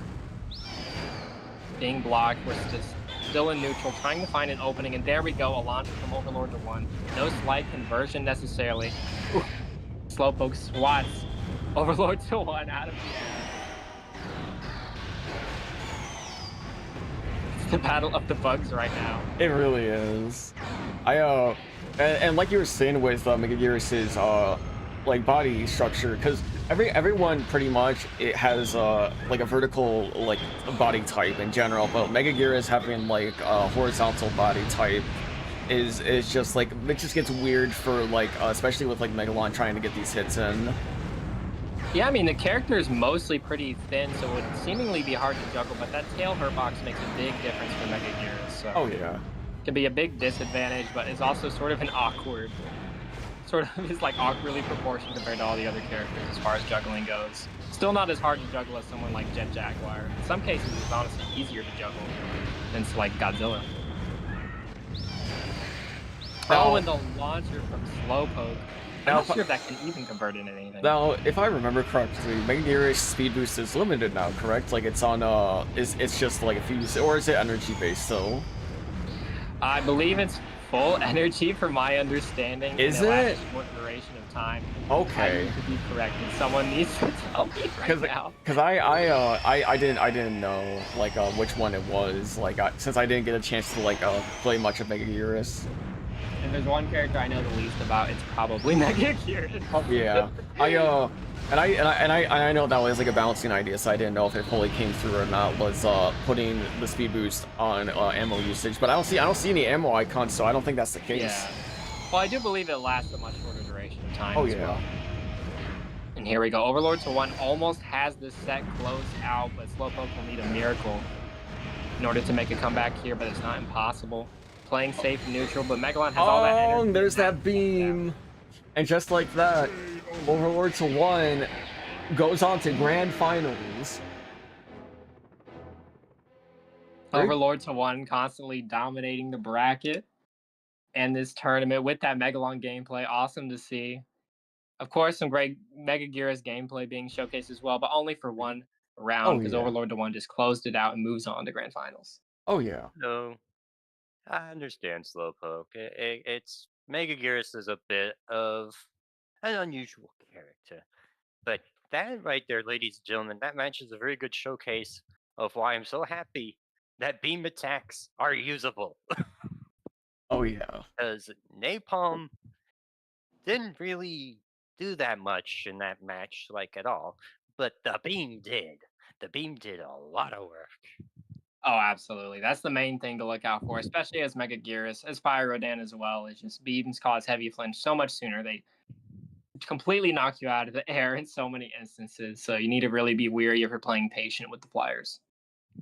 being blocked, we're just still in neutral, trying to find an opening, and there we go, a launch from Overlord to 1. No slight conversion necessarily. Ooh. Slowpoke swats Overlord to 1 out of the air. the battle of the bugs right now. It really is. And like you were saying with Megaguirus's like body structure, because everyone pretty much it has like a vertical like body type in general, but Megagirus having like a horizontal body type is just like it just gets weird for like especially with like Megalon trying to get these hits in. Yeah, I mean, the character is mostly pretty thin, so it would seemingly be hard to juggle, but that tail hurt box makes a big difference for Megaguirus. So Oh yeah. could be a big disadvantage, but it's also sort of is like awkwardly proportioned compared to all the other characters as far as juggling goes. Still not as hard to juggle as someone like Jet Jaguar. In some cases, it's honestly easier to juggle than like Godzilla. Oh, and the launcher from Slowpoke. I'm not sure if that can even convert into anything. Now, if I remember correctly, Megaguirus speed boost is limited now, correct? Like it's on it's just like a few, or is it energy based still? I believe it's full energy, from my understanding. Is and it? it? Lasts a short duration of time. Okay. I need to be corrected. Someone needs to tell me right now. Because I didn't know like which one it was, like since I didn't get a chance to like play much of Megaguirus. And there's one character I know the least about. It's probably Megaguirus. Yeah, I know that was like a balancing idea, so I didn't know if it fully came through or not. Was putting the speed boost on ammo usage, but I don't see any ammo icons, so I don't think that's the case. Yeah. Well, I do believe it lasts a much shorter duration of time. Oh as yeah. Well. And here we go. Overlord to 1 almost has this set closed out, but Slowpoke will need a miracle in order to make a comeback here, but it's not impossible. Playing safe and neutral, but Megalon has all that energy. Oh, there's that beam. And just like that, Overlord to 1 goes on to Grand Finals. Overlord to 1 constantly dominating the bracket and this tournament with that Megalon gameplay. Awesome to see. Of course, some great Megaguirus gameplay being showcased as well, but only for one round because Overlord to 1 just closed it out and moves on to Grand Finals. Oh yeah. No, I understand Slowpoke. It's Megaguirus is a bit of an unusual character, but that right there, ladies and gentlemen, that match is a very good showcase of why I'm so happy that beam attacks are usable. Oh yeah. Because Napalm didn't really do that much in that match, like at all, but the beam did. The beam did a lot of work. Oh, absolutely. That's the main thing to look out for, especially as Megaguirus, as Fire Rodan as well. It's just beams cause heavy flinch so much sooner. They completely knock you out of the air in so many instances. So you need to really be weary if you're playing patient with the flyers.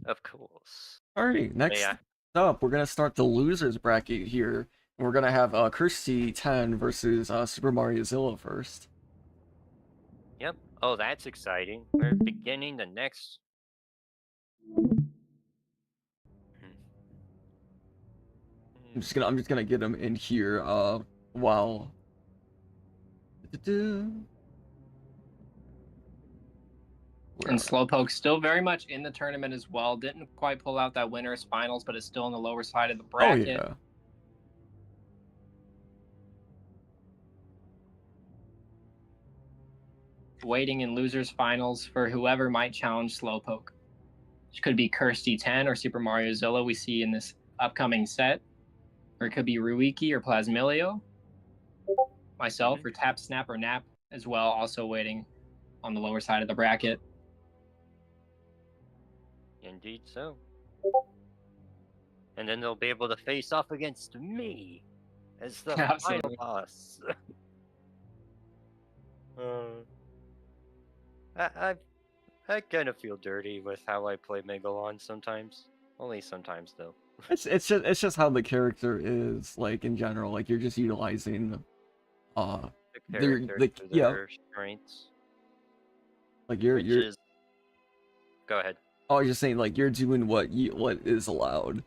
Of course. Alright, next up, we're gonna start the losers bracket here. And we're gonna have Kirsty 10 versus Super Mario Zilla first. Yep. Oh, that's exciting. We're beginning the next. I'm just gonna get him in here while and Slowpoke still very much in the tournament as well. Didn't quite pull out that winner's finals, but is still on the lower side of the bracket. Oh yeah. Waiting in losers finals for whoever might challenge Slowpoke, which could be Kirsty 10 or Super Mario Zilla we see in this upcoming set, or it could be Ruikii or Plasmilio, myself, or TapSnap or Nap as well, also waiting on the lower side of the bracket. Indeed so. And then they'll be able to face off against me as the final boss. I kind of feel dirty with how I play Megalon sometimes. Only sometimes though. It's just how the character is, like in general. Like you're just utilizing their strengths. Like you're Go ahead. I was just saying, like you're doing what is allowed.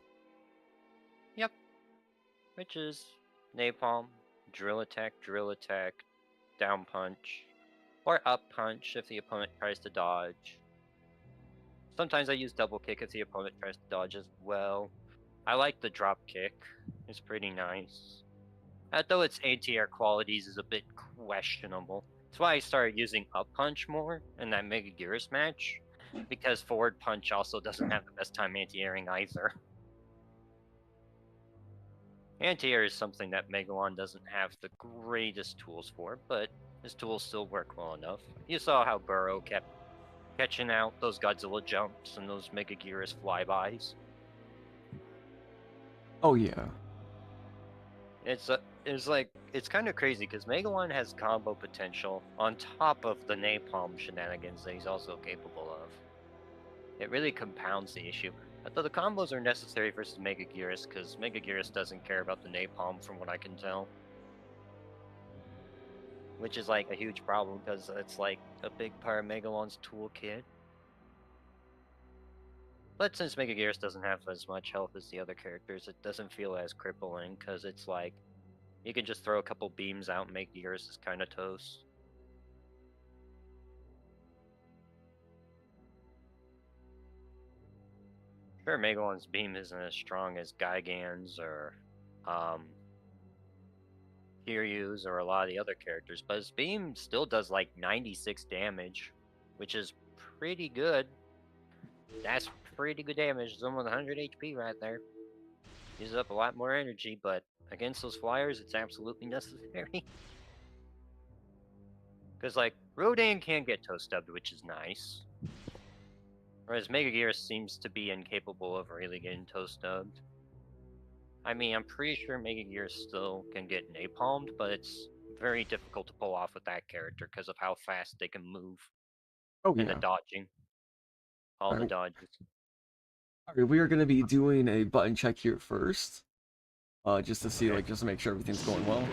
Yep. Which is napalm, drill attack, down punch, or up punch if the opponent tries to dodge. Sometimes I use double kick if the opponent tries to dodge as well. I like the drop kick. It's pretty nice. Though its anti-air qualities is a bit questionable. That's why I started using up punch more in that Megaguirus match, because forward punch also doesn't have the best time anti-airing either. Anti-air is something that Megalon doesn't have the greatest tools for, but his tools still work well enough. You saw how Burrow kept catching out those Godzilla jumps and those Megaguirus flybys. Oh yeah. It's kind of crazy because Megalon has combo potential on top of the napalm shenanigans that he's also capable of. It really compounds the issue. Although the combos are necessary versus Megaguirus because Megaguirus doesn't care about the napalm from what I can tell. Which is like a huge problem because it's like a big part of Megalon's toolkit. But since Megaguirus doesn't have as much health as the other characters, it doesn't feel as crippling because it's like you can just throw a couple beams out and make Gearus is kind of toast. Sure, Megalon's beam isn't as strong as Gigan's or Kiryu's or a lot of the other characters, but his beam still does like 96 damage, which is pretty good. That's pretty good damage. It's almost 100 HP right there. Uses up a lot more energy, but against those flyers, it's absolutely necessary. Because, like, Rodan can get toe stubbed, which is nice. Whereas Megaguirus seems to be incapable of really getting toe stubbed. I mean, I'm pretty sure Megaguirus still can get napalmed, but it's very difficult to pull off with that character because of how fast they can move. Oh And yeah. the dodging. All the Alright. dodges. Alright, we are gonna be doing a button check here first. Just to see, Okay. like, just to make sure everything's going well.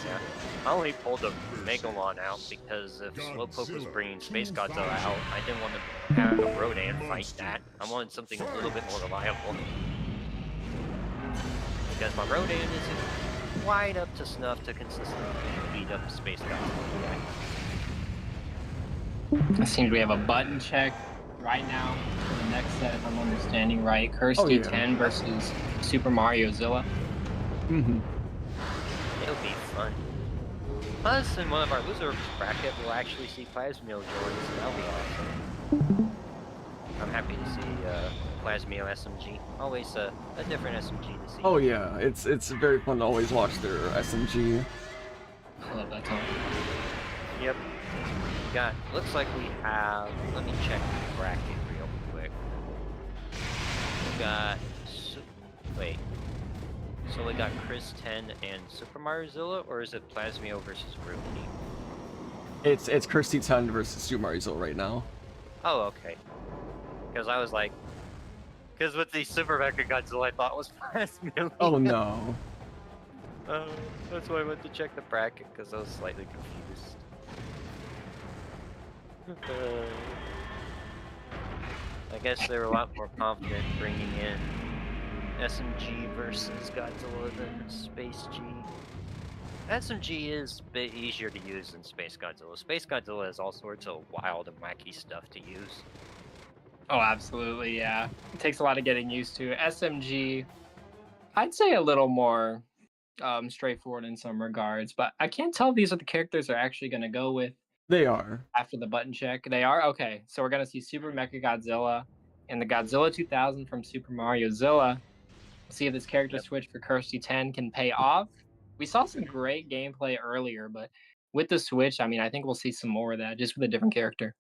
Yeah. I only pulled the Megalon out because if Slowpoke was bringing Space Godzilla out, I didn't want to have a Rodan fight that. I wanted something a little bit more reliable. Because my Rodan isn't quite up to snuff to consistently beat up Space Godzilla. It seems we have a button check right now for the next set, if I'm understanding right. Kirsty yeah. 10 versus Super Mario Zilla. Mm-hmm. It'll be fun. Plus, in one of our loser bracket, we'll actually see Plasmilio join, so that'll be awesome. I'm happy to see Plasmilio SMG. Always a different SMG to see. Oh yeah, it's very fun to always watch their SMG. I love that song. Yep. Looks like we have, let me check the bracket real quick. We got, wait. So we got Chris 10 and Super Mario Zilla, or is it Plasmio versus Ruikii? It's Kirsty 10 versus Super Mario Zilla right now. Oh, okay. Because I was like, because with the Super Mecha Godzilla, I thought was Plasmilio. Oh no. That's why I went to check the bracket, because I was slightly confused. I guess they were a lot more confident bringing in SMG versus Godzilla than Space G. SMG is a bit easier to use than Space Godzilla. Space Godzilla has all sorts of wild and wacky stuff to use. Oh, absolutely, yeah. It takes a lot of getting used to. SMG, I'd say a little more straightforward in some regards, but I can't tell if these are the characters they're actually going to go with. They are. After the button check. They are? Okay. So we're going to see Super Mecha Godzilla and the Godzilla 2000 from Super Mario Zilla. See if this character switch for Kirsty 10 can pay off. We saw some great gameplay earlier, but with the switch, I mean, I think we'll see some more of that just with a different character.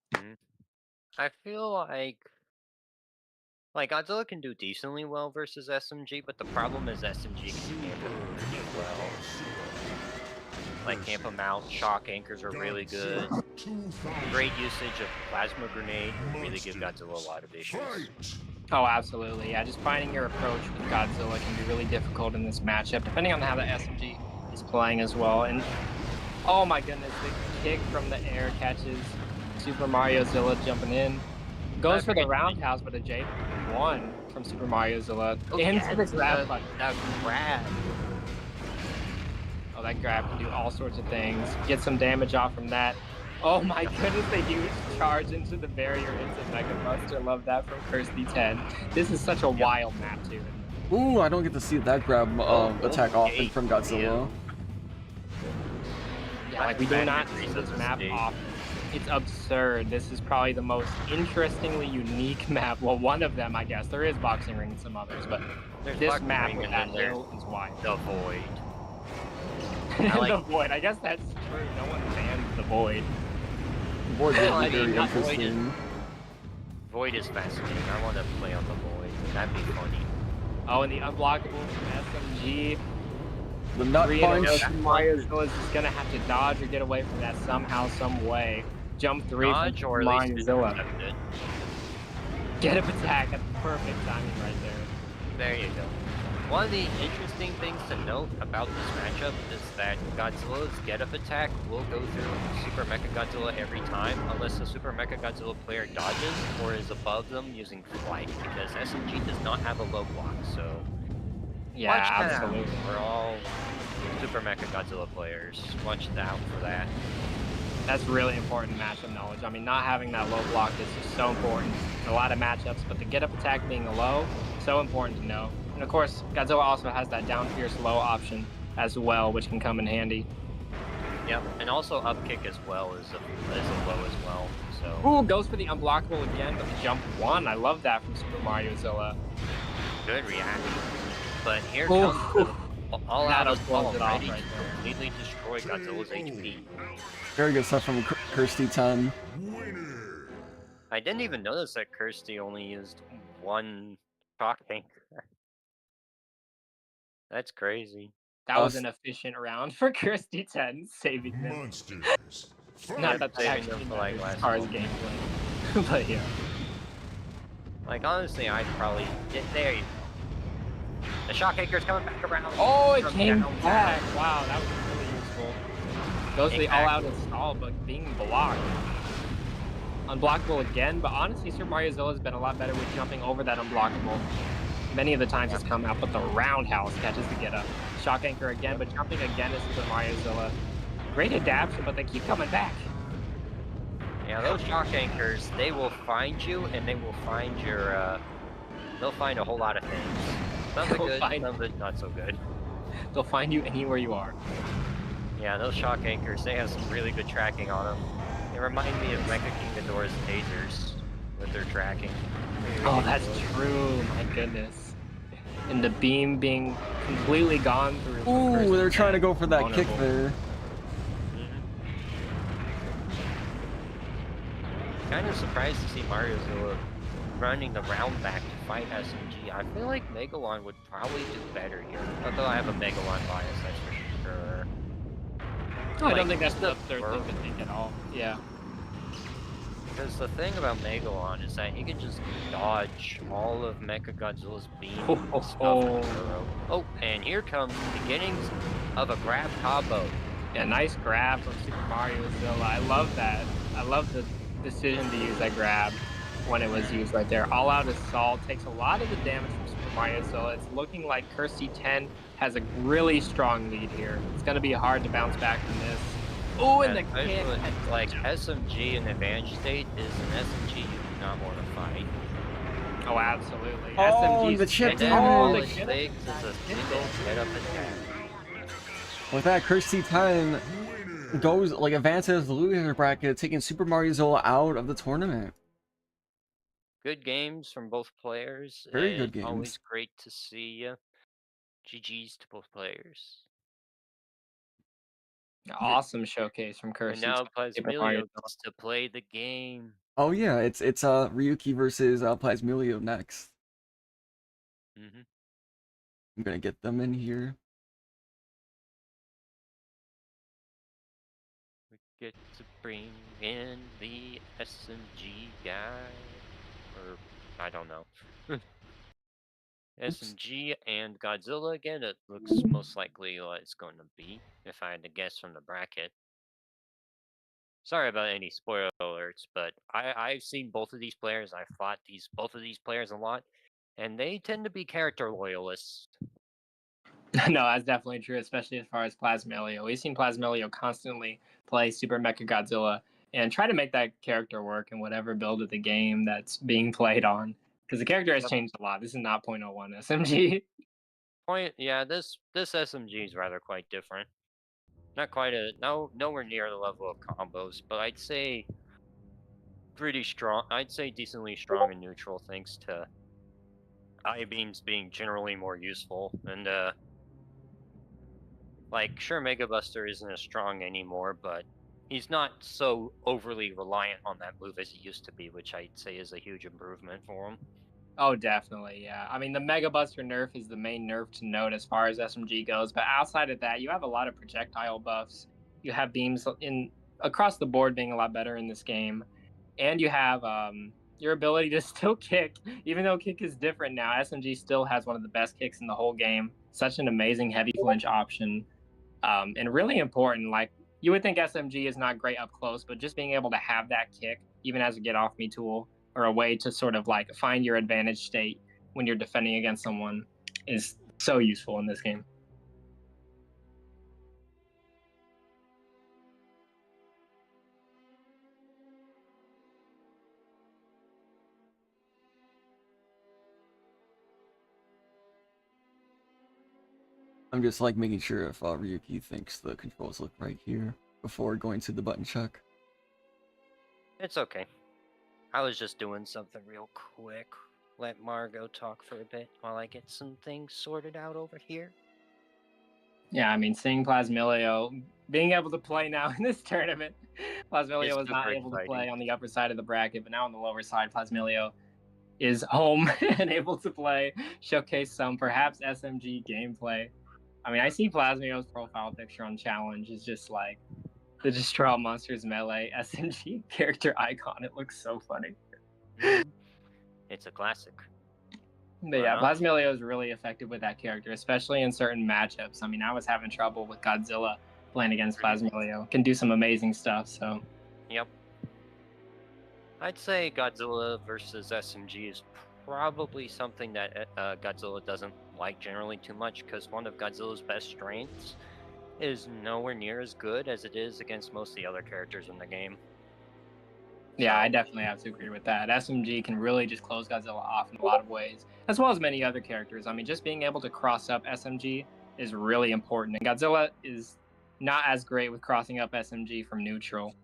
I feel like Godzilla can do decently well versus SMG, but the problem is SMG can camp him pretty well. Like camp him out, shock anchors are really good. Great usage of plasma grenade really give Godzilla a lot of issues. Oh, absolutely. Yeah, just finding your approach with Godzilla can be really difficult in this matchup, depending on how the SMG is playing as well. And oh my goodness, the kick from the air catches Super Mario Zilla jumping in. Goes for the roundhouse, but a J1 from Super Mario Zilla into the grab button. That grab. Oh, that grab can do all sorts of things. Get some damage off from that. Oh my goodness, the huge charge into the barrier into Mega Buster. Love that from Kirsty 10. This is such a wild map too. Ooh, I don't get to see that grab attack often from Godzilla. Yeah, like we do not see this map often. It's absurd. This is probably the most interestingly unique map. Well, one of them, I guess. There is boxing ring and some others, but There's this boxing map ring, with and that then there's hill is wild. the void. The void. I guess that's true. No one banned the void. Void would I be mean, very not Void is- interesting. Void is fascinating. I want to play on the void. That'd be funny. Oh, and the unblockable from SMG. The nut punch. Mario's just gonna have to dodge or get away from that somehow, some way. Jump 3 Dodge from or at least Mario. intercept it. Get up attack at the perfect timing right there. There you go. One of the interesting things to note about this matchup is that Godzilla's get-up attack will go through Super Mechagodzilla every time, unless the Super Mechagodzilla player dodges or is above them using flight, because SMG does not have a low block, so Yeah, watch that absolutely. out for all Super Mechagodzilla players. Watch out for that. That's really important matchup knowledge. I mean, not having that low block is just so important in a lot of matchups, but the get-up attack being a low, so important to know. And of course, Godzilla also has that down pierce low option as well, which can come in handy. Yep, and also up kick as well is a low as well. So Ooh, goes for the unblockable again, but the jump 1. I love that from Super Mario Zilla. good reaction. But here Ooh. comes the all-out That'll close assault, it off ready right to there. completely destroy Godzilla's HP. Very good stuff from Kirsty 10. Winner. I didn't even notice that Kirsty only used one shock anchor. That's crazy. That was an efficient round for Kirsty 10, saving them. Monsters. Not Fight. that that saving actually them for, like, matters as last far as moment. gameplay. But yeah. Like, honestly, I'd probably... There you go. The shock anchor's coming back around. Oh, it From came down back. south. Wow, that was really useful. Goes to the all-out install, but being blocked. Unblockable again, but honestly, Super Mario Zilla has been a lot better with jumping over that unblockable. Many of the times it's come out, but the roundhouse catches the get up. Shock anchor again, but jumping again is Super Mario Zilla. Great adaptation, but they keep coming back. Yeah, those shock anchors, they will find you, and they will find your, they'll find a whole lot of things. Some of it They'll good, find- some of it not so good. They'll find you anywhere you are. Yeah, those shock anchors, they have some really good tracking on them. They remind me of Mecha King Ghidorah's tasers with their tracking. Oh, that's true. My goodness. And the beam being completely gone through. from Ooh, Kirsty they're trying to 10. go for that kick Vulnerable. there. Kind of surprised to see Mario Zilla running the round back to fight SMG. I feel like Megalon would probably do better here. Although I have a Megalon bias, that's for sure. I Like, don't think that's just the the third verb. thing to think at all. Yeah. Because the thing about Megalon is that he can just dodge all of Mechagodzilla's beams Ho, ho, and stuff ho. with Zero. Oh, and here comes the beginnings of a grab combo. Yeah, nice grab from Super Mario Zilla. I love that. I love the decision to use that grab when it was used right there. All out assault takes a lot of the damage from Super Mario Zilla. It's looking like Kirsty 10 has a really strong lead here. It's going to be hard to bounce back from this. Oh, and the kick. Especially, like, SMG in advantage state is an SMG you do not want to fight. Oh, absolutely. Oh, SMG's the chip And then damage. all Oh, it the chip takes is a single get-up attack. With that, Kirsty 10 Winner. goes, like, advances the loser bracket, taking Super Mario Zilla out of the tournament. Good games from both players. Very good It's always games. great to see GG's to both players. awesome showcase from And Kirsty. now Super Mario Plasmilio gets to play the game. Oh yeah, it's Ruikii versus Plasmilio next. hmm I'm gonna get them in here. We get to bring in the SMG guy. Or, I don't know. SMG and Godzilla again, it looks most likely what it's going to be, if I had to guess from the bracket. Sorry about any spoiler alerts, but I've seen both of these players. I've fought both of these players a lot, and they tend to be character loyalists. No, that's definitely true, especially as far as Plasmilio. We've seen Plasmilio constantly play Super Mechagodzilla and try to make that character work in whatever build of the game that's being played on. Because the character has Yep. changed a lot. This is not .01 SMG. This SMG is rather quite different. Not quite nowhere near the level of combos, but I'd say pretty strong. I'd say decently strong and neutral, thanks to I-beams being generally more useful. And like, sure, Mega Buster isn't as strong anymore, but he's not so overly reliant on that move as he used to be, which I'd say is a huge improvement for him. Oh, definitely, yeah. I mean, the Mega Buster nerf is the main nerf to note as far as SMG goes, but outside of that, you have a lot of projectile buffs. You have beams in across the board being a lot better in this game, and you have your ability to still kick, even though kick is different now. SMG still has one of the best kicks in the whole game. Such an amazing heavy flinch option, and really important. Like you would think SMG is not great up close, but just being able to have that kick, even as a get off me tool, or a way to sort of like find your advantage state when you're defending against someone is so useful in this game. I'm just like making sure if Ruikii thinks the controls look right here before going to the button check. It's okay. I was just doing something real quick. Let Margo talk for a bit while I get some things sorted out over here. Yeah, I mean, seeing Plasmilio being able to play now in this tournament, Plasmilio was not super able to play exciting. on the upper side of the bracket, but now on the lower side, Plasmilio is home and able to play, showcase some perhaps SMG gameplay. I mean, I see Plasmilio's profile picture on Challenge is just like the Destroy All Monsters Melee SMG character icon. It looks so funny. It's a classic. But yeah, Plasmilio is really effective with that character, especially in certain matchups. I mean, I was having trouble with Godzilla playing against Plasmilio. Can do some amazing stuff, so. Yep. I'd say Godzilla versus SMG is probably something that Godzilla doesn't like generally too much, because one of Godzilla's best strengths is nowhere near as good as it is against most of the other characters in the game. Yeah, I definitely have to agree with that. SMG can really just close Godzilla off in a lot of ways, as well as many other characters. I mean, just being able to cross up SMG is really important. And Godzilla is not as great with crossing up SMG from neutral.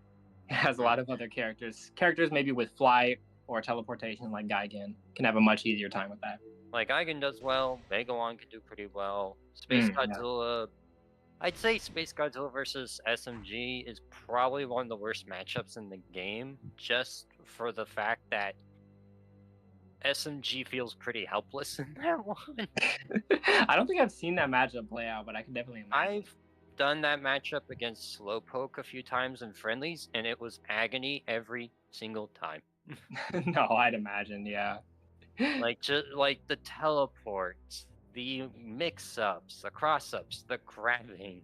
It has a lot of other characters. Characters maybe with flight or teleportation like Gigan can have a much easier time with that. Like, Gigan does well, Megalon can do pretty well. Space Godzilla... I'd say Space Godzilla versus SMG is probably one of the worst matchups in the game, just for the fact that SMG feels pretty helpless in that one. I don't think I've seen that matchup play out, but I can definitely imagine. I've done that matchup against Slowpoke a few times in friendlies, and it was agony every single time. No, I'd imagine, yeah. Like, just like the teleports, the mix-ups, the cross-ups, the grabbing,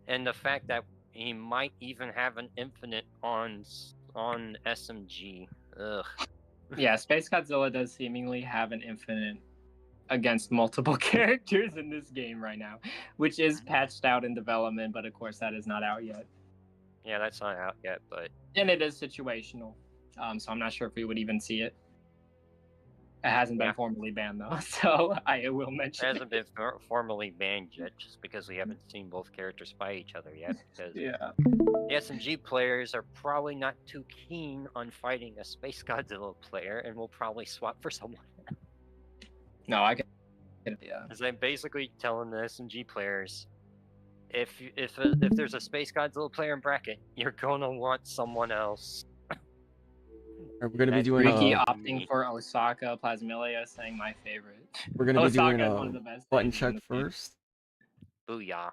and the fact that he might even have an infinite on SMG. Ugh. Yeah, Space Godzilla does seemingly have an infinite against multiple characters in this game right now, which is patched out in development, but of course that is not out yet. Yeah, that's not out yet, but... And it is situational, so I'm not sure if we would even see it. It hasn't been formally banned, though, so I will mention it. Hasn't been formally banned yet, just because we haven't seen both characters fight each other yet. Because the SMG players are probably not too keen on fighting a Space Godzilla player, and will probably swap for someone. No, I can. Yeah. Because I'm basically telling the SMG players, if there's a Space Godzilla player in bracket, you're gonna want someone else. We're going to be doing Ruikii opting for Osaka, Plasmilio saying my favorite. We're going to be doing a button check first. Booyah.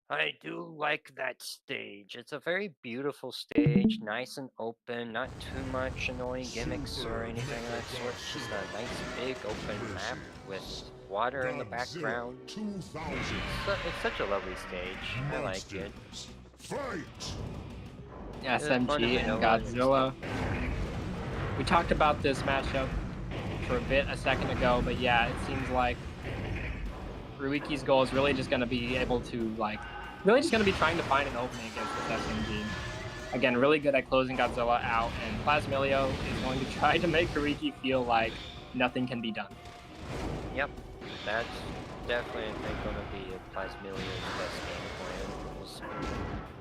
I do like that stage. It's a very beautiful stage, nice and open, not too much annoying gimmicks or anything of that sort. It's just a nice big open map with water in the background. It's such a lovely stage. I like it. SMG and Godzilla. We talked about this matchup for a second ago, but yeah, it seems like Ruiki's goal is really just going to be able to, really just going to be trying to find an opening against this SMG. Again, really good at closing Godzilla out, and Plasmilio is going to try to make Ruikii feel like nothing can be done. Yep. That's definitely, I think, going to be a Plasmilio's best game plan. Is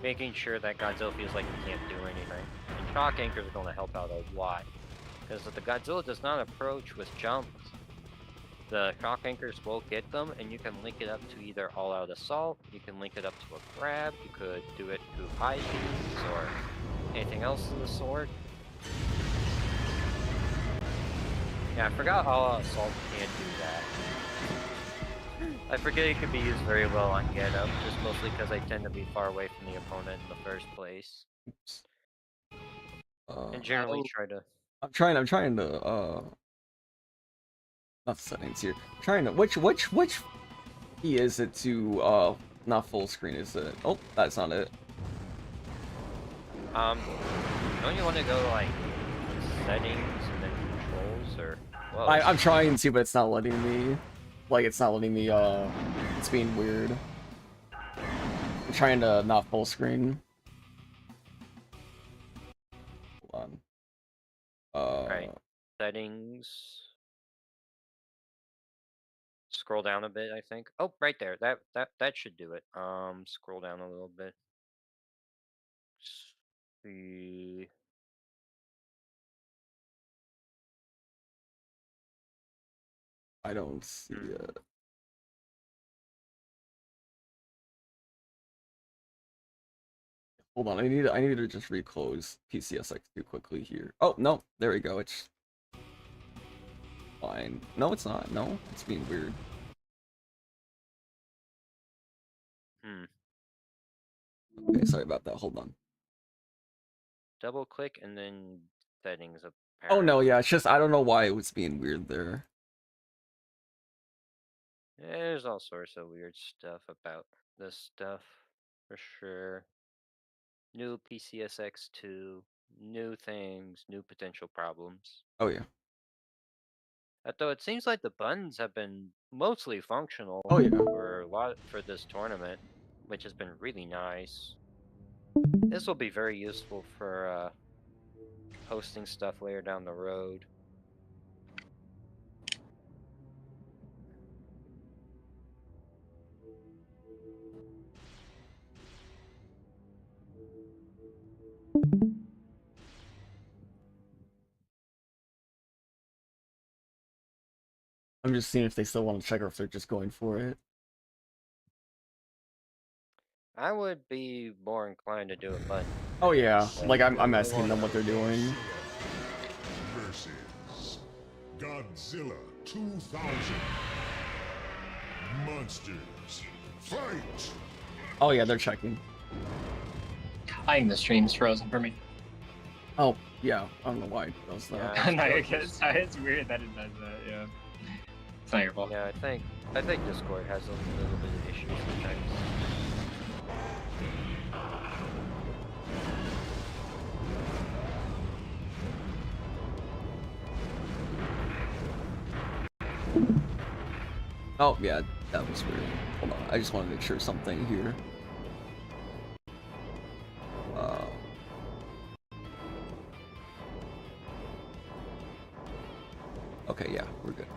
making sure that Godzilla feels like he can't do anything. And shock anchors are going to help out a lot. Because if the Godzilla does not approach with jumps, the shock anchors will get them, and you can link it up to either all-out assault, you can link it up to a grab, you could do it to high beams, or anything else of the sort. Yeah, I forgot all-out assault can't do that. I forget it could be used very well on get up, just mostly because I tend to be far away from the opponent in the first place. And generally try to... I'm trying to, not settings here. I'm trying to, which key is it to, not full screen, is it? Oh, that's not it. Don't you want to go, like, settings and then controls, or... Whoa. I'm trying to, but it's not letting me. Like, it's not letting me, it's being weird. I'm trying to not full screen. Hold on. Right. Settings. Scroll down a bit, I think. Oh, right there. That should do it. Scroll down a little bit. See. I don't see it. Hold on, I need to just reclose PCSX2 quickly here. Oh no, there we go. It's fine. No, it's not. No, it's being weird. Okay, sorry about that. Hold on. Double click and then settings. Oh no, yeah, it's just I don't know why it was being weird there. There's all sorts of weird stuff about this stuff, for sure. New PCSX2, new things, new potential problems. Oh yeah. Though it seems like the buttons have been mostly functional for this tournament, which has been really nice. This will be very useful for hosting stuff later down the road. I'm just seeing if they still want to check or if they're just going for it. I would be more inclined to do it, but oh yeah, like I'm asking them what they're doing. Versus Godzilla 2000. Monsters, fight! Oh yeah, they're checking. I think the stream's frozen for me. Oh yeah, I don't know why it does that. Yeah. No, it's weird that it does that. Yeah, it's not your fault. yeah, I think Discord has a little bit of issues sometimes. Oh yeah, that was weird. Hold on, I just want to make sure something here. Okay, yeah, we're good.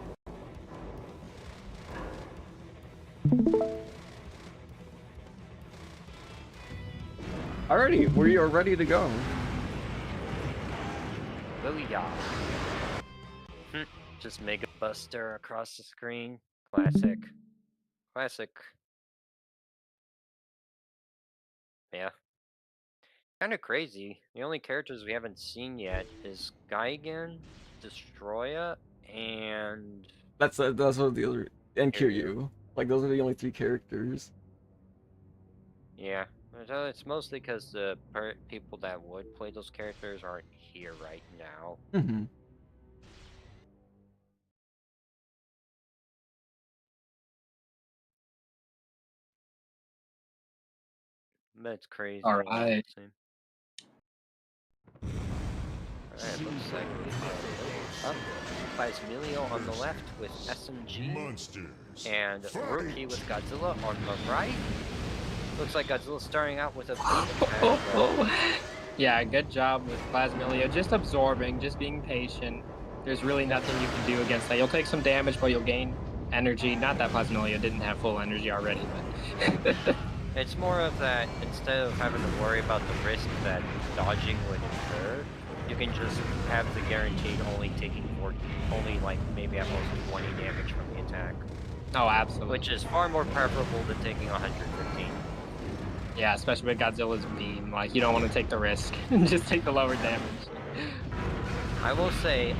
Alrighty, we are ready to go. Booyah! Just Mega Buster across the screen. Classic. Classic. Yeah. Kind of crazy. The only characters we haven't seen yet is Gaigan, Destroya, and... That's what the other... and Kiryu. Like, those are the only 3 characters. Yeah. So it's mostly because the people that would play those characters aren't here right now. Mm-hmm. That's crazy. All right. Alright, looks like we have Plasmilio on the left with SMG. Monsters, And fight! Ruikii with Godzilla on the right. Looks like Godzilla's starting out with a Yeah, good job with Plasmilio. Just absorbing, just being patient. There's really nothing you can do against that. You'll take some damage, but you'll gain energy. Not that Plasmilio didn't have full energy already, but It's more of that, instead of having to worry about the risk that dodging would incur, you can just have the guaranteed only taking only like maybe at most 20 damage from the attack. oh, absolutely. Which is far more preferable than taking 115. Yeah, especially with Godzilla's beam. Like, you don't want to take the risk. Just take the lower damage. I will say,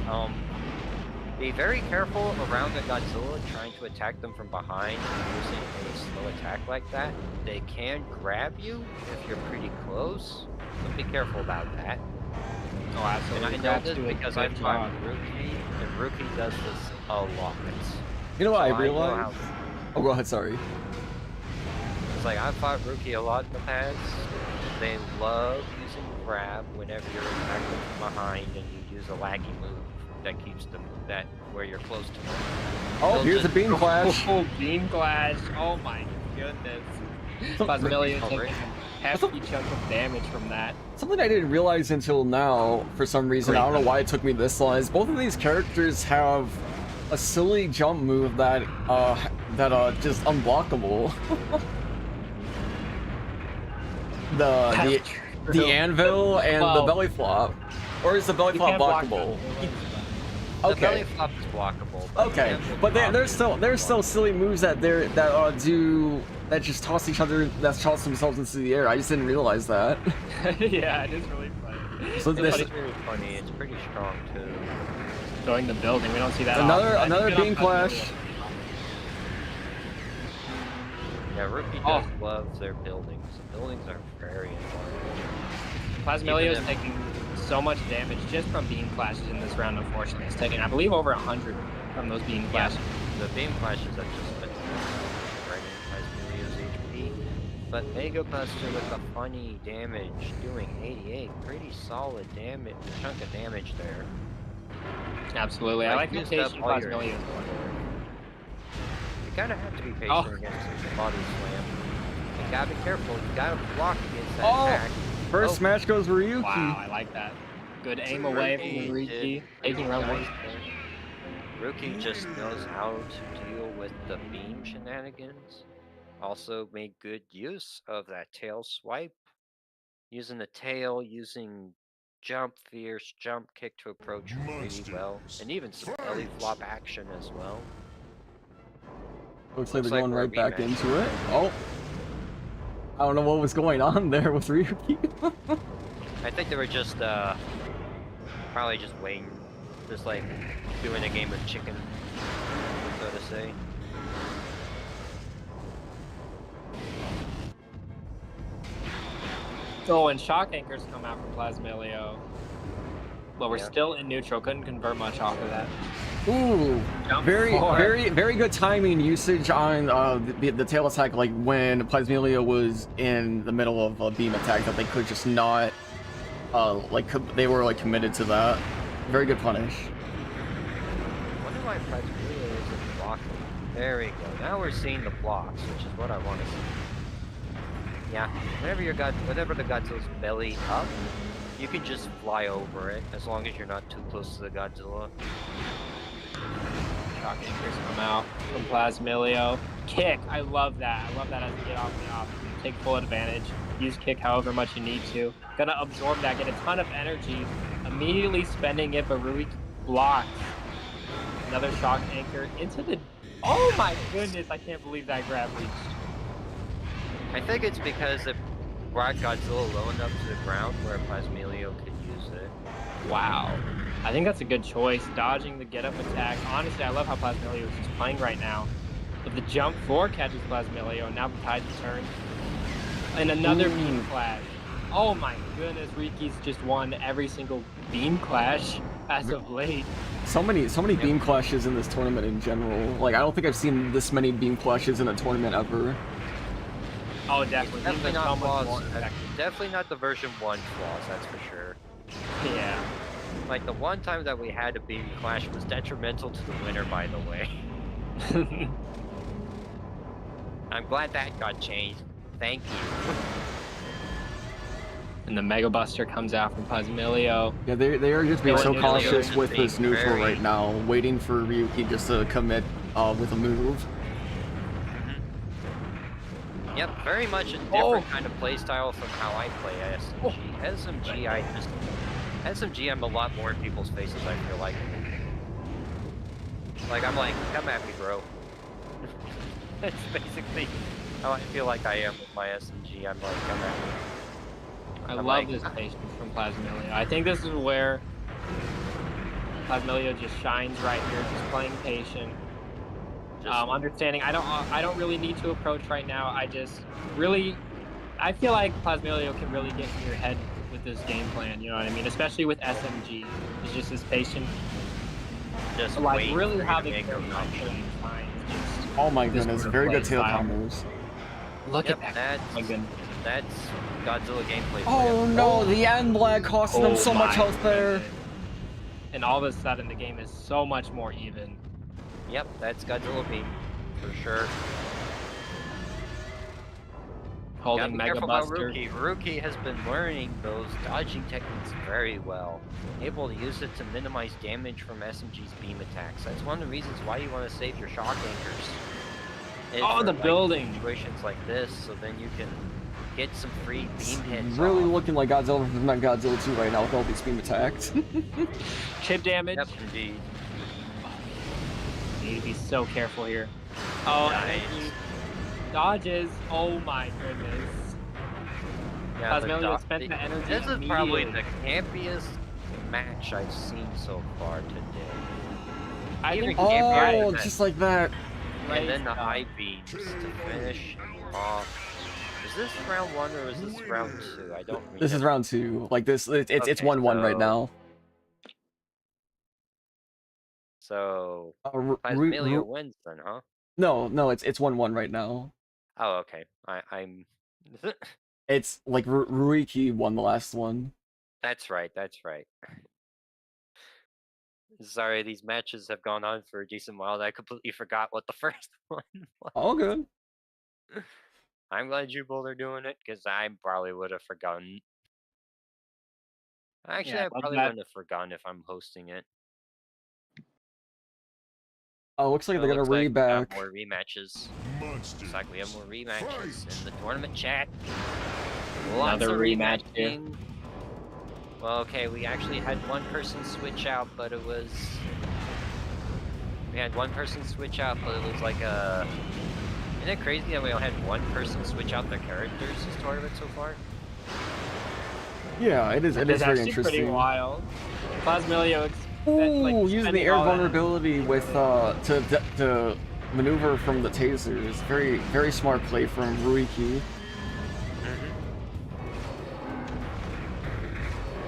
be very careful around the Godzilla trying to attack them from behind using a slow attack like that. They can grab you if you're pretty close, so be careful about that. Oh, absolutely. And I know this because I've fought Ruikii, and Ruikii does this a lot. You know what I So realized? Oh, go ahead, sorry. It's like, I've fought Ruikii a lot in the past. They love using grab whenever you're attacking from behind and you use a laggy move that keeps them where you're close to them. Oh, They'll here's a just- beam clash. Oh, beam clash. Oh my goodness. Plasmilio taking a hefty chunk of damage from that. Something I didn't realize until now, for some reason, I don't know why it took me this long, is both of these characters have a silly jump move that just unblockable. the anvil and the belly flop. Or is the belly You flop can't block blockable? The Okay. belly flop is blockable. Okay, but there's still silly moves that just toss each other, that toss themselves into the air. I just didn't realize that. Yeah, it is really funny. So this It's really funny. It's pretty strong too. Going the building, we don't see that. another beam clash. Yeah, Ruikii does love their buildings. The buildings are very important. Plasmilio is taking so much damage just from beam clashes in this round, unfortunately. It's taking, I believe, over 100 from those beam clashes. The beam clashes have just been draining Plasmilio's HP. But Mega Buster with a funny damage, doing 88. Pretty solid damage, chunk of damage there. Absolutely. I like the used patient up all your- Plasmilio. You kind of have to be patient Oh. against the body slam. You gotta be careful. You gotta block against that Oh. attack. First smash goes Ruikii. Wow, I like that. Good aim away from the Ruikii, taking round one. Ruikii just knows how to deal with the beam shenanigans. Also made good use of that tail swipe. Using the tail, using jump fierce, jump kick to approach really well. And even some belly flop action as well. Looks like they're like going we're right back rematch. into it. Oh. I don't know what was going on there with Ruikii. I think they were just probably just waiting, just like doing a game of chicken, so to say. Oh, and shock anchors come out from Plasmilio. But we're Yeah. still in neutral. Couldn't convert much off of that. Ooh, Jump very forward. good timing usage on the tail attack, like when Plasmilio was in the middle of a beam attack, that they could just not they were like committed to that. Very good punish. I wonder why Plasmilio isn't blocking. There we go. Now we're seeing the blocks, which is what I want to see. Yeah, whenever the Godzilla's belly up, you can just fly over it as long as you're not too close to the Godzilla. Shock anchors come out from Plasmilio. Kick, I love that. I love that as a get off the off. Take full advantage. Use kick however much you need to. Gonna absorb that, get a ton of energy. Immediately spending it, but Ruikii blocks. Another shock anchor into the... Oh my goodness, I can't believe that grab reached. I think it's because it brought Godzilla low enough to the ground where Plasmilio could use it. Wow. I think that's a good choice. Dodging the get-up attack. Honestly, I love how Plasmilio is just playing right now. But the jump 4 catches Plasmilio, now the tide turn. And another beam clash. Oh my goodness, Ruikii's just won every single beam clash as of late. So many beam clashes in this tournament in general. Like, I don't think I've seen this many beam clashes in a tournament ever. Oh, definitely. Definitely These are not so much flaws. more effective. Definitely not the version 1 flaws, that's for sure. Yeah. Like the one time that we had a beam clash was detrimental to the winner, by the way. I'm glad that got changed. Thank you. And the Mega Buster comes out from Plasmilio. Yeah, they are just being Yeah, so Plasmilio cautious is with being this neutral very- right now, waiting for Ruikii just to commit with a move. Yep, very much a different kind of playstyle from how I play SMG. SMG, I'm a lot more in people's faces, I feel like. Like, I'm like, come at me, bro. That's basically how I feel like I am with my SMG. I'm like, come at me. I I'm love like, this patience from Plasmilio. I think this is where Plasmilio just shines right here, just playing patient. Understanding I don't really need to approach right now. I feel like Plasmilio can really get in your head with this game plan, you know what I mean? Especially with SMG. He's just this patient, just like really having make their them Oh my this goodness, sort of very good play tail style. combos. Look Yep, at that. Oh my goodness. that's Godzilla gameplay. Oh no, the end lag costing them so much health there. And all of a sudden the game is so much more even. Yep, that's Godzilla beam, for sure. Holding be Mega careful about Buster. Ruikii. Ruikii has been learning those dodging techniques very well. Able to use it to minimize damage from SMG's beam attacks. That's one of the reasons why you want to save your shock anchors. Oh, the building! Situations like this, so then you can get some free beam hits. Really looking like Godzilla versus Godzilla 2 right now with all these beam attacks. Chip damage. Yep, indeed. Need to be so careful here. Oh, nice. Dodges. Oh my goodness. Yeah, Plasmilio spent the energy. This is probably the campiest match I've seen so far today. I think oh, just like that. And then the high beams to finish off. Is this round 1 or is this round 2? I don't remember. This is round 2. Like this, it's 1-1 right now. So Plasmilio wins then, huh? No, it's 1-1 right now. Oh, okay. I'm. It's like Ruikii won the last one. That's right. Sorry, these matches have gone on for a decent while. I completely forgot what the first one was. All good. I'm glad you both are doing it, because I probably would have forgotten. Actually, I probably wouldn't have forgotten if I'm hosting it. Oh, looks like they're gonna We have reback. more rematches. Looks like we have more rematches in the tournament chat. Another rematch here. Well, okay, we actually had one person switch out, but it was... We had one person switch out, but it was like a... Isn't it crazy that we only had one person switch out their characters this tournament so far? Yeah, it is very interesting. Pretty wild. Plasmilio using the air vulnerability with to maneuver from the tasers. Very smart play from Ruikii.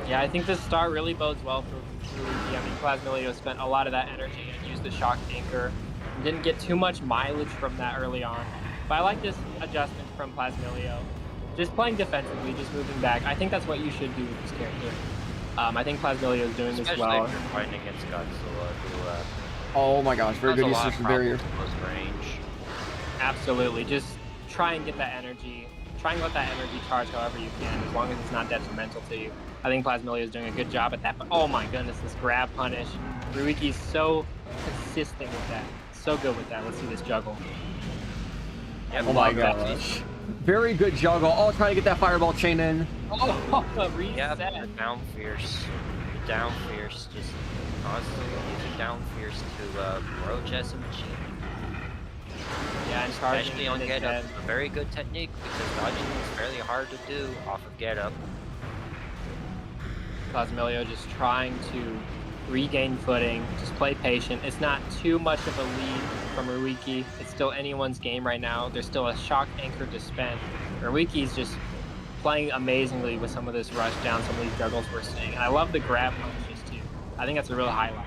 Yeah, I think this start really bodes well for Ruikii. I mean, Plasmilio spent a lot of that energy and used the shock anchor. Didn't get too much mileage from that early on. But I like this adjustment from Plasmilio. Just playing defensively, just moving back. I think that's what you should do with this character. I think Plasmilio is doing this well. Especially if you're fighting against Godzilla, who, oh my gosh, very good use of barrier. Close range. Absolutely, just try and get that energy. Try and let that energy charge however you can, as long as it's not detrimental to you. I think Plasmilio is doing a good job at that. But oh my goodness, this grab punish. Ruiki's so consistent with that. So good with that. Let's see this juggle. Yep, oh my gosh. Very good juggle. Oh, trying to get that fireball chain in. Oh, reset. Yeah, the down fierce. The down fierce. Just constantly using down fierce to broach SMG. Yeah, and especially on get up. A very good technique because dodging is fairly hard to do off of get up. Plasmilio just trying to regain footing, just play patient. It's not too much of a lead from Ruikii. It's still anyone's game right now. There's still a shock anchor to spend. Ruiki's just playing amazingly with some of this rush down, some of these juggles we're seeing. And I love the grab punches too. I think that's a real highlight.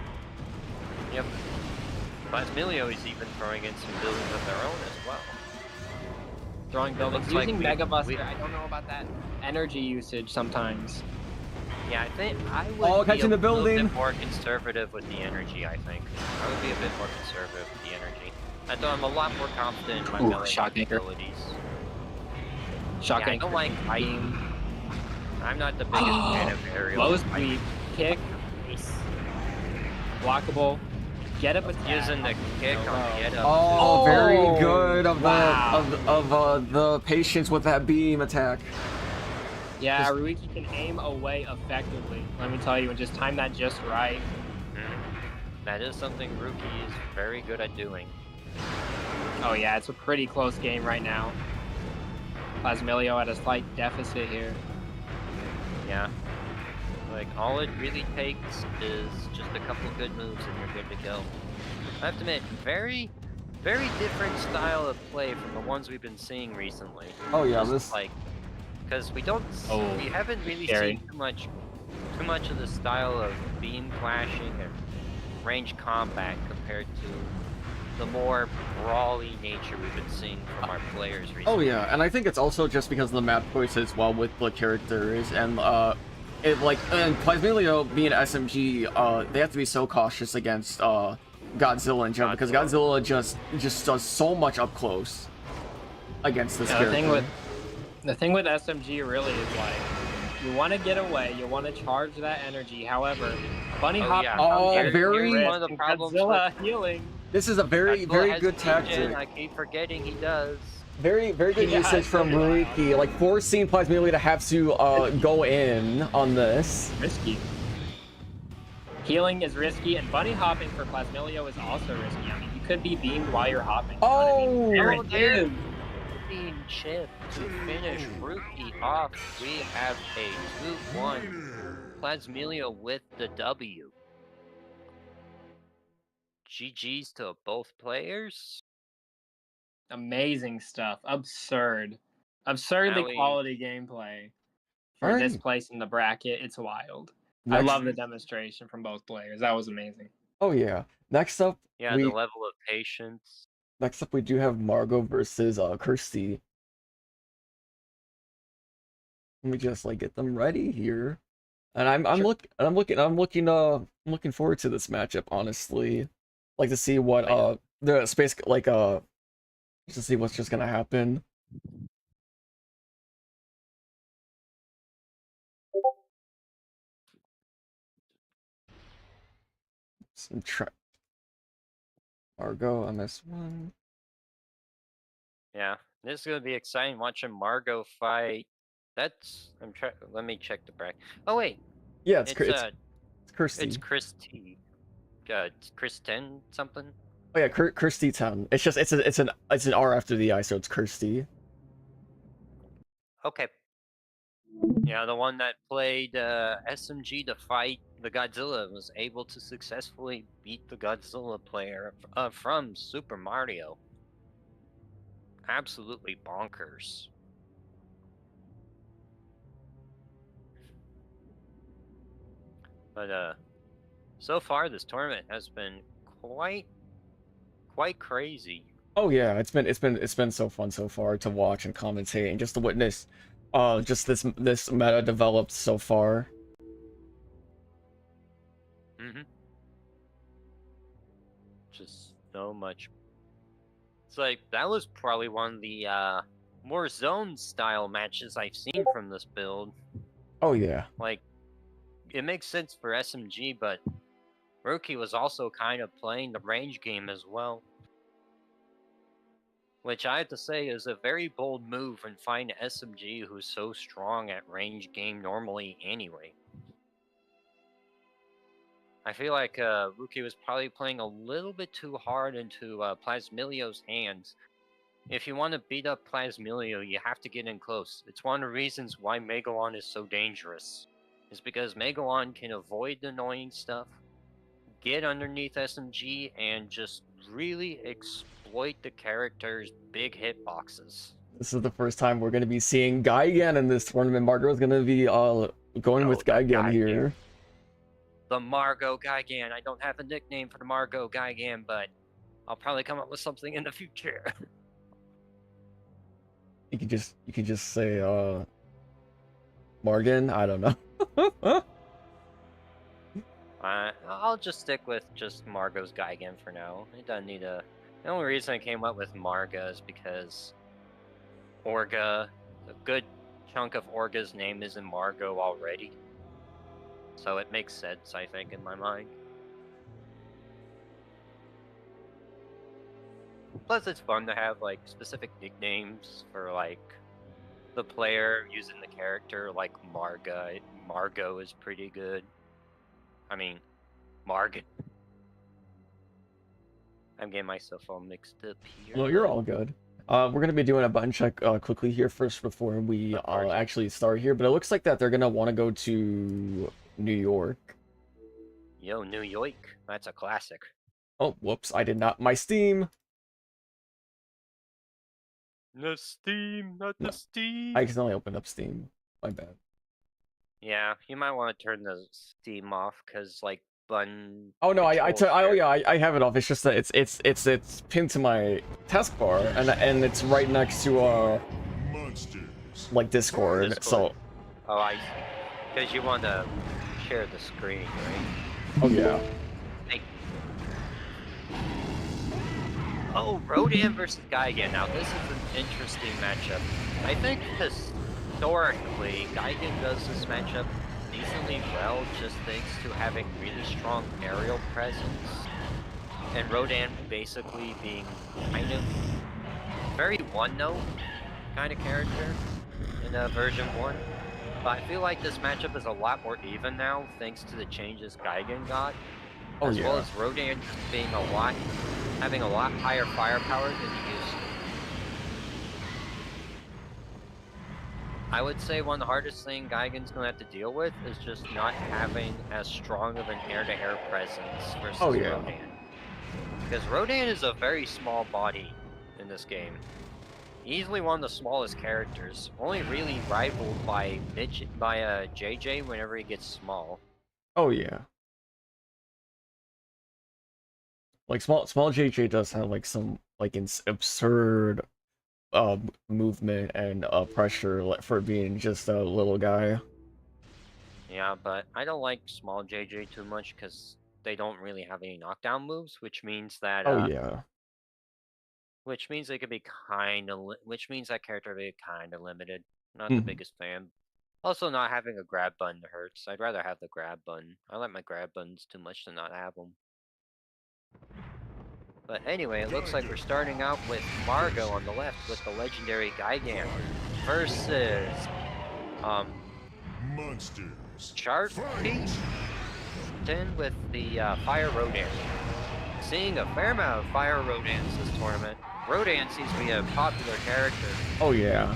Yep. Plasmilio is even throwing in some buildings of their own as well. Throwing buildings, using Mega Buster. I don't know about that energy usage sometimes. Yeah, I think I would be a little bit more conservative with the energy, I think. I would be a bit more conservative with the energy. I thought I'm a lot more confident in my melee abilities. Shock anchor. I don't like beam. I'm not the biggest fan of aerial. Low sweep, kick, blockable, get up attack. Using the kick on Low. get up. Oh, very Oh, good of wow. the patience with that beam attack. Yeah, Just- Ruikii can aim away effectively. Let me tell you, and just time that just right. That is something Ruikii is very good at doing. Oh yeah, it's a pretty close game right now. Plasmilio at a slight deficit here. Yeah. Like, all it really takes is just a couple good moves and you're good to go. I have to admit, very, very different style of play from the ones we've been seeing recently. Oh yeah, Just this like, because we haven't really scary. seen too much of the style of beam flashing and range combat compared to the more brawly nature we've been seeing from our players recently. Oh yeah, and I think it's also just because of the map choice as well with the characters and and Plasmilio being SMG, they have to be so cautious against Godzilla in general because Godzilla just does so much up close against this character. The thing with SMG really is like you want to get away, you want to charge that energy. However, bunny hop yeah. one of the and problems Godzilla healing. This is a very good tactic. I keep forgetting he does. Very good usage from Ruikii, like forcing Plasmilio to have to go in on this. Risky. Healing is risky, and bunny hopping for Plasmilio is also risky. I mean, you could be beamed while you're hopping. Oh, there it is. Being chipped to finish Ruikii off. We have a 2-1. Plasmilio with the W. GG's to both players. Amazing stuff. Absurdly quality gameplay for this place in the bracket. It's wild. I love the demonstration from both players. That was amazing. Oh yeah. Next up, the level of patience. Next up, we do have Margot versus Kirsty. Let me just get them ready here, and I'm looking forward to this matchup. Honestly, like to see what the space to see what's just gonna happen. Some Margot on this one. Yeah, this is gonna be exciting watching Margot fight. Let me check the bracket. Oh wait. Yeah, it's Kirsty. It's Christy. It's Kristen something. Oh yeah, Kirsty 10. It's just it's an R after the I, so it's Kirsty. Okay. Yeah, the one that played SMG to fight the Godzilla was able to successfully beat the Godzilla player from Super Mario. Absolutely bonkers. But so far this tournament has been quite crazy. Oh yeah, it's been so fun so far to watch and commentate and just to witness just this meta developed so far. Just so much. It's like that was probably one of the more zone style matches I've seen from this build. Oh yeah. Like it makes sense for SMG, but Ruikii was also kind of playing the range game as well. Which I have to say is a very bold move when finding an SMG who's so strong at range game normally anyway. I feel like Ruikii was probably playing a little bit too hard into Plasmilio's hands. If you want to beat up Plasmilio, you have to get in close. It's one of the reasons why Megalon is so dangerous. It's because Megalon can avoid the annoying stuff, get underneath SMG, and just really exploit the character's big hitboxes. This is the first time we're going to be seeing Gaigan in this tournament. Margot's going to be going with Gaigan here. The Margot Gaigan. I don't have a nickname for the Margot Gaigan, but I'll probably come up with something in the future. You could just say Morgan. I don't know. I'll just stick with just Margot's Gaigan for now. It doesn't need a. The only reason I came up with Marga is because Orga, a good chunk of Orga's name is in Margot already. So it makes sense, I think, in my mind. Plus, it's fun to have like specific nicknames for like the player using the character. Like Margot is pretty good. I mean, Margot. I'm getting myself all mixed up here. No, you're all good. We're gonna be doing a button check quickly here first before we Of course. actually start here, but it looks like that they're gonna want to go to New York. Yo, New York. That's a classic. Oh, whoops! I did not. My Steam. No Steam, not No. the Steam. I accidentally opened up Steam. My bad. Yeah, you might want to turn the Steam off because like button. Oh no, control share- I have it off. It's just that it's pinned to my taskbar and it's right next to Monsters. like Discord. So Oh, I see. Because you want to share the screen, right? oh yeah. Hey. Oh, Rodan versus Gigan. Now this is an interesting matchup. I think historically, Gigan does this matchup decently well, just thanks to having really strong aerial presence, and Rodan basically being kind of very one-note kind of character in version 1. But I feel like this matchup is a lot more even now, thanks to the changes Gigan got, as well as Rodan being having a lot higher firepower than he used to. I would say one of the hardest things Gigan's going to have to deal with is just not having as strong of an air-to-air presence versus Rodan. Because Rodan is a very small body in this game. Easily one of the smallest characters, only really rivaled by JJ whenever he gets small. Oh yeah. Like small JJ does have like some like absurd movement and pressure for being just a little guy. Yeah, but I don't like small JJ too much because they don't really have any knockdown moves, which means that which means they could be which means that character would be kind of limited. Not the biggest fan. Also, not having a grab button hurts. I'd rather have the grab button. I like my grab buttons too much to not have them. But anyway, it looks like we're starting out with Margot on the left with the legendary Gigan versus Monsters. Chart Pete with the Fire Rodan. Seeing a fair amount of Fire Rodans this tournament. Rodan seems to be a popular character. Oh yeah.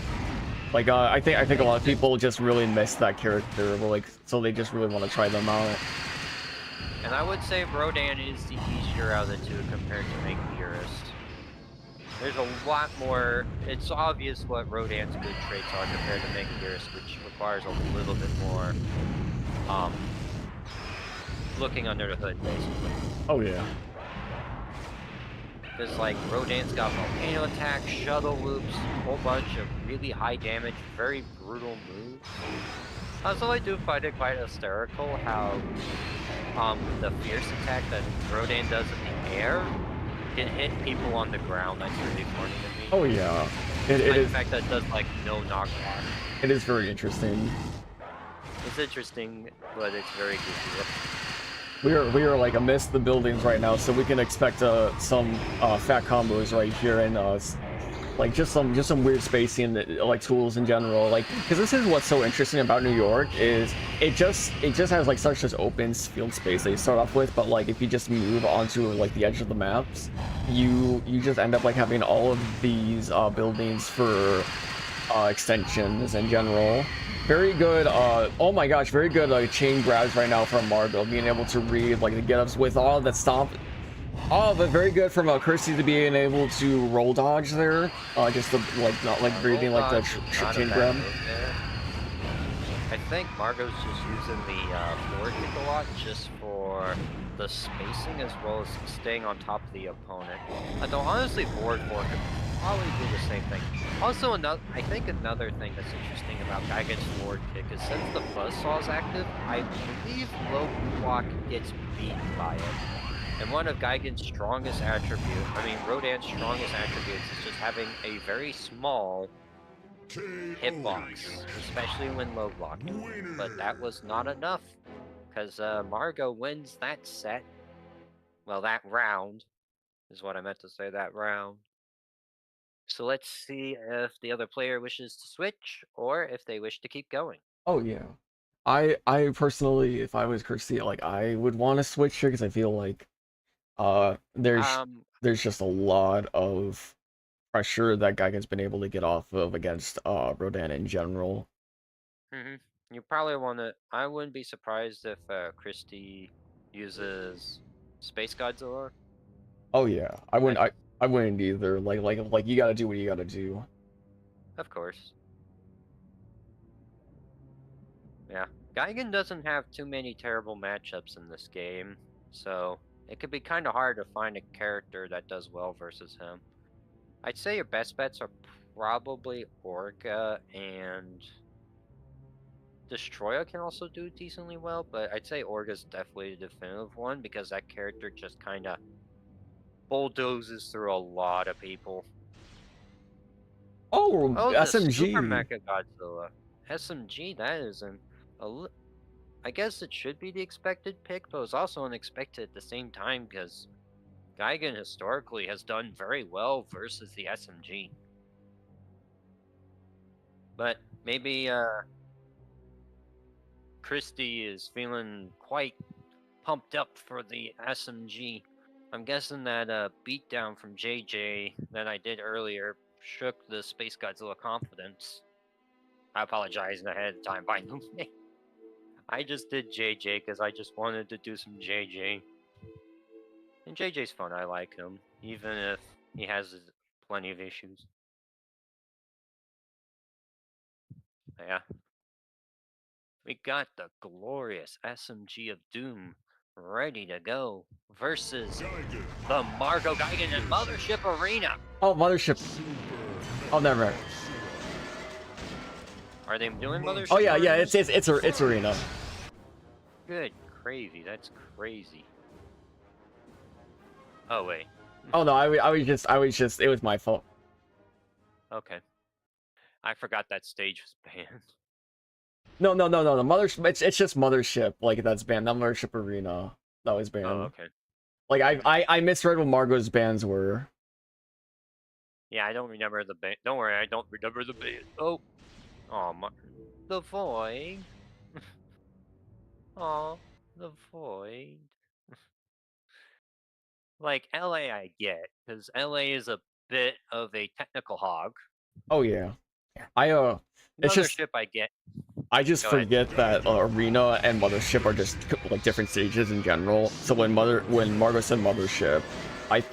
Like I think a lot of people just really miss that character, but like so they just really want to try them out. And I would say Rodan is the easier out of the two compared to Megabeerist. There's a lot more. It's obvious what Rodan's good traits are compared to Megabeerist, which requires a little bit more looking under the hood, basically. Oh yeah. Because like Rodan's got volcano attack, shuttle loops, a whole bunch of really high damage, very brutal moves. Also, I do find it quite hysterical how the fierce attack that Rodan does in the air can hit people on the ground. That's really funny to me. Oh yeah. It is. The fact that it does like no knockback. It is very interesting. It's interesting, but it's very goofy. We are like amidst the buildings right now, so we can expect some fat combos right here and like just some weird spacing like tools in general, like because this is what's so interesting about New York is it just has like such open field space that you start off with, but like if you just move onto like the edge of the maps, you just end up like having all of these buildings for extensions in general. Very good, oh my gosh, very good chain grabs right now from Margot, being able to read like the get-ups with all that stomp. Oh, but very good from Kirsty to being able to roll dodge there. Just the, like not like breathing like the chain grab. I think Margot's just using the forward kick a lot just for the spacing as well as staying on top of the opponent. Though honestly, forward four could probably do the same thing. Also, I think another thing that's interesting about Gigan's forward kick is since the buzzsaw is active, I believe low block gets beaten by it. And one of Gigan's strongest Rodan's strongest attributes is just having a very small hitbox, especially when low blocking. But that was not enough, because Margot wins that set. Well, that round is what I meant to say, that round. So let's see if the other player wishes to switch or if they wish to keep going. Oh yeah. I personally, if I was Kirsty, like I would want to switch here because I feel like there's Um, just a lot of pressure that Geigen's been able to get off of against Rodan in general. you probably want to. I wouldn't be surprised if Christie uses Space Godzilla. Oh yeah. I wouldn't either. Like you gotta do what you gotta do. Of course. Yeah. Geigen doesn't have too many terrible matchups in this game, so it could be kind of hard to find a character that does well versus him. I'd say your best bets are probably Orga, and Destroyer can also do decently well, but I'd say Orga's definitely the definitive one because that character just kind of bulldozes through a lot of people. Oh, Oh, the Super SMG. Mecha Godzilla. SMG, that is I guess it should be the expected pick, but it was also unexpected at the same time because Geigen historically has done very well versus the SMG. But maybe Christie is feeling quite pumped up for the SMG. I'm guessing that beatdown from JJ that I did earlier shook the Space Godzilla confidence. I apologize ahead of time, by the way. I just did JJ because I just wanted to do some JJ. And JJ's fun, I like him, even if he has plenty of issues. Yeah. We got the glorious SMG of Doom ready to go versus Geigen. the Margo Geigen and Mothership Arena. Oh, Mothership. Oh, never mind. Are they doing Mothership? Oh yeah, yeah. Arenas? It's Arena. Good crazy. That's crazy. Oh wait. Oh no, I was just. It was my fault. Okay. I forgot that stage was banned. No. The Mothership. It's just Mothership. Like that's banned. Not Mothership Arena. That was banned. Oh, okay. Like I misread what Margot's bans were. Yeah, I don't remember the ban. Don't worry, I don't remember the ban. Oh. The void. Oh, the void. Like LA, I get because LA is a bit of a technical hog. Oh yeah. It's just Mothership, I get. I just Go ahead. forget that Arena and Mothership are just like different stages in general. So when Margot said Mothership,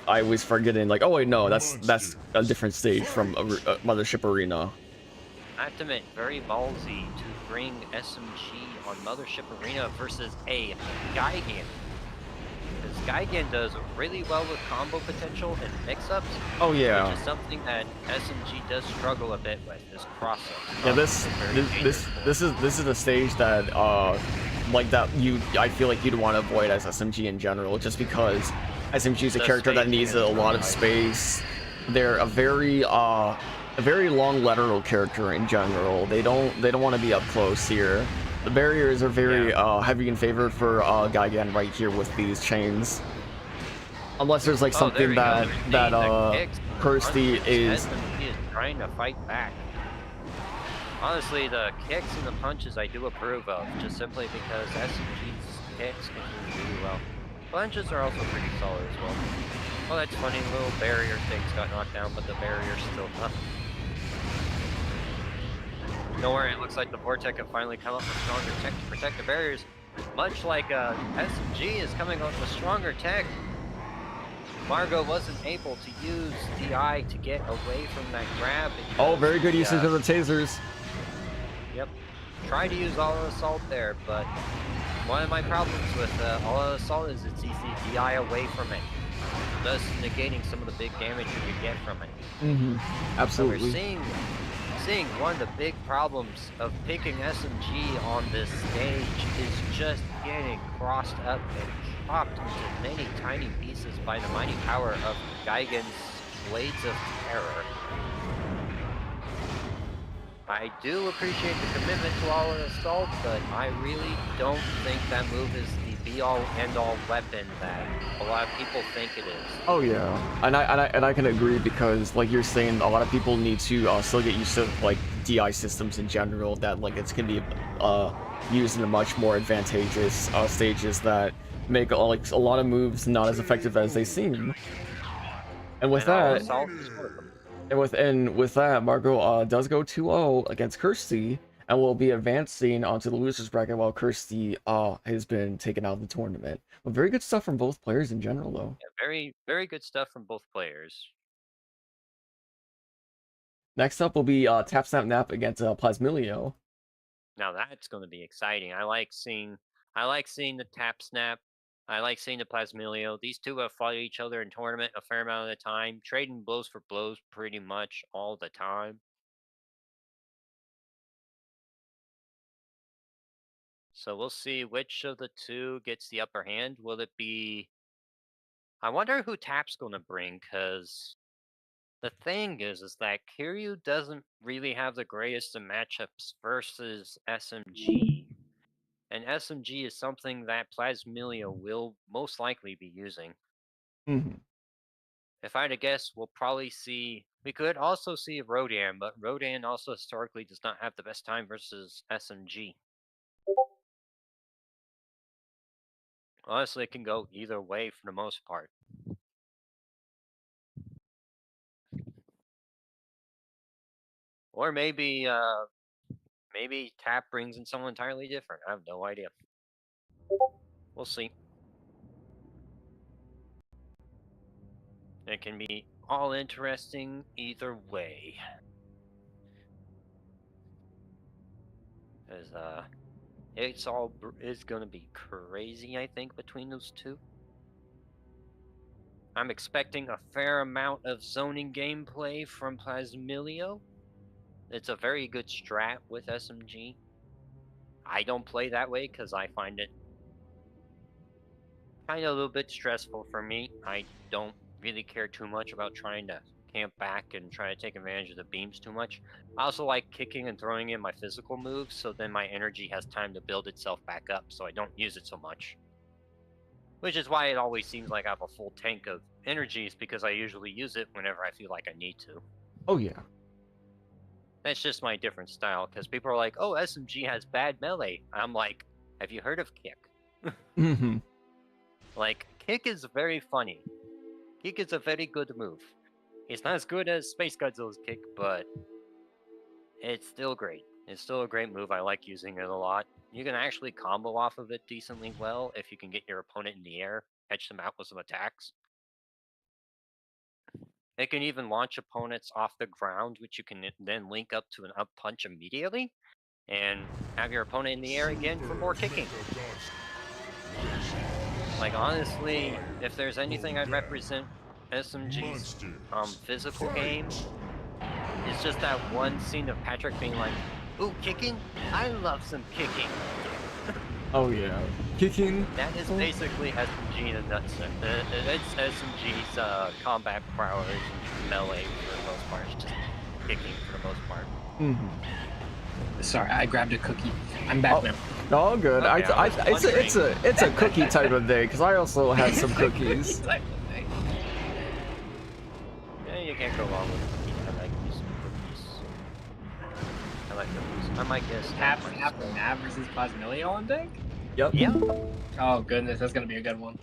I was forgetting like, oh wait, no, that's a different stage from Mothership Arena. I have to admit, very ballsy to bring SMG on Mothership Arena versus a Geigen. Because Geigen does really well with combo potential and mix-ups. Oh yeah. Which is something that SMG does struggle a bit with, is cross-ups. Yeah, this is a stage that like that I feel like you'd want to avoid as SMG in general, just because SMG is a character that needs a lot of space. They're a very long lateral character in general. They don't want to be up close here. The barriers are very heavy in favor for Geigen right here with these chains. Unless there's like something that Kirsty is trying to fight back. Honestly, the kicks and the punches I do approve of, just simply because SMG's kicks can do really well. Punches are also pretty solid as well. Oh, that's funny, little barrier things got knocked down, but the barrier's still up. Don't worry, it looks like the Vortex have finally come up with stronger tech to protect the barriers. Much like SMG is coming up with stronger tech. Margot wasn't able to use DI to get away from that grab. Oh, very good usage of the tasers. Yep. Tried to use All-Out Assault there, but one of my problems with All-Out Assault is it's easy to DI away from it, thus negating some of the big damage you could get from it. Absolutely. So we're seeing one of the big problems of picking SMG on this stage is just getting crossed up and chopped into many tiny pieces by the mighty power of Geigen's Blades of Terror. I do appreciate the commitment to All-Out Assault, but I really don't think that move is the be-all, end-all weapon that a lot of people think it is. Oh yeah, and I can agree, because like you're saying, a lot of people need to still get used to like DI systems in general. That like it's gonna be used in a much more advantageous stages that make like a lot of moves not as effective as they seem. And with that, Assault is one of them. and with that, Margot does go 2-0 against Kirsty, and will be advancing onto the losers bracket, while Kirsty has been taken out of the tournament. But very good stuff from both players in general, though. Yeah, very, very good stuff from both players. Next up will be TapSnapNap against Plasmilio. Now that's going to be exciting. I like seeing the TapSnap. I like seeing the Plasmilio. These two have fought each other in tournament a fair amount of the time, trading blows for blows pretty much all the time. So we'll see which of the two gets the upper hand. Will it be... I wonder who Tap's going to bring, because the thing is that Kiryu doesn't really have the greatest of matchups versus SMG. And SMG is something that Plasmilio will most likely be using. Mm-hmm. If I had to guess, we'll probably see... We could also see Rodan, but Rodan also historically does not have the best time versus SMG. Honestly, it can go either way for the most part. Or maybe Tap brings in someone entirely different. I have no idea. We'll see. It can be all interesting either way. Because it's gonna be crazy, I think, between those two. I'm expecting a fair amount of zoning gameplay from Plasmilio. It's a very good strat with SMG. I don't play that way because I find it kind of a little bit stressful for me. I don't really care too much about trying to camp back and try to take advantage of the beams too much. I also like kicking and throwing in my physical moves, so then my energy has time to build itself back up, so I don't use it so much. Which is why it always seems like I have a full tank of energies, because I usually use it whenever I feel like I need to. Oh yeah. That's just my different style, because people are like, oh, SMG has bad melee. I'm like, have you heard of Kick? Mm-hmm. Like, Kick is very funny. Kick is a very good move. It's not as good as Space Godzilla's Kick, but it's still great. It's still a great move. I like using it a lot. You can actually combo off of it decently well if you can get your opponent in the air, catch them out with some attacks. It can even launch opponents off the ground, which you can then link up to an up punch immediately, and have your opponent in the air again for more kicking. Like, honestly, if there's anything I'd represent SMG's physical game, it's just that one scene of Patrick being like, ooh, kicking? I love some kicking. Oh yeah. Kicking. That is basically SMG in a nutshell. It's SMG's combat prowess and melee for the most part. It's just kicking for the most part. Mm-hmm. Sorry, I grabbed a cookie. I'm back now. All good. Okay, It's a cookie type of day, because I also had some cookies. Yeah, you can't go wrong with cookies. I like these cookies. I like cookies. I might guess TapSnapNap versus Plasmilio on deck? Yep. Yeah. Oh goodness, that's gonna be a good one.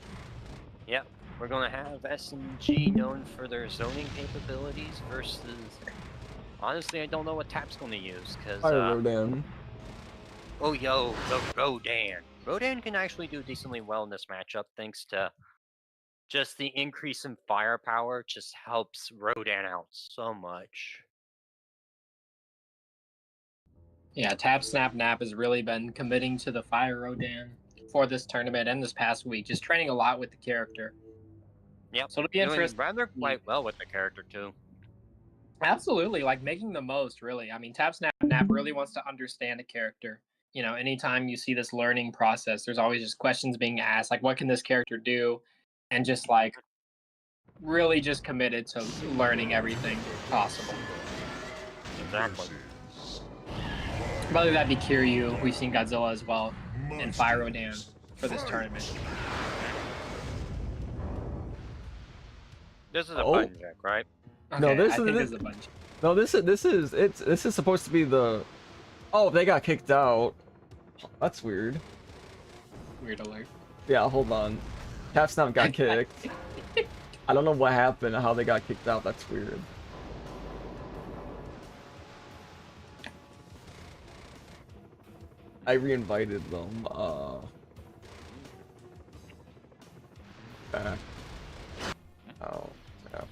Yep. We're gonna have SMG known for their zoning capabilities versus... Honestly, I don't know what Tap's gonna use, because... Rodan. Oh, yo, the Rodan. Rodan can actually do decently well in this matchup, thanks to just the increase in firepower just helps Rodan out so much. Yeah, TapSnapNap has really been committing to the Fire Rodan for this tournament and this past week, just training a lot with the character. Yep, So it'll be doing interesting. rather quite well with the character, too. Absolutely, like making the most, really. I mean, TapSnapNap really wants to understand a character. You know, anytime you see this learning process, there's always just questions being asked, like, what can this character do? And just like really just committed to learning everything possible. Exactly. Whether that be Kiryu, we've seen Godzilla as well, and Fire Rodan. for this tournament. This is a Oh. button check, right? No, Okay, this I is- think this- this is a bunch. No, this is supposed to be the. Oh, they got kicked out. That's weird. Weird alert. Yeah, hold on. TapSnap got kicked. I don't know what happened, how they got kicked out. That's weird. I re-invited them. Back. Oh, yeah.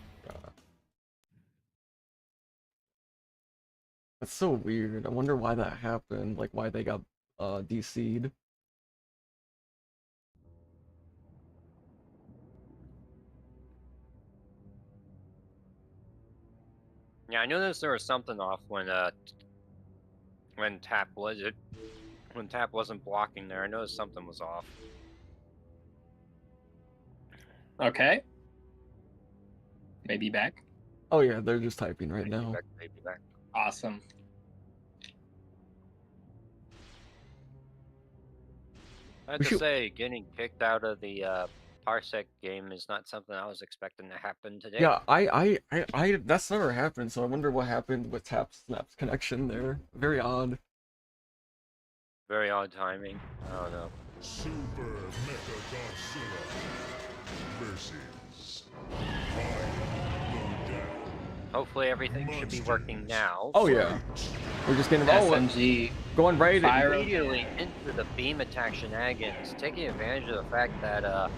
That's so weird. I wonder why that happened. Like why they got DC'd. Yeah, I noticed there was something off when Tap was it when Tap wasn't blocking there. I noticed something was off. Okay. Maybe back. Oh yeah, they're just typing right now. Maybe back. Awesome. I have We to should- say, getting kicked out of the Parsec game is not something I was expecting to happen today. Yeah, I that's never happened, so I wonder what happened with TapSnap's connection there. Very odd. Very odd timing. I don't know. Super Mecha Godzilla versus Lowdown. Hopefully everything should be working now. Oh yeah. We're just getting SMG. going right Fire- in. Immediately into the beam attack shenanigans, taking advantage of the fact that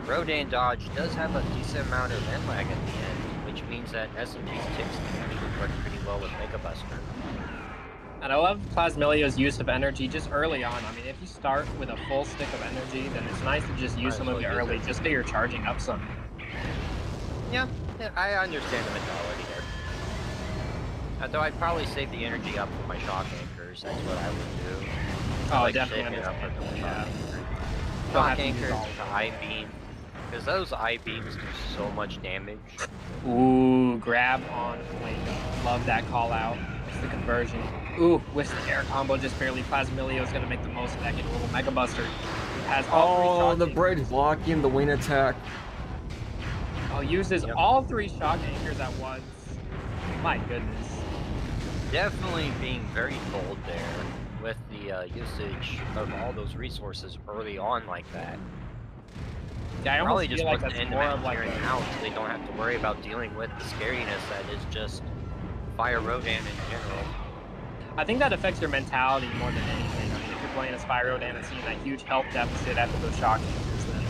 Rodan dodge does have a decent amount of end lag at the end, which means that SMG's ticks can actually work pretty well with Mega Buster. And I love Plasmilio's use of energy just early on. I mean, if you start with a full stick of energy, then it's nice to just use some of it early, just so you're charging up some. Yeah, I understand the mentality there. Though I'd probably save the energy up for my shock anchors. That's what I would do. Oh, Like definitely saving it up for understand. the Yeah. shock anchor. Don't Shock have to use anchors, all the I-beam. Because those I-beams do so much damage. Ooh, grab on Wake Up. Love that call out. It's the conversion. Ooh, with the air combo just barely. Plasmilio's gonna make the most of that. Get a little Mega Buster. Has all three Oh, shock the anchors. bridge blocking the wing attack. Oh, uses Yep. all three shock anchors at once. My goodness. Definitely being very bold there with the usage of all those resources early on like that. Yeah, I Probably almost just feel like wants to that's end the more match of like here and a, now, so they don't have to worry about dealing with the scariness that is just Fire Rodan in general. I think that affects your mentality more than anything. I mean, if you're playing a Spyro Dan and seeing that huge health deficit after those shock anchors, then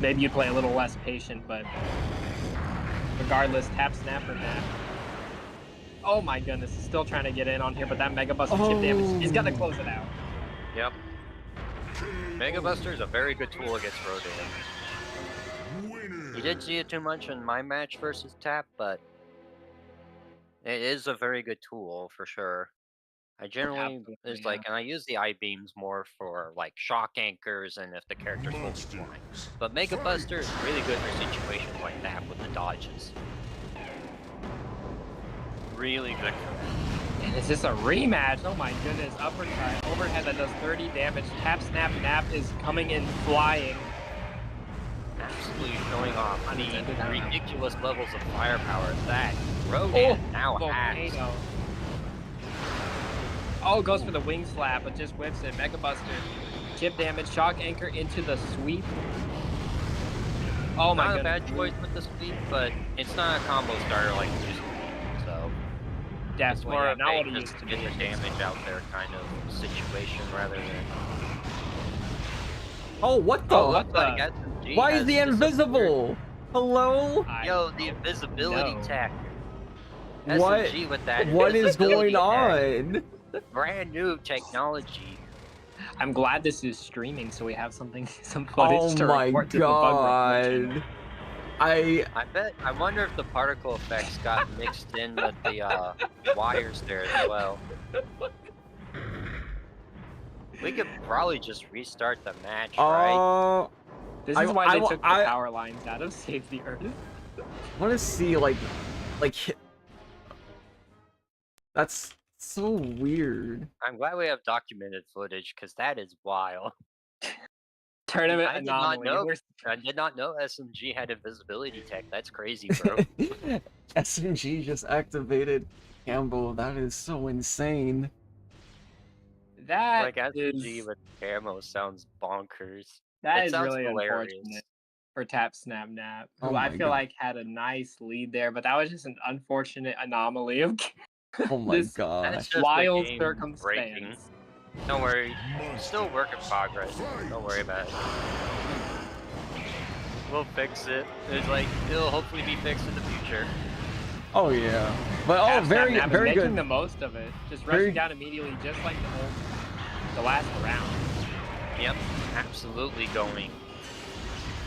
maybe you'd play a little less patient, but regardless, TapSnapNap. Oh my goodness, he's still trying to get in on here, but that Mega Buster chip damage, he's got to close it out. Yep. Mega Buster is a very good tool against Rodan. Winner. You did see it too much in my match versus Tap, but it is a very good tool for sure. I generally Absolutely, is like, and I use the I beams more for like shock anchors and if the character's fully flying. Monsters. But Mega Buster is really good for situations like that with the dodges. Really good for that. And is this a rematch? Oh my goodness, uppercut, overhead that does 30 damage. TapSnapNap is coming in flying. Absolutely showing off the Unintended. ridiculous levels of firepower that Rodan now has. Volcano. Oh, goes for the wing slap, but just whips it. Mega Buster. Chip damage, shock anchor into the sweep. Oh my Not a goodness. bad choice with the sweep, but it's not a combo starter like it used to be. So it's Definitely, more yeah, of not a what it just used to get be. the damage out there kind of situation rather than. Oh, what the? Oh, what Looks like the? SMG Why is has he disappeared. invisible? Hello? Yo, the invisibility No. tech. What? SMG with that. What is invisibility going tech. on? Brand new technology. I'm glad this is streaming, so we have something, some footage Oh to my report to the bug report. god. I wonder if the particle effects got mixed in with the wires there as well. We could probably just restart the match, right? This I- is why I they wa- took the I- power lines out of Save the Earth. want to see like that's so weird. I'm glad we have documented footage because that is wild. Tournament I did not anomaly. know. We're- I did not know SMG had invisibility tech. That's crazy, bro. SMG just activated Campbell. That is so insane. That Like SMG is with camo sounds bonkers. that It is sounds really hilarious. unfortunate for TapSnapNap, Oh who I my feel God. like had a nice lead there, but that was just an unfortunate anomaly of Oh my this gosh. That's just wild the game breaking. circumstance. Don't worry, still work in progress. Don't worry about it. We'll fix it. It's like it'll hopefully be fixed in the future. Oh yeah. But oh, very TapSnapNap is very making good. the most of it, just Very- rushing down immediately, just like the last round. Yep, absolutely going.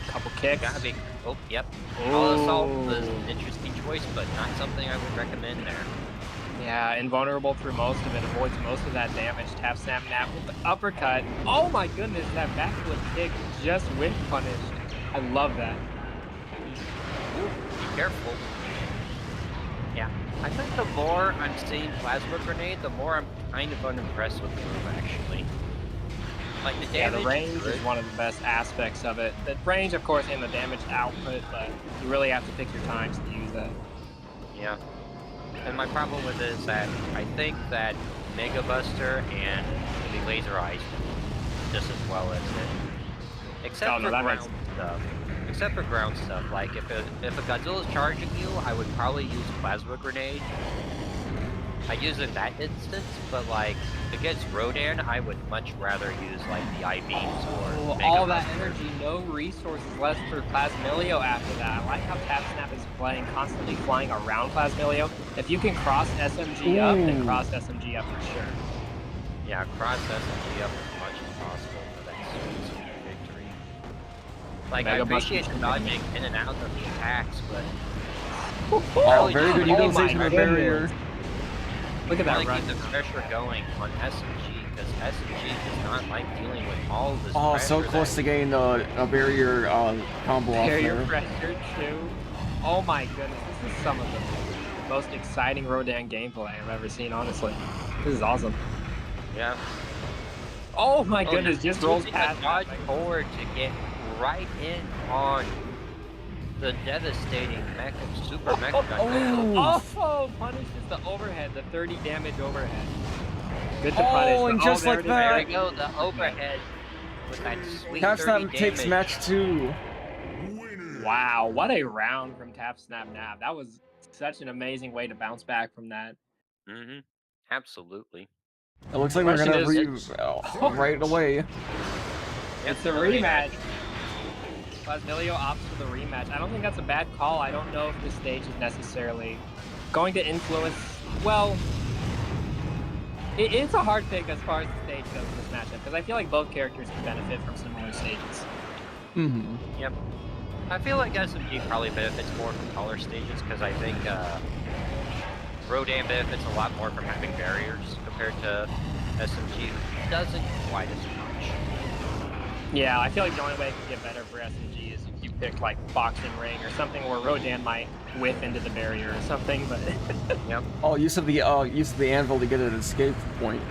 Couple kicks. Gotta be. Oh, yep. Ooh. All assault was an interesting choice, but not something I would recommend there. Yeah, invulnerable through most of it, avoids most of that damage. TapSnapNap with the uppercut. Oh my goodness, that backflip kick just whiff punished. I love that. Ooh, be careful. Yeah, I think the more I'm seeing Plasma Grenade, the more I'm kind of unimpressed with the move, actually. Like, the Yeah, damage the range is good. is one of the best aspects of it. The range, of course, and the damage output, but you really have to pick your times to use that. Yeah. And my problem with it is that I think that Mega Buster and the Laser Eyes do just as well as it. Except Oh, no, for that ground makes- stuff. Except for ground stuff. Like, if a Godzilla's charging you, I would probably use Plasma Grenade. I use it in that instance, but like, against Rodan, I would much rather use like the I-beams or Mega All that Buster. energy, no resources left for Plasmilio after that. I like how TapSnap is playing, constantly flying around Plasmilio. If you can cross SMG up, then Ooh. cross SMG up for sure. Yeah, cross SMG up as much as possible for that sweet victory. Like, Mega I appreciate Buster the dodging in and out of the attacks, but Oh, very good Oh my utilization of the barrier. goodness. Look at I that want to run. keep the pressure going on SMG, because SMG does not like dealing with all of this Oh, pressure. so close to getting a barrier combo off Barrier there. pressure too. Oh my goodness, this is some of the most exciting Rodan gameplay I've ever seen, honestly. This is awesome. Yeah. Oh my Oh, goodness, you're just rolls using a past dodge that. forward to get right in on the devastating super mecha Godzilla. Oh, punishes the overhead, the 30 damage overhead. Good to Oh, punish. and but- just there like it is. that. There we go, the overhead with that sweet 30 TapSnap takes damage. match 2. Winner. Wow, what a round from TapSnapNap. That was such an amazing way to bounce back from that. Mm-hmm. Absolutely. It looks like we're Question gonna is- right away. It's a rematch. Plasmilio opts for the rematch. I don't think that's a bad call. I don't know if this stage is necessarily going to influence. Well, it's a hard pick as far as the stage goes in this matchup because I feel like both characters can benefit from similar stages. Mm-hmm. Yep. I feel like SMG probably benefits more from taller stages because I think Rodan benefits a lot more from having barriers compared to SMG, who doesn't quite as much. Yeah, I feel like the only way it could get better for SMG is if you pick like boxing ring or something where Rodan might whiff into the barrier or something. But Yep. Oh, use of the anvil to get an escape point.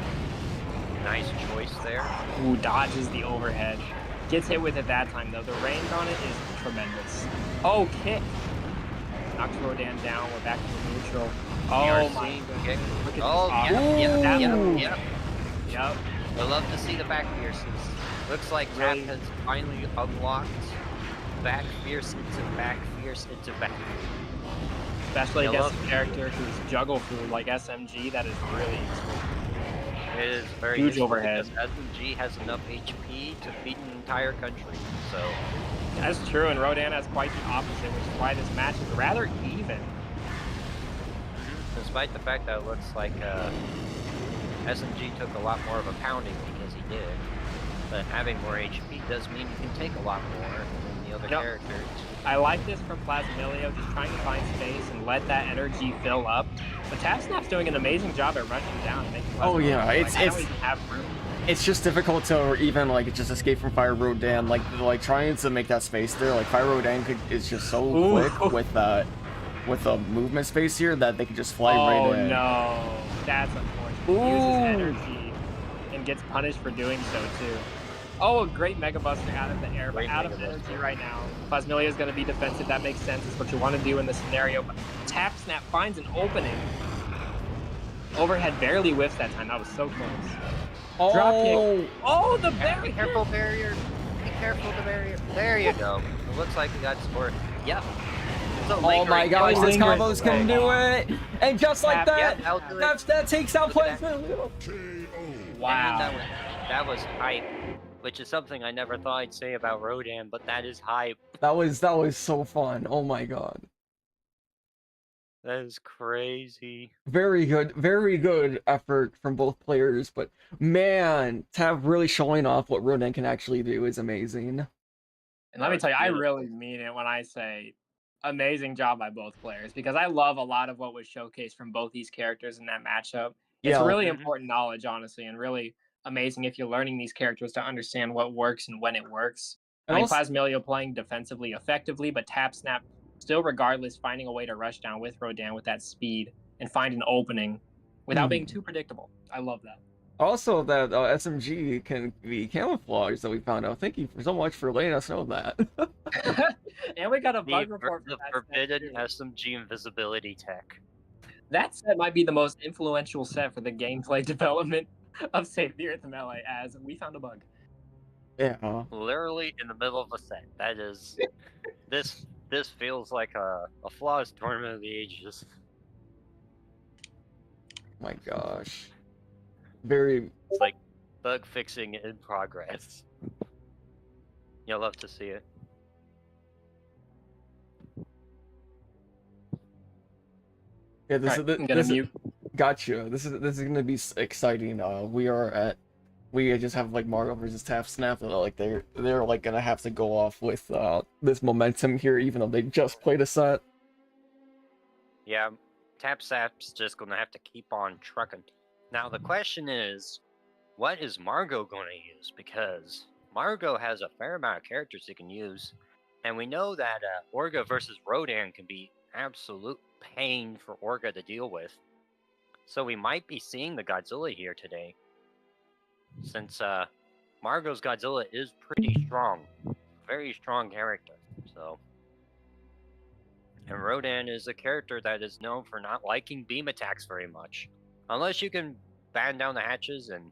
Nice choice there. ooh, dodges the overhead. Gets hit with it that time though. The range on it is tremendous. Oh, kick! Knocks Rodan down. We're back to the neutral. Oh my DRC goodness. kick. Look at Oh, this. Ooh. yep. Yep. I love to see the back fierces. Looks like Tap Really? has finally unlocked back fierce into back fierce into back. Especially I against love a character who's juggle food like SMG. That is really useful. It is very Huge useful overhead. because SMG has enough HP to feed an entire country. So That's true, and Rodan has quite the opposite, which is why this match is rather even. despite the fact that it looks like SMG took a lot more of a pounding because he did, but having more HP does mean you can take a lot more than the other Yep. characters. I like this from Plasmilio, just trying to find space and let that energy fill up. But TapSnap's doing an amazing job at rushing down and making Oh, Plasmilio yeah, feel it's- like, I don't it's- even have room. It's just difficult to even like just escape from Fire Rodan. Like trying to make that space there. Like Fire Rodan is just so Ooh. quick with that the movement space here that they can just fly Oh right in. no, that's unfortunate. He uses Ooh. energy and gets punished for doing so too. Oh, a great Mega Buster out of the air, but Great out of Mega energy Buster. right now. Plasmilio is going to be defensive. That makes sense. It's what you want to do in this scenario. But TapSnap finds an opening. Overhead barely whiffs that time. That was so close. Drop kick. Oh, the Be barrier! careful, barrier. Be careful, the barrier. There you go. It looks like we got scored. Yep. Oh my gosh, this lingering combo's can do it! And just like Tap, that, I'll do it. that takes out Look at Plasmilio. KO. Wow. And that was hype, which is something I never thought I'd say about Rodan, but that is hype. That was so fun. Oh my god. That is crazy. Very good effort from both players, but man, Tav really showing off what Rodan can actually do is amazing. And let me tell you, I really mean it when I say amazing job by both players, because I love a lot of what was showcased from both these characters in that matchup. It's Yeah. really important knowledge, honestly, and really amazing if you're learning these characters to understand what works and when it works. I And mean, also- Plasmilio playing defensively effectively, but TapSnap still regardless finding a way to rush down with Rodan with that speed and find an opening without being too predictable. I love that. Also, that SMG can be camouflaged that we found out. Thank you so much for letting us know that. And we got a bug The report for that set, forbidden too. SMG invisibility tech. That set might be the most influential set for the gameplay development of Save the Earth Melee, as we found a bug. Yeah. Literally in the middle of a set. That is this feels like a flawless tournament of the ages. My gosh. Very. It's like bug fixing in progress. You'll love to see it. Yeah, this Alright, is I'm gonna this is, mute. gotcha. This is gonna be exciting. We just have like Mario versus TapSnap, and like they're like gonna have to go off with this momentum here, even though they just played a set. Yeah, TapSnap's just gonna have to keep on trucking. Now the question is, what is Margot gonna use? Because Margot has a fair amount of characters he can use, and we know that Orga versus Rodan can be absolute pain for Orga to deal with. So we might be seeing the Godzilla here today, since Margot's Godzilla is pretty strong, very strong character. So. And Rodan is a character that is known for not liking beam attacks very much. Unless you can ban down the hatches and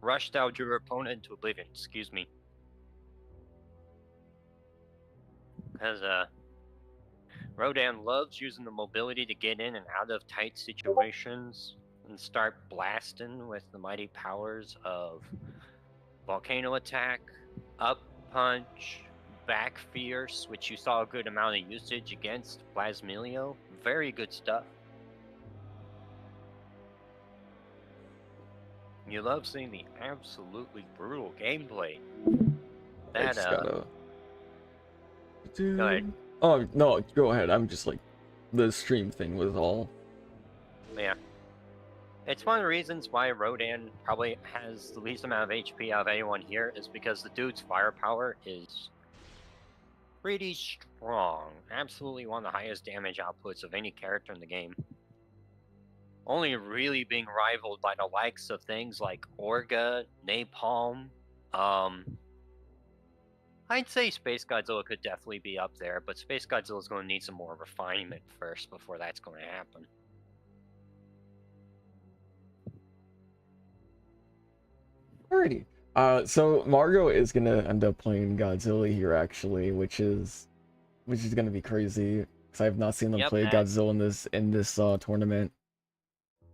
rush down your opponent into oblivion. Excuse me. Because Rodan loves using the mobility to get in and out of tight situations and start blasting with the mighty powers of Volcano Attack, Up Punch, Back Fierce, which you saw a good amount of usage against Plasmilio. Very good stuff. You love seeing the absolutely brutal gameplay. I That just gotta. Go ahead. Oh no, go ahead. I'm just like, the stream thing was all. Yeah. It's one of the reasons why Rodan probably has the least amount of HP out of anyone here, is because the dude's firepower is pretty strong. Absolutely one of the highest damage outputs of any character in the game. Only really being rivaled by the likes of things like Orga, Napalm. I'd say Space Godzilla could definitely be up there, but Space Godzilla's going to need some more refinement first before that's going to happen. Alrighty. So Margot is gonna end up playing Godzilla here, actually, which is gonna be crazy because I have not seen them Yep, play that- Godzilla in this tournament.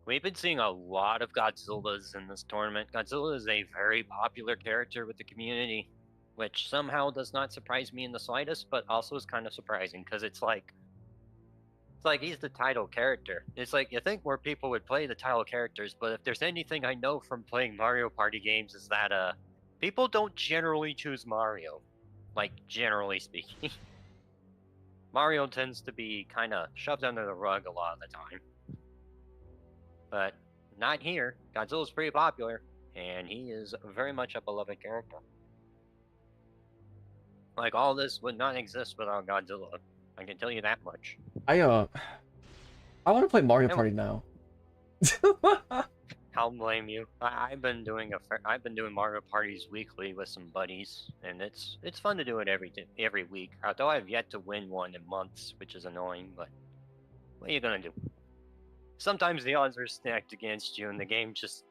We've been seeing a lot of Godzillas in this tournament. Godzilla is a very popular character with the community, which somehow does not surprise me in the slightest, but also is kind of surprising because it's like he's the title character. It's like you think more people would play the title characters, but if there's anything I know from playing Mario Party games is that people don't generally choose Mario, like generally speaking. Mario tends to be kind of shoved under the rug a lot of the time. But not here. Godzilla's pretty popular, and he is very much a beloved character. Like, all this would not exist without Godzilla. I can tell you that much. I want to play Mario Yeah. Party now. How I'll blame you. I've been doing Mario parties weekly with some buddies, and it's fun to do it every week. Although I've yet to win one in months, which is annoying. But what are you gonna do? Sometimes the odds are stacked against you, and the game just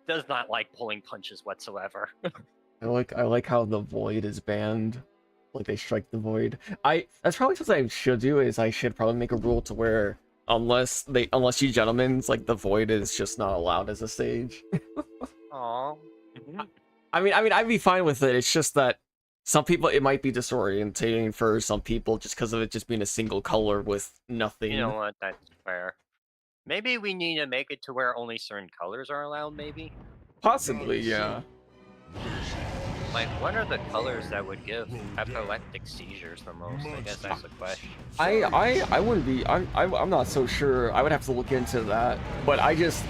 does not like pulling punches whatsoever. I like how the void is banned. Like they strike the void. That's probably something I should do, is I should probably make a rule to where unless you gentlemen's, like, the void is just not allowed as a stage. Aww. I mean I'd be fine with it. It's just that some people, it might be disorientating for some people just because of it just being a single color with nothing. You know what? That's fair. Maybe we need to make it to where only certain colors are allowed, maybe? Possibly, yeah. Like, what are the colors that would give epileptic seizures the most? I guess that's the question. I wouldn't be. I'm not so sure. I would have to look into that. But I just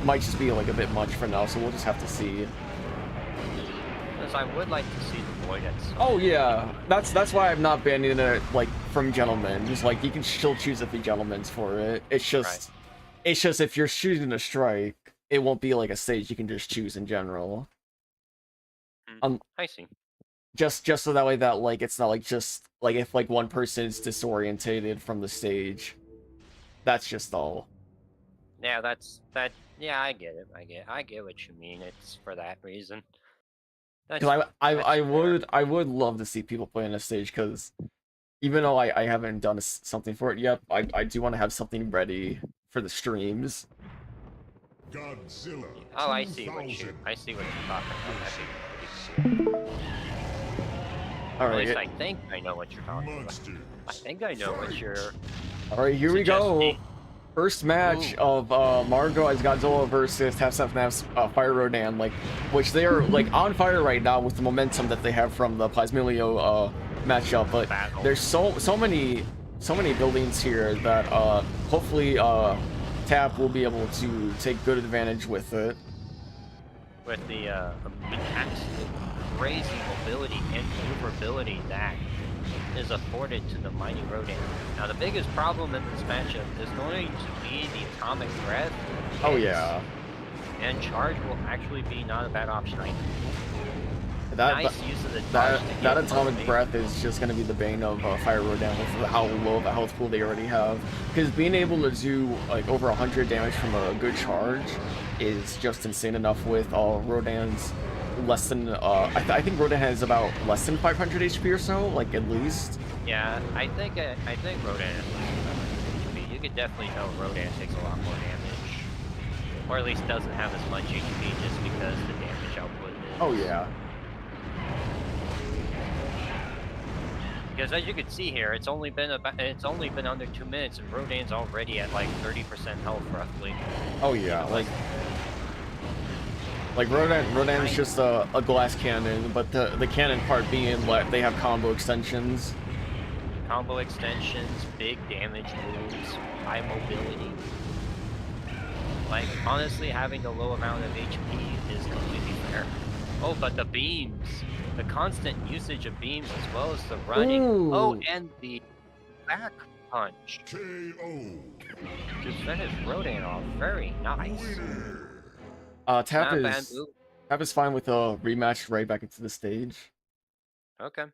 might just be like a bit much for now. So we'll just have to see. Because I would like to see the void at some. Oh yeah, that's why I'm not banning it like from gentlemen. Just like you can still choose a few gentlemen's for it. It's just if you're shooting a strike, it won't be like a stage you can just choose in general. I see. Just so that way that like it's not like just like if like one person is disorientated from the stage. That's just all. Yeah, that. Yeah, I get it. I get what you mean. It's for that reason. Because I would love to see people play on a stage, because even though I haven't done something for it yet, I do want to have something ready for the streams. Godzilla. Oh, I see what you're talking about. That'd be pretty cool. All right. At least I think I know what you're talking about. I think I know what you're. All right, here we go. suggesting. First match of Margo as Godzilla versus TapSnapNap's Fire Rodan, like, which they are like on fire right now with the momentum that they have from the Plasmilio matchup. But there's so many buildings here that hopefully Tap will be able to take good advantage with it. With the absolute crazy mobility and maneuverability that is afforded to the mighty Rodan. Now the biggest problem in this matchup is going to be the atomic breath. Oh yeah. And charge will actually be not a bad option either. That atomic breath is just going to be the bane of Fire Rodan with how low of a health pool they already have. Because being able to do like over 100 damage from a good charge is just insane enough with Rodan's less than I think Rodan has about less than 500 HP or so, like at least. Yeah, I think Rodan has less than 500 HP. You could definitely tell Rodan takes a lot more damage, or at least doesn't have as much HP just because the damage output is. Oh yeah. Because as you can see here, it's only been under 2 minutes, and Rodan's already at like 30% health roughly. Oh yeah, like Rodan's just a glass cannon, but the cannon part being like they have combo extensions. Combo extensions, big damage moves, high mobility. Like honestly, having a low amount of HP is completely fair. Oh, but the beams. The constant usage of beams as well as the running. Ooh. Oh, and the back punch. KO. Just finish Rodan off. Very nice. Tap Not bad is move. Tap is fine with a rematch right back into the stage. Okay.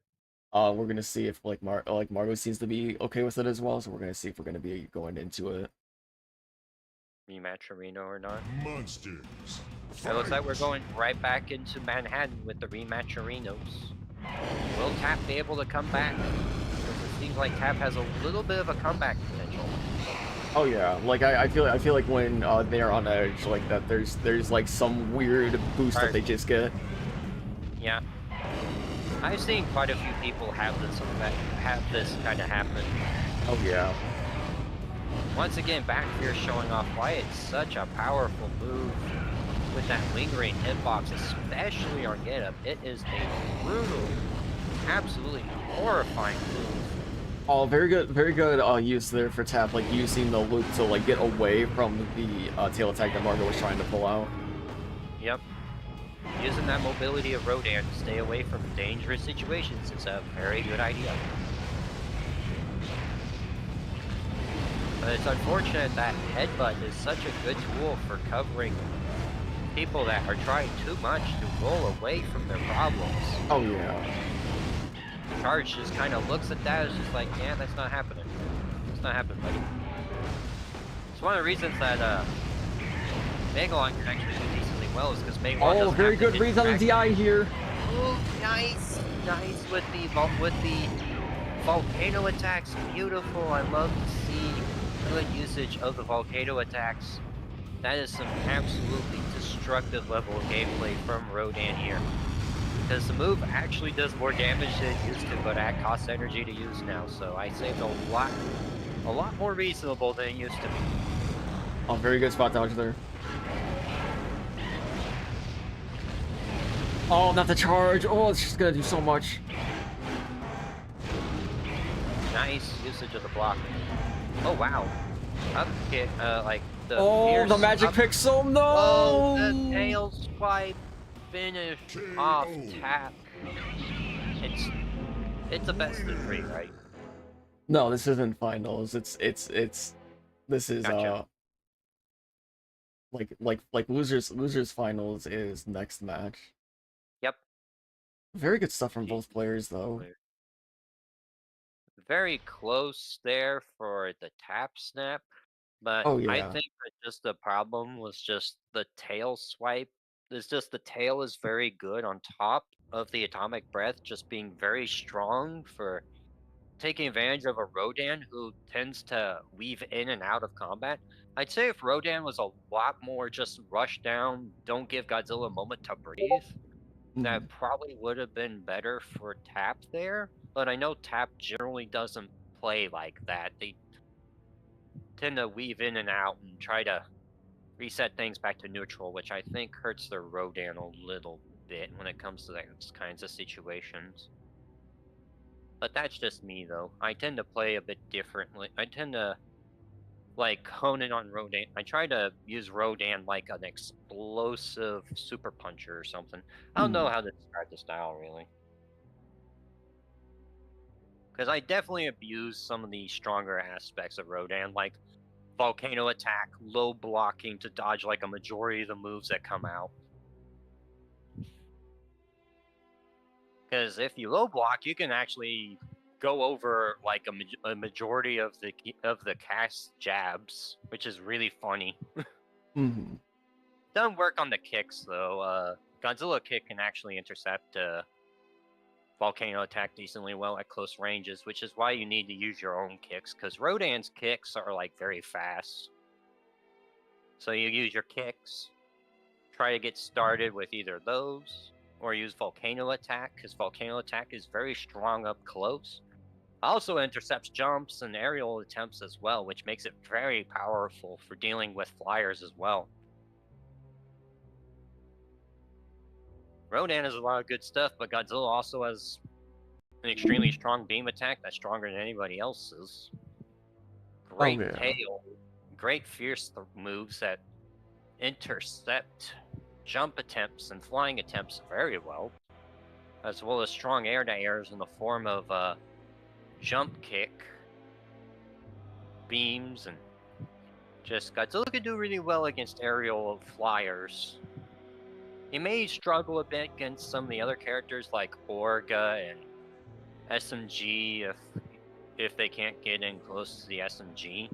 We're gonna see if Margo seems to be okay with it as well, so we're gonna see if we're gonna be going into it. Rematch arena or not. Monsters. It looks like we're going right back into Manhattan with the rematch arenas. Will Tap be able to come back? Because it seems like Tap has a little bit of a comeback potential. Oh yeah, like I feel like when they are on edge like that, there's like some weird boost that they just get. Yeah, I've seen quite a few people have this kind of happen. Oh yeah. Once again, back here showing off why it's such a powerful move with that lingering hitbox, especially on Get Up. It is a brutal, absolutely horrifying move. Oh, very good use there for Tap, like using the loop to like get away from the tail attack that Margo was trying to pull out. Yep. Using that mobility of Rodan to stay away from dangerous situations is a very good idea. But it's unfortunate that headbutt is such a good tool for covering people that are trying too much to roll away from their problems. Oh yeah. Charge just kind of looks at that, it's just like, yeah, that's not happening. It's not happening, buddy. It's one of the reasons that Megalon can actually do decently well is because Megalon Oh, doesn't very have to good reads on the interact. DI here. Oh, nice with the volcano attacks. Beautiful. I love to see good usage of the volcano attacks. That is some absolutely destructive level of gameplay from Rodan here. Because the move actually does more damage than it used to, but it costs energy to use now. So I saved a lot more reasonable than it used to be. Oh, very good spot dodge there. Oh, not the charge. Oh, it's just gonna do so much. Nice usage of the block. Oh wow. Up kick, like the Oh, fierce the magic up- pixel. No. Oh, the tail swipe finish off tap. It's a best of 3, right? No, this isn't finals. This is Gotcha. like losers finals is next match. Yep. Very good stuff from both players though. Very close there for the tap snap, but Oh I yeah. think that just the problem was just the tail swipe. It's just the tail is very good on top of the atomic breath, just being very strong for taking advantage of a Rodan who tends to weave in and out of combat. I'd say if Rodan was a lot more just rush down, don't give Godzilla a moment to breathe, that probably would have been better for Tap there. But I know Tap generally doesn't play like that. They tend to weave in and out and try to reset things back to neutral, which I think hurts their Rodan a little bit when it comes to those kinds of situations. But that's just me, though. I tend to play a bit differently. I tend to, like, hone in on Rodan. I try to use Rodan like an explosive super puncher or something. I don't know how to describe the style, really. Because I definitely abuse some of the stronger aspects of Rodan, like volcano attack, low blocking to dodge like a majority of the moves that come out. Because if you low block, you can actually go over like a majority of the cast jabs, which is really funny. Doesn't work on the kicks though. Godzilla kick can actually intercept volcano attack decently well at close ranges, which is why you need to use your own kicks, because Rodan's kicks are like very fast. So you use your kicks, try to get started with either those, or use volcano attack, because volcano attack is very strong up close. Also intercepts jumps and aerial attempts as well, which makes it very powerful for dealing with flyers as well. Rodan has a lot of good stuff, but Godzilla also has an extremely strong beam attack that's stronger than anybody else's. Great tail, great fierce moves that intercept jump attempts and flying attempts very well, as well as strong air-to-airs in the form of jump kick, beams, and just Godzilla could do really well against aerial flyers. He may struggle a bit against some of the other characters like Orga and SMG if they can't get in close to the SMG.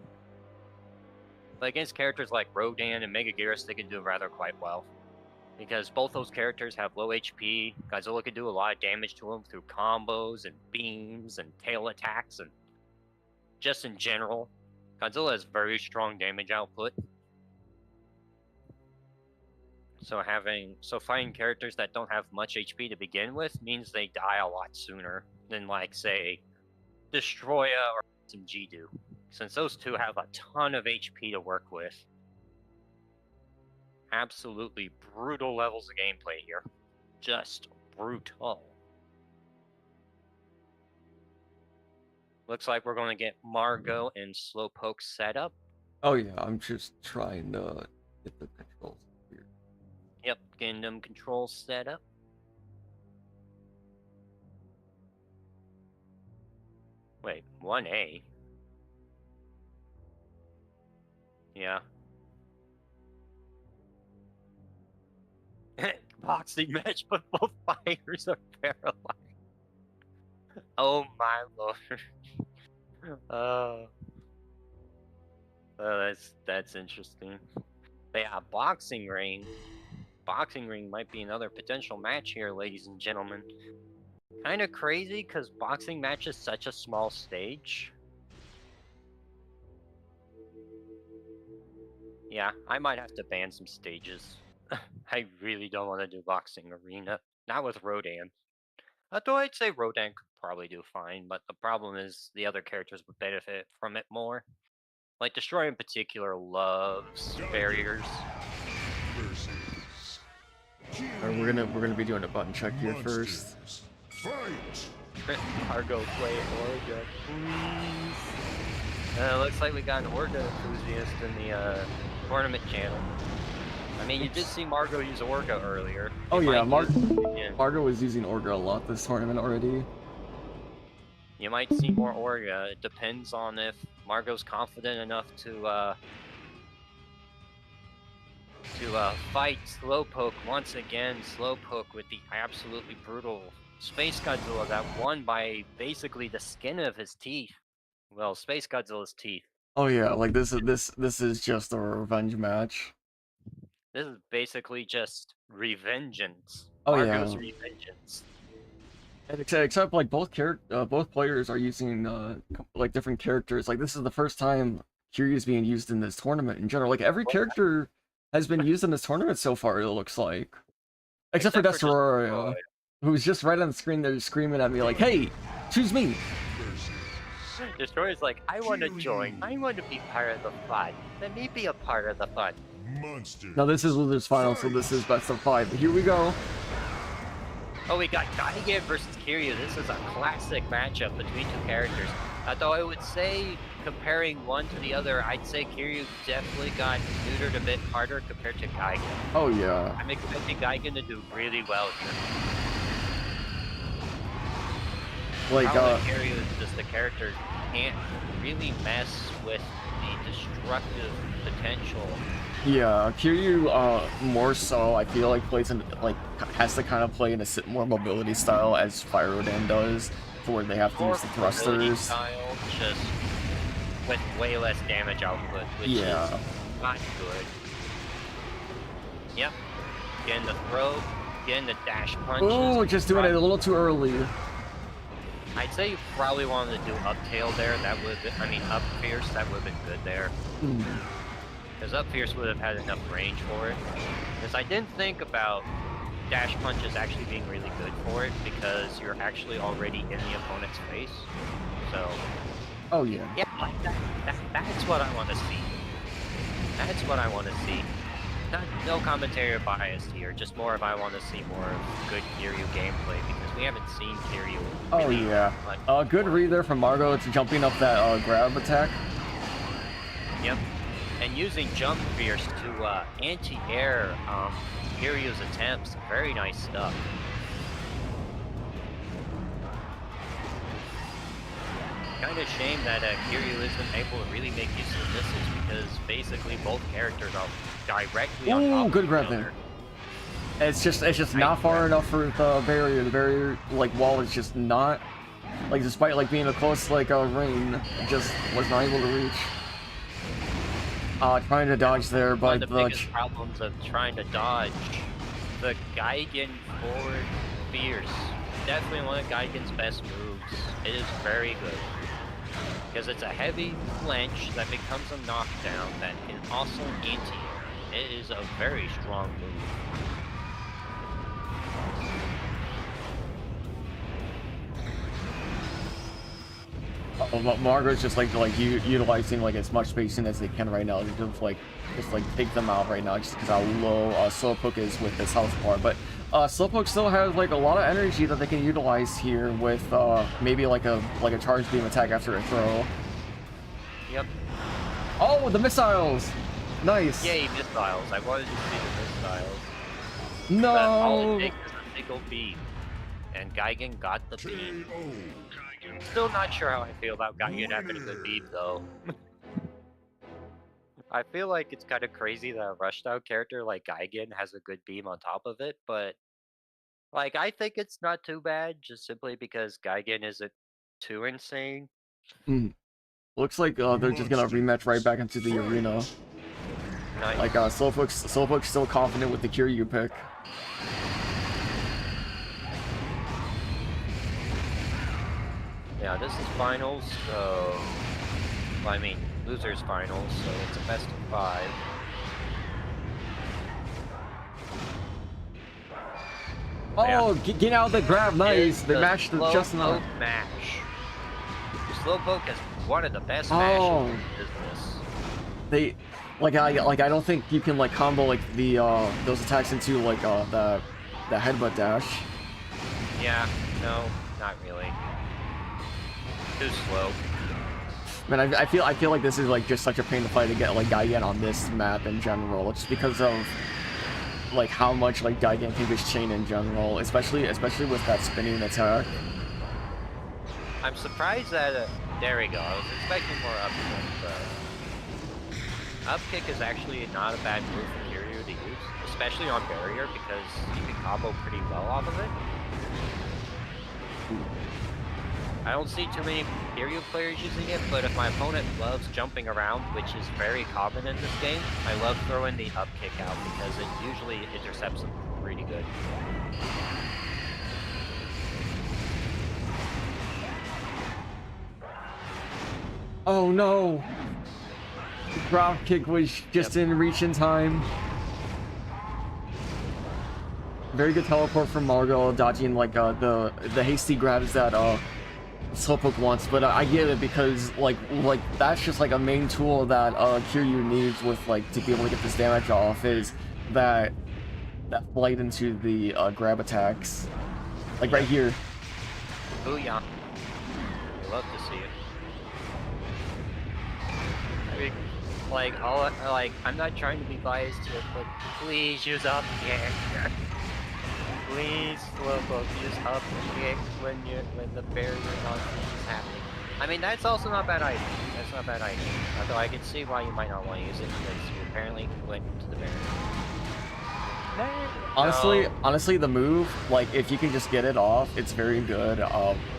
But against characters like Rodan and Megaguirus, they can do rather quite well. Because both those characters have low HP, Godzilla can do a lot of damage to them through combos and beams and tail attacks and just in general. Godzilla has very strong damage output. So fighting characters that don't have much HP to begin with means they die a lot sooner than, like, say, Destroya or SMG do, since those two have a ton of HP to work with. Absolutely brutal levels of gameplay here. Just brutal. Looks like we're going to get Margot and Slowpoke set up. Oh yeah, I'm just trying to get the controls here. Yep, getting them controls set up. Wait, 1A? Yeah. Boxing match, but both fighters are paralyzed. Oh my lord. That's interesting. But yeah, boxing ring. Boxing ring might be another potential match here, ladies and gentlemen. Kind of crazy because boxing match is such a small stage. Yeah, I might have to ban some stages. I really don't want to do boxing arena. Not with Rodan. Though I'd say Rodan could probably do fine, but the problem is the other characters would benefit from it more. Like Destroy in particular loves barriers. Versus Alright, we're gonna be doing a button check here first. Monsters. Fight! Argo play Orga, please. Looks like we got an Orga enthusiast in the tournament channel. I mean, you did see Margot use Orga earlier. Oh You yeah, might use- Margo was using Orga a lot this tournament already. You might see more Orga. It depends on if Margot's confident enough to fight Slowpoke once again. Slowpoke with the absolutely brutal Space Godzilla that won by basically the skin of his teeth. Well, Space Godzilla's teeth. Oh yeah, like this is just a revenge match. This is basically just revengeance. Oh, Margot's yeah. revengeance. And except like both players are using like different characters. Like this is the first time Kiryu is being used in this tournament in general. Like every character has been used in this tournament so far. It looks like, except for just Destroyer, Destroy. who's just right on the screen there screaming at me like, "Hey, choose me!" Destroyer's like, I want to join. I want to be part of the fun. Let me be a part of the fun. Monsters. Now this is losers final, so this is best of 5. But here we go. Oh, we got Gigan versus Kiryu. This is a classic matchup between two characters. Though I would say, comparing one to the other, I'd say Kiryu definitely got neutered a bit harder compared to Gigan. Oh yeah. I'm expecting Gigan to do really well here. Like Kiryu is just a character who can't really mess with the destructive potential. yeah, Kiryu more so I feel like plays in has to kind of play in a more mobility style as Fire Rodan does, for where they have to use the mobility thrusters. style, just with way less damage output, which is not good. Yep. Getting the throw, getting the dash punches. Oh, just doing it a little too early. I'd say you probably wanted to do up tail there. That would, up fierce. That would have been good there. Because up fierce would have had enough range for it. Because I didn't think about dash punches actually being really good for it, because you're actually already in the opponent's face. So. Oh yeah. Yeah, like that's what I want to see. That's what I want to see. No commentary bias here, just more if I want to see more of good Kiryu gameplay, because we haven't seen Kiryu. Oh Really yeah. Good read there from Margo. It's jumping up that grab attack. Yep. And using jump fierce to anti-air Kiryu's attempts. Very nice stuff. Kind of shame that Kiryu isn't able to really make use of missiles, because basically both characters are directly on top Good of grab each other. there. It's just not far enough for the barrier. The barrier wall is just not, despite being a close ring, just was not able to reach. Trying to dodge there, One but of the biggest problems of trying to dodge the Gigan forward fierce. Definitely one of Gigan's best moves. It is very good, because it's a heavy flinch that becomes a knockdown that can also anti-air. It is a very strong move. Margaret's just utilizing as much spacing as they can right now to just take them out right now, just because how low Slowpoke is with this health bar. But Slowpoke still has a lot of energy that they can utilize here with maybe a charge beam attack after a throw. Yep. Oh, the missiles! Nice. Yay, missiles! I wanted to see the missiles. No. But all it takes is a single beam, and Gigan got the beam. Still not sure how I feel about Gigan having a good beam though. I feel like it's kind of crazy that a rushed out character like Gigan has a good beam on top of it, but like I think it's not too bad just simply because Gigan isn't too insane. Mm. Looks like they're just gonna rematch right back into the arena. Nice. Like Slowpoke's still confident with the Kiryu pick. Yeah, this is finals, so well, I mean losers finals, so it's a best of 5. Oh, get out of the grab, nice. They matched just enough. Mash. Slowpoke is one of the best mashes in business. They, I don't think you can like combo like the those attacks into like the headbutt dash. Yeah, no, not really. Too slow. Man, I feel like this is like just such a pain to fight to get like Gigan on this map in general, just because of like how much like Gigan can just chain in general, especially with that spinning attack. I'm surprised that there we go. I was expecting more upkick, but upkick is actually not a bad move for Kiryu to use, especially on barrier because you can combo pretty well off of it. I don't see too many Kiryu players using it, but if my opponent loves jumping around, which is very common in this game, I love throwing the up kick out because it usually intercepts them pretty good. Oh no! The drop kick was just in reach in time. Very good teleport from Margot, dodging like the hasty grabs that Slowpoke wants, but I get it because like that's just like a main tool that Kiryu needs with like to be able to get this damage off is that flight into the grab attacks, like right here. Booyah! I love to see it. I mean, I'm not trying to be biased here, but please use up kick. Please, Slowpoke, use up kick when the barrier nonsense is happening. I mean, that's also not a bad idea. That's not a bad idea. Although I can see why you might not want to use it because you apparently went to the barrier. Honestly, the move, like if you can just get it off, it's very good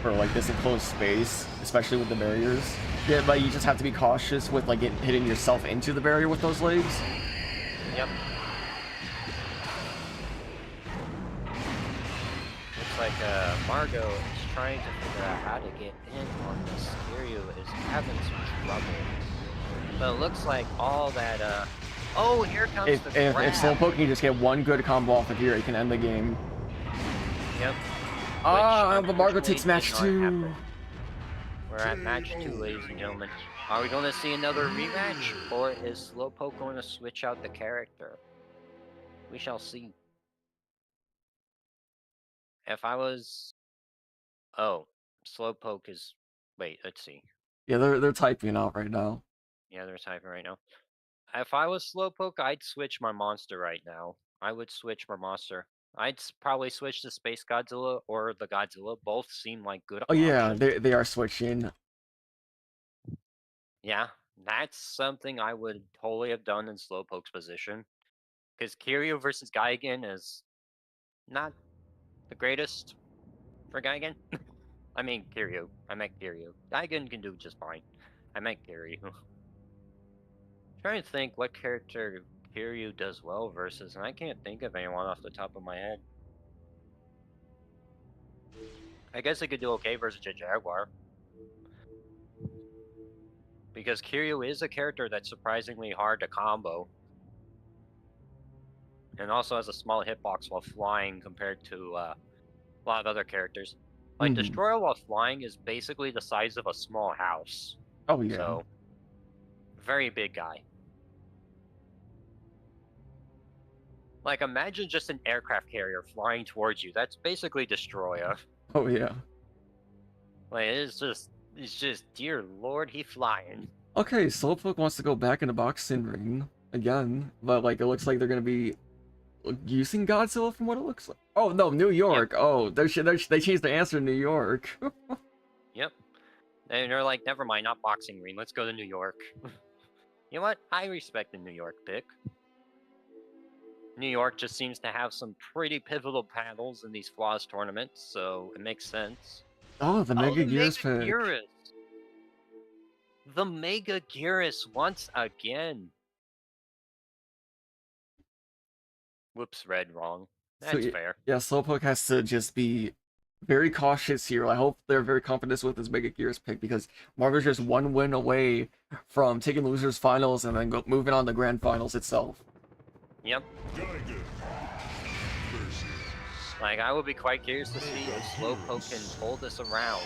for like this enclosed space, especially with the barriers. Yeah, but you just have to be cautious with like hitting yourself into the barrier with those legs. Yep. Looks like Margot is trying to figure out how to get in on this. Kiryu is having some trouble. But it looks like all that oh, here comes the grab. If Slowpoke can just get one good combo off of here, it can end the game. Yep. But Margot takes match 2. We're at match 2, ladies and gentlemen. Are we going to see another rematch, or is Slowpoke going to switch out the character? We shall see. If I was... Oh, Slowpoke is... Wait, let's see. Yeah, they're typing out right now. Yeah, they're typing right now. If I was Slowpoke, I'd switch my monster right now. I would switch my monster. I'd probably switch to Space Godzilla or the Godzilla. Both seem like good options. Yeah, they are switching. Yeah, that's something I would totally have done in Slowpoke's position. Because Kiryu versus Gigan is not the greatest for Gigan. I mean Kiryu. I meant Kiryu. Gigan can do just fine. I meant Kiryu. Trying to think what character Kiryu does well versus, and I can't think of anyone off the top of my head. I guess it could do okay versus a Jaguar. Because Kiryu is a character that's surprisingly hard to combo. And also has a small hitbox while flying compared to a lot of other characters. Like, Destroyer while flying is basically the size of a small house. Oh, yeah. So, very big guy. Like, imagine just an aircraft carrier flying towards you. That's basically Destroyer. Oh, yeah. Like, it's just, dear lord, he flying. Okay, Slowpoke wants to go back in the boxing ring again, but like it looks like they're gonna be using Godzilla from what it looks like. Oh no, New York. Yep. Oh, they changed the answer to New York. Yep. And they're like, never mind, not boxing ring. Let's go to New York. You know what? I respect the New York pick. New York just seems to have some pretty pivotal battles in these Floss tournaments, so it makes sense. Oh, the Mega Gears Mega pick. Gearus. The Mega Gearus once again. Whoops, read wrong. That's fair. Yeah, Slowpoke has to just be very cautious here. I hope they're very confident with his Mega Gears pick because Marvel's just one win away from taking losers finals and then moving on to grand finals itself. Yep. Geiger versus Like, I would be quite curious to see if Slowpoke can pull this around.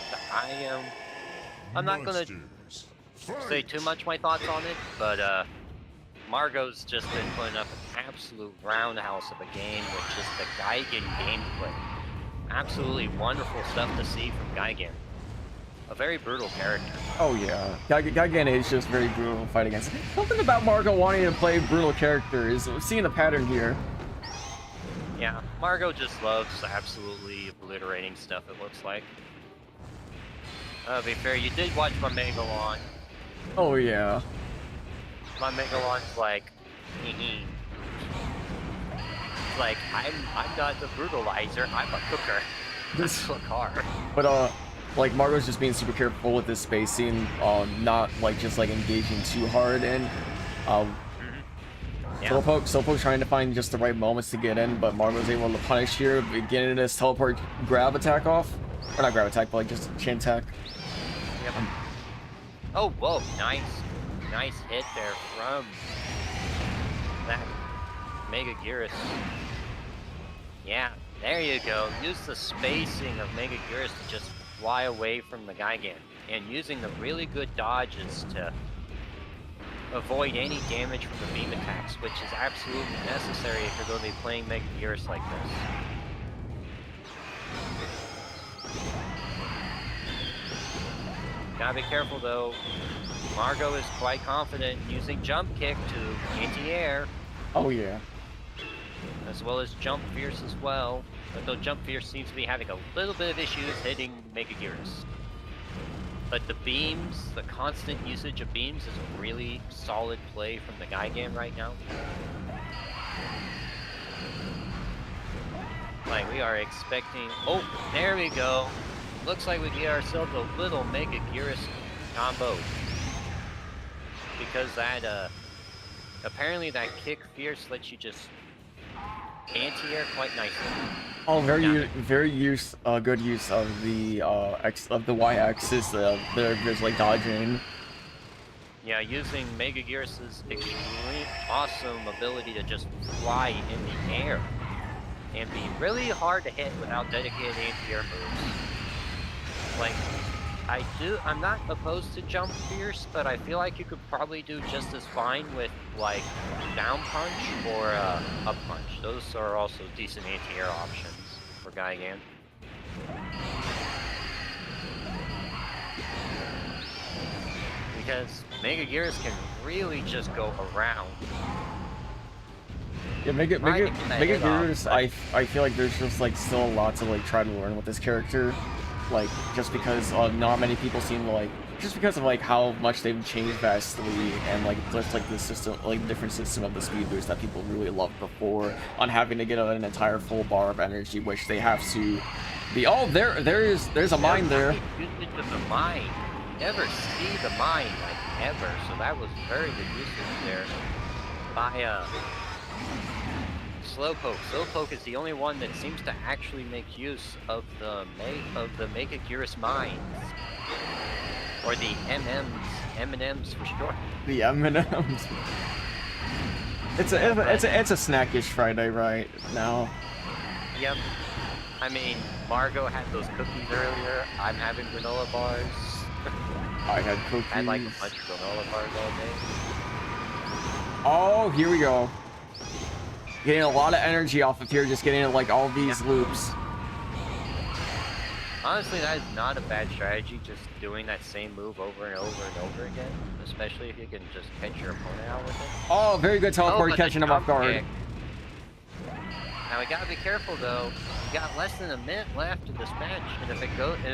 I'm not gonna Monsters. say Fight! too much my thoughts on it, but Margot's just been putting up an absolute roundhouse of a game with just the Gigan gameplay. Absolutely wonderful stuff to see from Gigan. A very brutal character. Oh yeah, Gigan is just very brutal to fight against. Something about Margot wanting to play brutal characters. We're seeing a pattern here. Yeah, Margot just loves absolutely obliterating stuff, it looks like. To be fair, you did watch my Megalon. Oh yeah. My Megalon's like, hee. It's like, I'm not the brutalizer, I'm a cooker. This Cookar. But like Margot's just being super careful with this spacing, not like just like engaging too hard in. Yeah. Slowpoke's trying to find just the right moments to get in, but Margot's able to punish here, getting his teleport grab attack off. Or not grab attack, but like just chain attack. Yep. Oh, whoa, nice hit there from that Mega Gearus. Yeah, there you go. Use the spacing of Mega Gearus to just fly away from the Gigan, and using the really good dodges to avoid any damage from the beam attacks, which is absolutely necessary if you're going to be playing Mega Gearus like this. Gotta be careful though. Margot is quite confident using Jump Kick to anti-air, Oh yeah. as well as Jump Fierce as well. Although Jump Fierce seems to be having a little bit of issues hitting Mega Gearus. But the beams, the constant usage of beams is a really solid play from the Gigan right now. Like, we are expecting... Oh, there we go. Looks like we get ourselves a little Mega Gearus combo. Because that, apparently that Kick Fierce lets you just anti-air quite nicely. Oh, good use of the Y-axis. There's like dodging. Yeah, using Mega Gearus' extreme awesome ability to just fly in the air and be really hard to hit without dedicated anti-air moves. Like, I'm not opposed to Jump Fierce, but I feel like you could probably do just as fine with, like, Down Punch or Up Punch. Those are also decent anti-air options for Gigan. Because Mega Gearus can really just go around. Yeah, Mega Gearus, I feel like there's just like still a lot to like try to learn with this character. Like, just because not many people seem to like, just because of like how much they've changed vastly, and like just like the system, like different system of the speed boost that people really loved before, on having to get an entire full bar of energy, which they have to be. Oh, there's a mine there. Usage of the mine. Never see the mine like ever, so that was very good usage there by Slowpoke. Slowpoke is the only one that seems to actually make use of the Mega Gearus mines, or the M&Ms for short. The M&Ms. It's a snackish Friday right now. Yep. I mean, Margot had those cookies earlier. I'm having granola bars. I had cookies. I had like a bunch of granola bars all day. Oh, here we go. Getting a lot of energy off of here, just getting like all these loops. Honestly, that is not a bad strategy, just doing that same move over and over and over again. Especially if you can just catch your opponent out with it. Oh, very good teleport catching him off guard. Now we gotta be careful though. got less than a minute left of this match, and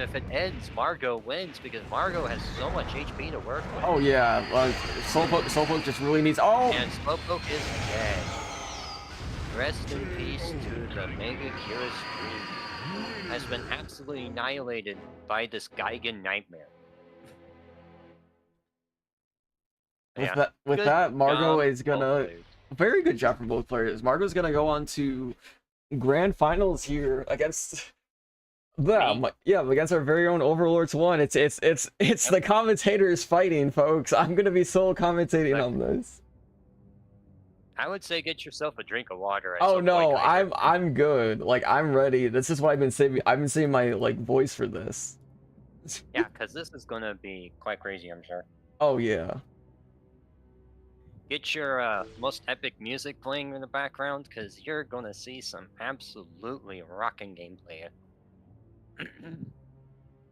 if it ends, Margot wins because Margot has so much HP to work with. Oh yeah, Slowpoke just really needs. Oh, And Slowpoke is dead. Rest in peace to the Mega Curious Dream. Has been absolutely annihilated by this Gigan Nightmare. with Good that, Margot job, is both gonna. players. Very good job from both players. Margot's gonna go on to grand finals here against them. Yeah, against our very own Overlords 1. It's the commentators fighting, folks. I'm gonna be solo commentating on this. I would say get yourself a drink of water. At Oh some no, point, Kaiser. I'm good. Like I'm ready. This is what I've been saving. I've been saving my like voice for this. Yeah, because this is gonna be quite crazy, I'm sure. Oh yeah. Get your most epic music playing in the background, because you're gonna see some absolutely rocking gameplay.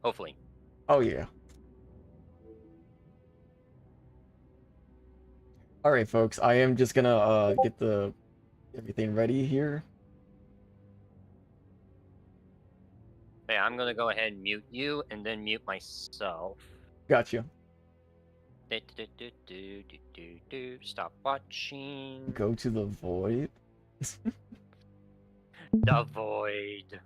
Hopefully. Oh yeah. All right, folks. I am just gonna get everything ready here. Yeah, I'm gonna go ahead and mute you and then mute myself. Gotcha. Stop watching. Go to the void. The void.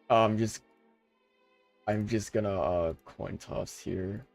I'm just gonna coin toss here.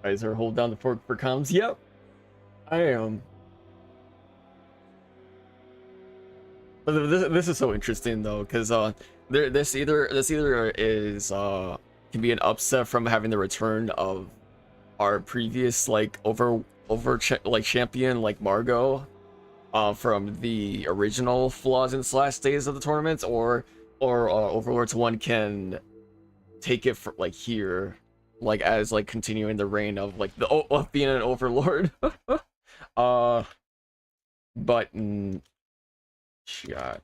Guys are hold down the fork for comms. Yep, I am. But this is so interesting though, because this either is can be an upset from having the return of our previous like like champion like Margot, from the original flaws and slash days of the tournaments, or Overlords 1 can take it for like here, like as like continuing the reign of like the of being an overlord. Button shot.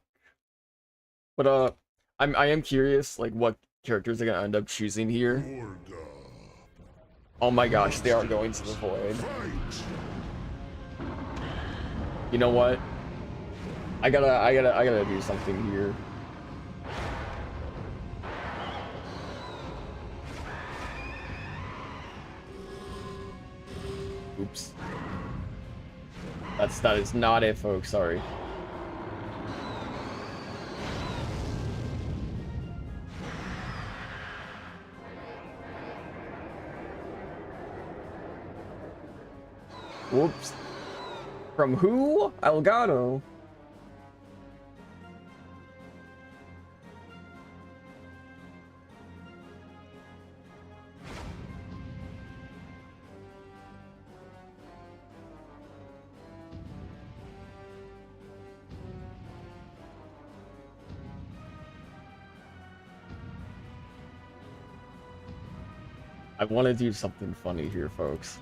But I am curious like what characters are gonna end up choosing here. Oh my gosh, they are going to the void. You know what? I gotta do something here. Oops. That is not it, folks. Sorry. Whoops. From who? Elgato. I want to do something funny here, folks.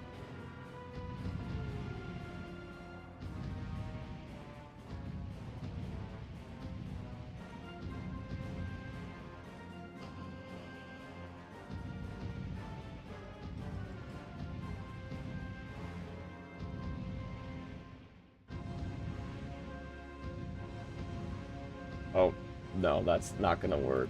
Oh, no, that's not gonna work.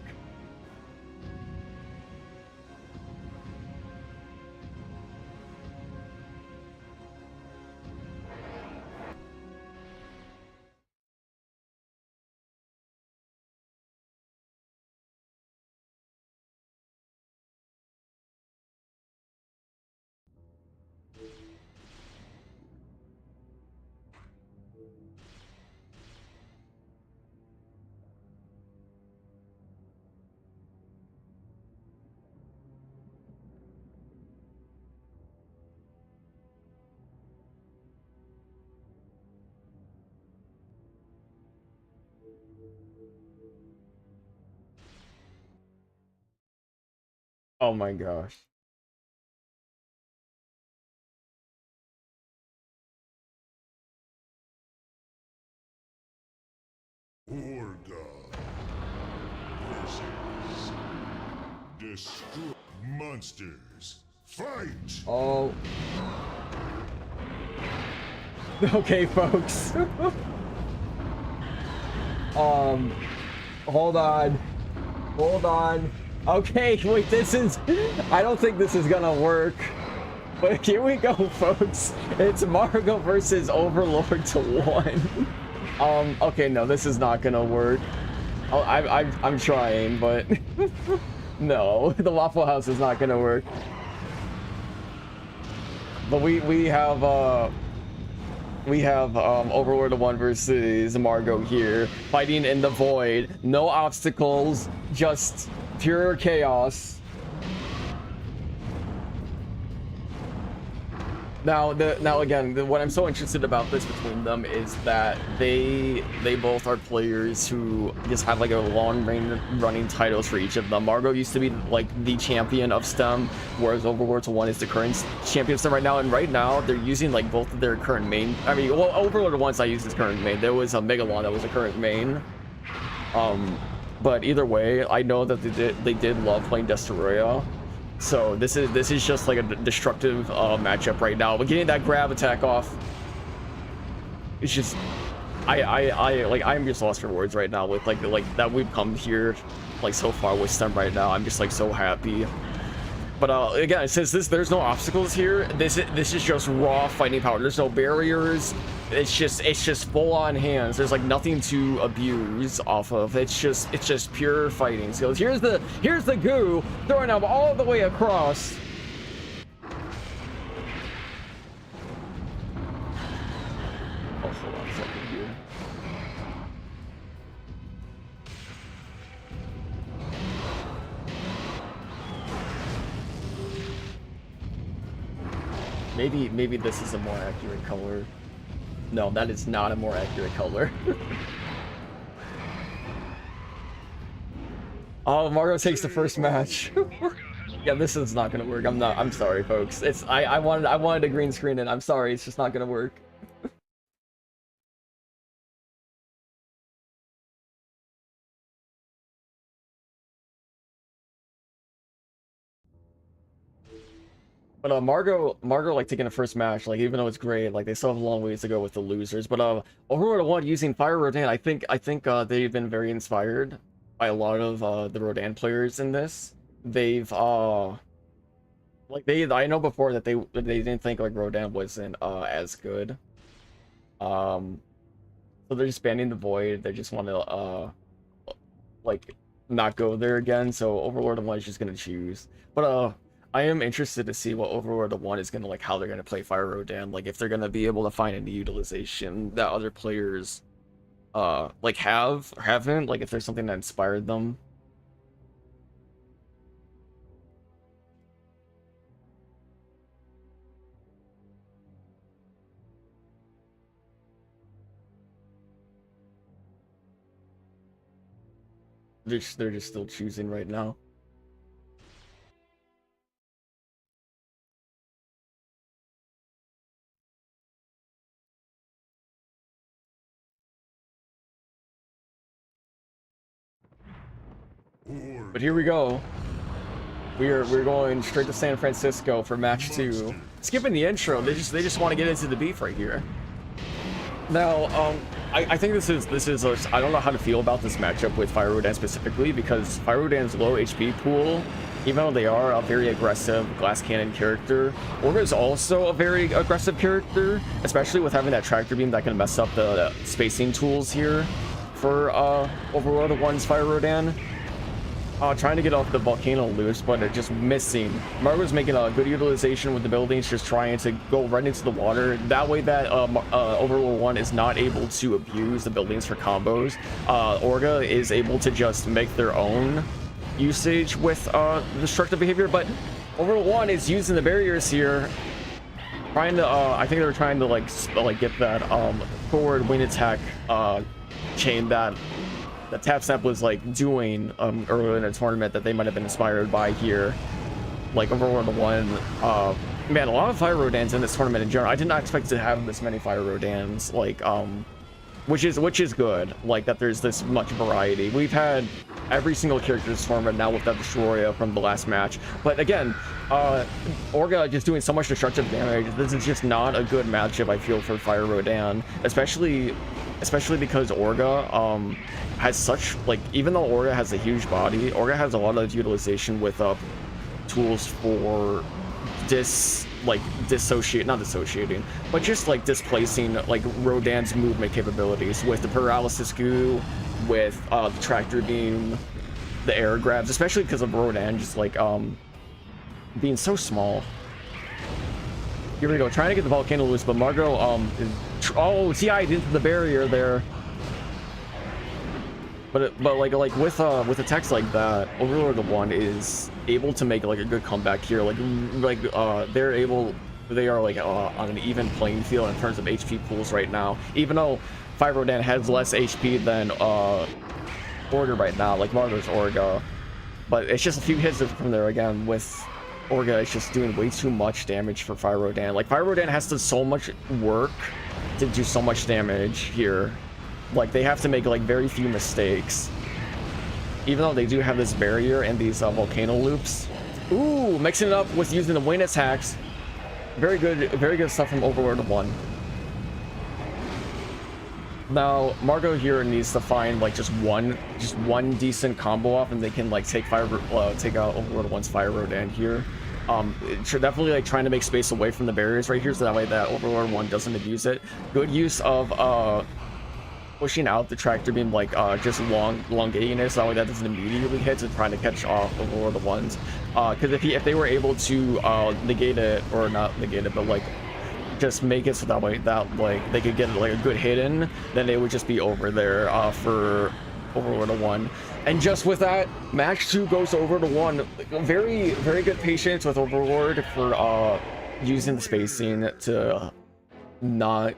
Oh my gosh. Orga versus Destroy Monsters. Fight! Oh. Okay, folks. Hold on. Hold on. Okay, wait, this is... I don't think this is gonna work. But here we go, folks. It's Margo versus Overlord to 1. Okay, no, this is not gonna work. I'm trying, but... No, the Waffle House is not gonna work. But we have Overlord to 1 versus Margo here, fighting in the void. No obstacles, just pure chaos. Now again, what I'm so interested about this between them is that they both are players who just have like a long running titles for each of them. Margo used to be like the champion of STEM, whereas Overlord to 1 is the current champion of STEM right now. And right now they're using like both of their current main. I mean, well, Overlord to 1's not using his current main. There was a Megalon that was a current main. But either way, I know that they did love playing Destoroyah. So this is just like a destructive matchup right now. But getting that grab attack off, it's just I'm just lost for words right now with like that we've come here like so far with STEM right now. I'm just like so happy. But again, since there's no obstacles here, this is just raw fighting power. There's no barriers. It's just full on hands. There's like nothing to abuse off of. It's just pure fighting skills. Here's the goo throwing them all the way across. Oh, hold on a second here. Maybe this is a more accurate color. No, that is not a more accurate color. Oh, Margo takes the first match. Yeah, this is not gonna work. I'm sorry, folks. I wanted a green screen and I'm sorry, it's just not gonna work. But Margo like taking the first match, like even though it's great, like they still have a long ways to go with the losers. But Overlord to 1 using Fire Rodan, I think they've been very inspired by a lot of the Rodan players in this. They've I know before that they didn't think like Rodan wasn't as good. So they're just banning the void. They just want to like not go there again. So Overlord to 1 is just gonna choose. But I am interested to see what Overlord to 1 is gonna like, how they're gonna play Fire Rodan, like if they're gonna be able to find any utilization that other players like have or haven't, like if there's something that inspired them. They're just still choosing right now. But here we go. We're going straight to San Francisco for match 2. Skipping the intro, they just want to get into the beef right here. Now, I think this is I don't know how to feel about this matchup with Fire Rodan specifically, because Fire Rodan's low HP pool, even though they are a very aggressive glass cannon character, Orga is also a very aggressive character, especially with having that tractor beam that can mess up the spacing tools here for Overlord to 1's Fire Rodan. Trying to get off the volcano loose, but they're just missing. Margo's making a good utilization with the buildings, just trying to go right into the water. That way that Overlord 1 is not able to abuse the buildings for combos. Orga is able to just make their own usage with destructive behavior, but Overlord 1 is using the barriers here. Trying to, I think they were trying to like get that forward wing attack chain that that TapSnap was like doing earlier in the tournament that they might have been inspired by here, like Overworld 1. Man, a lot of Fire Rodans in this tournament in general. I did not expect to have this many Fire Rodans, like which is good, like that there's this much variety. We've had every single character in this tournament now with that Destroya from the last match, but again, Orga just doing so much destructive damage. This is just not a good matchup, I feel, for Fire Rodan, especially because Orga has such, like, even though Orga has a huge body, Orga has a lot of utilization with tools for not dissociating, but just like displacing like Rodan's movement capabilities with the paralysis goo, with the tractor beam, the air grabs, especially because of Rodan just like being so small. Here we go, trying to get the volcano loose, but Margot TI'd into the barrier there. But like with attacks like that, Overlord 1 is able to make like a good comeback here. They are like on an even playing field in terms of HP pools right now. Even though Fire Rodan has less HP than Orga right now, like Margot's Orga, but it's just a few hits from there again. With Orga, it's just doing way too much damage for Fire Rodan. Like Fire Rodan has to so much work to do so much damage here. Like they have to make like very few mistakes, even though they do have this barrier and these volcano loops. Ooh, mixing it up with using the wind attacks. Very good stuff from Overlord 1. Now Margot here needs to find like just one decent combo off, and they can like take out Overlord 1's Fire Rodan here. Definitely like trying to make space away from the barriers right here, so that way that Overlord 1 doesn't abuse it. Good use of pushing out the tractor beam, like just elongating it, so that way that doesn't immediately hit, to trying to catch off Overlord 1's. Because if they were able to negate it, or not negate it, but like just make it so that way that like they could get like a good hit in, then they would just be over there for Overlord 1. And just with that, match 2 goes over to 1. Very good patience with Overlord for using the spacing to not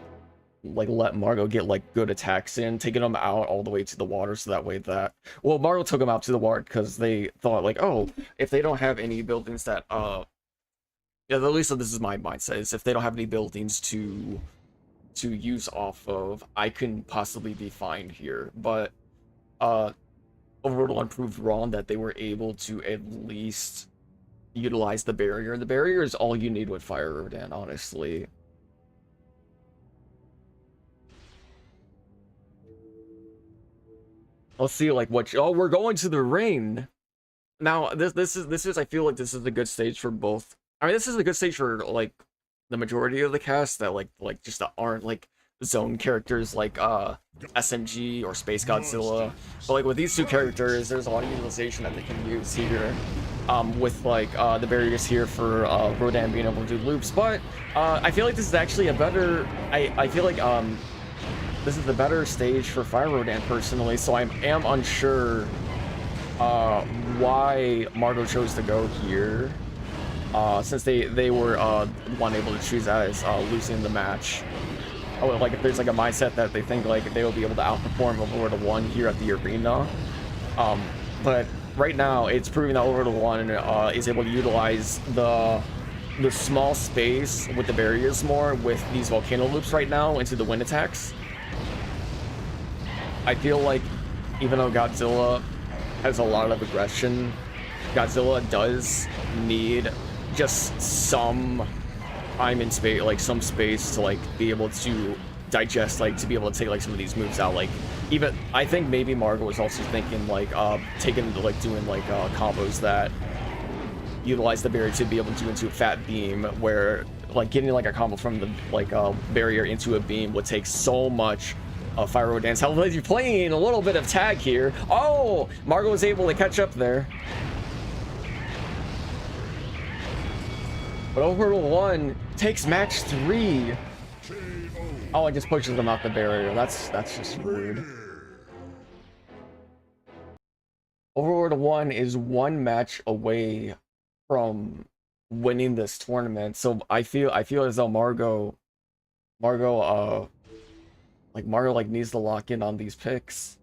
like let Margot get like good attacks in, taking them out all the way to the water, so that way that, well, Margot took them out to the water because they thought like, oh, if they don't have any buildings that yeah, at least this is my mindset, is if they don't have any buildings to use off of, I can possibly be fine here. But Overlord 1 proved wrong, that they were able to at least utilize the barrier. The barrier is all you need with Fire Rodan, honestly. Let's see, like, what... Oh, we're going to the ring! Now, this is I feel like this is a good stage for both. I mean, this is a good stage for, like, the majority of the cast that, like just that aren't, like, zone characters, like, SMG or Space Godzilla. But, like, with these two characters, there's a lot of utilization that they can use here. With, like, the barriers here for, Rodan being able to do loops. But, I feel like this is actually a better... I feel like, this is the better stage for Fire Rodan personally, so I am unsure why Margot chose to go here, since they were unable to choose as losing the match. Oh, like if there's like a mindset that they think like they will be able to outperform Overlord 1 here at the arena. But right now it's proving that Overlord 1 is able to utilize the small space with the barriers more with these volcano loops right now into the wind attacks. I feel like even though Godzilla has a lot of aggression, Godzilla does need just some time and space, like some space to like be able to digest, like to be able to take like some of these moves out. Like even I think maybe Margot was also thinking like doing like combos that utilize the barrier to be able to do into a fat beam, where like getting like a combo from the like barrier into a beam would take so much Fire Rodan's health. You're playing a little bit of tag here. Oh, Margot was able to catch up there. But Overlord 1 takes match 3. Oh, it just pushes them out the barrier. That's just rude. Overlord 1 is one match away from winning this tournament. So I feel as though Margot needs to lock in on these picks.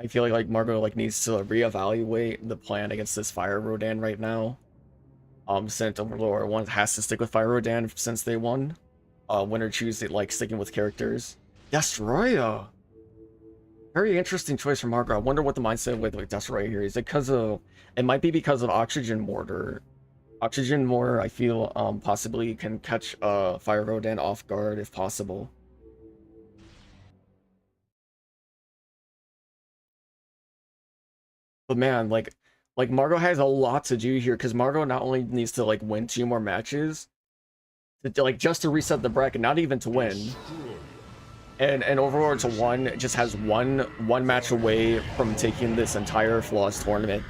I feel like Margot like needs to reevaluate the plan against this Fire Rodan right now. Since Overlord one has to stick with Fire Rodan since they won. Win or choose it, like sticking with characters. Destroya. Very interesting choice from Margot. I wonder what the mindset with like Destroya here is. It because of it might be because of Oxygen Mortar. Oxygen Mortar, I feel possibly can catch Fire Rodan off guard if possible. But man, like Margot has a lot to do here because Margot not only needs to like win 2 more matches, like just to reset the bracket, not even to win. Destroy. And Overlord to 1 just has one match away from taking this entire Flawless tournament.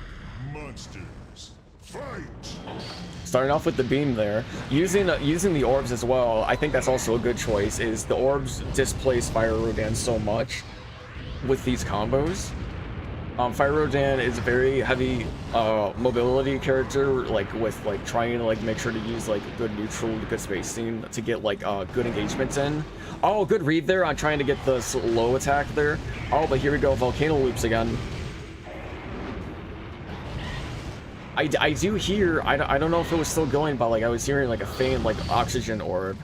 Monsters, fight! Starting off with the beam there, using the orbs as well. I think that's also a good choice. Is the orbs displace Fire Rodan so much with these combos? Fire Rodan is a very heavy mobility character, like with like trying to like make sure to use like good neutral, good spacing to get like good engagements in. Oh, good read there on trying to get the low attack there. Oh, but here we go, volcano loops again. I do hear, I don't know if it was still going, but like I was hearing like a faint like oxygen orb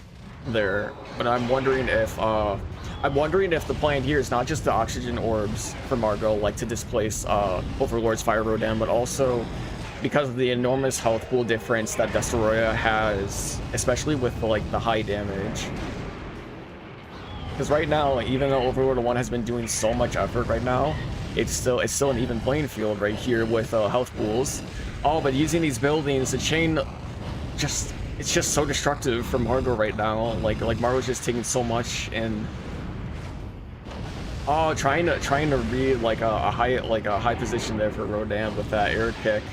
there, but I'm wondering if the plan here is not just the oxygen orbs for Margot, like to displace Overlord's Fire Rodan, but also because of the enormous health pool difference that Destroya has, especially with like the high damage. Because right now, like, even though Overlord 1 has been doing so much effort right now, it's still an even playing field right here with health pools. Oh, but using these buildings, the chain it's just so destructive for Margot right now. Like Margot's just taking so much, and oh, trying to read like a high position there for Rodan with that air kick.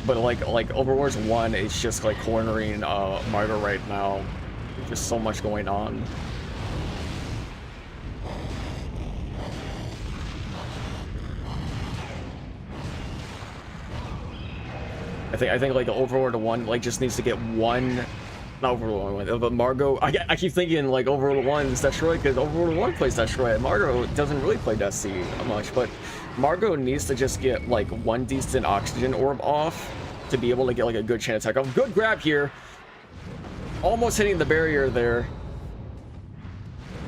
But like Overwars 1 is just like cornering Margot right now. There's just so much going on. I think like Overlord 1 like just needs to get one, not Overlord 1, but Margot. I keep thinking like Overlord 1 is Destroy because Overlord 1 plays Destroy. Margot doesn't really play Destiny much, but Margot needs to just get like one decent oxygen orb off to be able to get like a good chain attack. Oh, good grab here. Almost hitting the barrier there.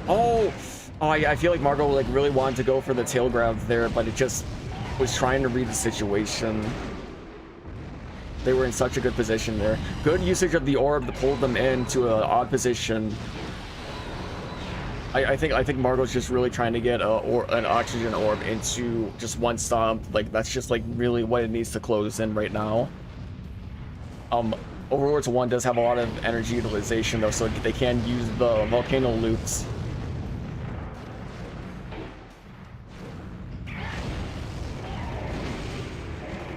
Oh, I feel like Margot like really wanted to go for the tail grab there, but it just was trying to read the situation. They were in such a good position there. Good usage of the orb to pull them into an odd position. I think Margot's just really trying to get an oxygen orb into just one stomp. Like that's just like really what it needs to close in right now. Overlord 1 does have a lot of energy utilization though, so they can use the volcano loops.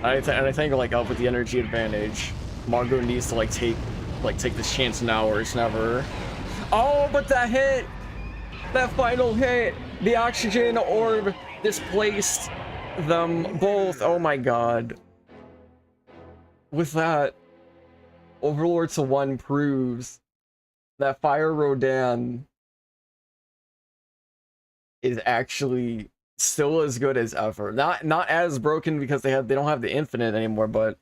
And I think like up with the energy advantage, Margot needs to take this chance now or it's never. Oh, but that hit, that final hit, the oxygen orb displaced them both. Oh my god. With that, Overlord 1 proves that Fire Rodan is actually still as good as ever. Not as broken because they don't have the infinite anymore, but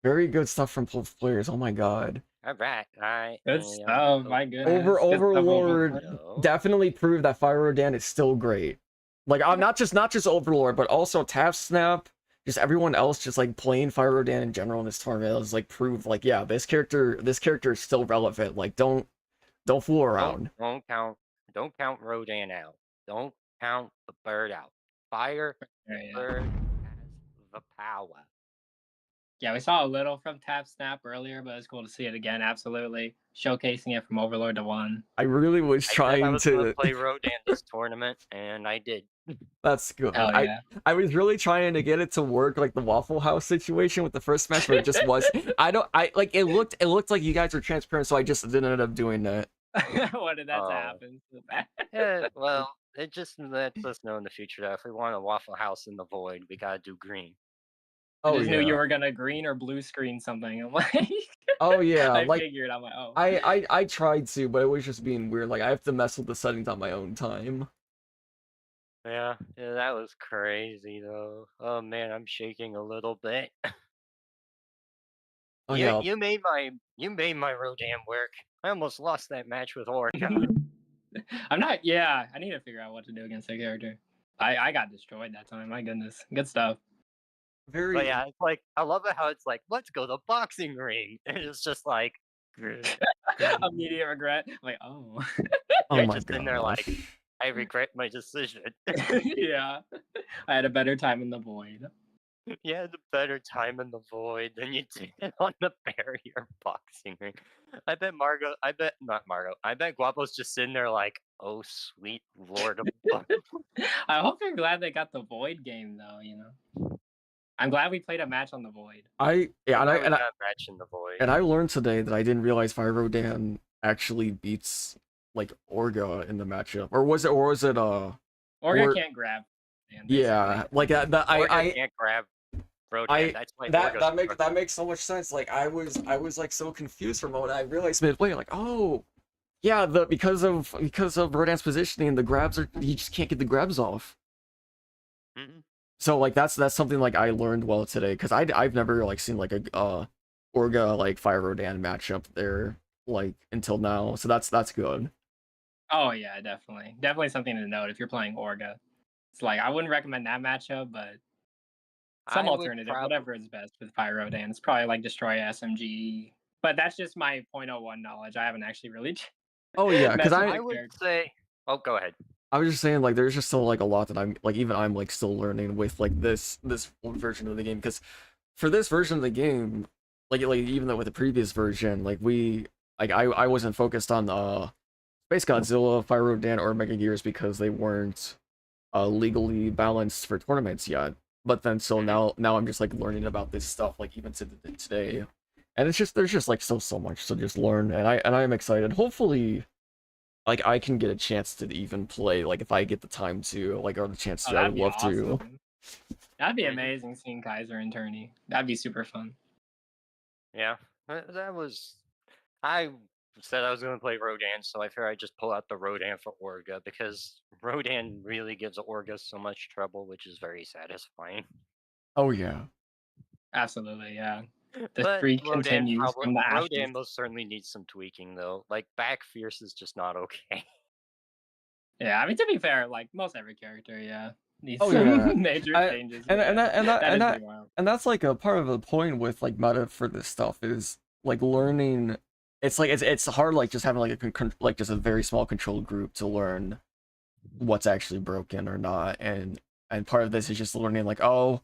very good stuff from both players. Oh my god. All right. Good stuff. My goodness. Overlord definitely proved that Fire Rodan is still great. Like I'm not just Overlord, but also TapSnap, just everyone else just like playing Fire Rodan in general in this tournament is like proved like yeah, this character is still relevant. Like don't fool around. Don't count Rodan out. Don't count the bird out. Fire bird has the power. Yeah, we saw a little from TapSnap earlier, but it's cool to see it again. Absolutely, showcasing it from Overlord to 1. I really was trying I was to gonna play Rodan this tournament, and I did. That's good. Hell yeah. I was really trying to get it to work like the Waffle House situation with the first match, but it just was. It looked like you guys were transparent, so I just didn't end up doing that. What did that happen? Yeah, well, it just lets us know in the future that if we want a Waffle House in the void, we gotta do green. I Oh just knew you yeah. were gonna green or blue screen something. I'm like, Oh yeah. I Like figured. I'm like, oh. I tried to, but it was just being weird. Like I have to mess with the settings on my own time. Yeah, yeah, that was crazy though. Oh man, I'm shaking a little bit. Oh You yeah. you made my you made my Rodan work. I almost lost that match with Orca. I'm not. Yeah, I need to figure out what to do against that character. I got destroyed that time. My goodness, good stuff. But Very yeah, it's like I love it how it's like, let's go to the boxing ring. And it's just like Immediate regret. I'm like, oh. oh you're my just in there like, gosh. I regret my decision. Yeah, I had a better time in the void. You had a better time in the void than you did on the barrier boxing ring. I bet not Margot, I bet Guapo's just sitting there like, oh sweet lord above. I hope you're glad they got the void game though. I'm glad we played a match on the void. I yeah, I'm and I glad we and I got a match in the void. and I learned today that I didn't realize Fyrodan actually beats like Orga in the matchup. Or was it Orga or can't grab. Man, yeah, basically. like that Orga can't grab Rodan. I That's why that Orga's that makes struggling. so much sense. Like I was like so confused for a moment. I realized midway, like, oh yeah, the because of Rodan's positioning, the grabs are you just can't get the grabs off. Mhm. So like that's something like I learned well today because I've never like seen like a Orga like Fire Rodan matchup there like until now. So that's good. Oh yeah, definitely something to note if you're playing Orga. It's like I wouldn't recommend that matchup, but some I would alternative, probably whatever is best with Pyrodan. It's probably like Destroy SMG. But that's just my point oh 0.01 knowledge. I haven't actually really Oh yeah, because messed with I the would character. say oh go ahead. I was just saying like there's just still like a lot that I'm like even I'm like still learning with like this old version of the game because for this version of the game like even though with the previous version like we like I wasn't focused on Space Godzilla, Fire Rodan, or Mega Gears because they weren't legally balanced for tournaments yet. But then so Mhm. now I'm just like learning about this stuff like even to today, and it's just there's just like still so much to just learn, and I'm excited. Hopefully, like I can get a chance to even play like if I get the time to like or the chance Oh, to. I that'd would be love to. awesome. That'd be Mhm. amazing seeing Kaiser and Tourney. That'd be super fun. Yeah. That was I said I was going to play Rodan, so I figured I'd just pull out the Rodan for Orga because Rodan really gives Orga so much trouble, which is very satisfying. Oh yeah. Absolutely, yeah. The But streak continues from the ashes. Rodan most certainly needs some tweaking though. Like back fierce is just not okay. Yeah, I mean to be fair, like most every character, yeah, needs Oh yeah. some major I changes. and But and yeah, that and that that and is that pretty wild. and that's like a part of the point with like meta for this stuff is like learning. It's like it's hard like just having like like just a very small controlled group to learn what's actually broken or not, and part of this is just learning like oh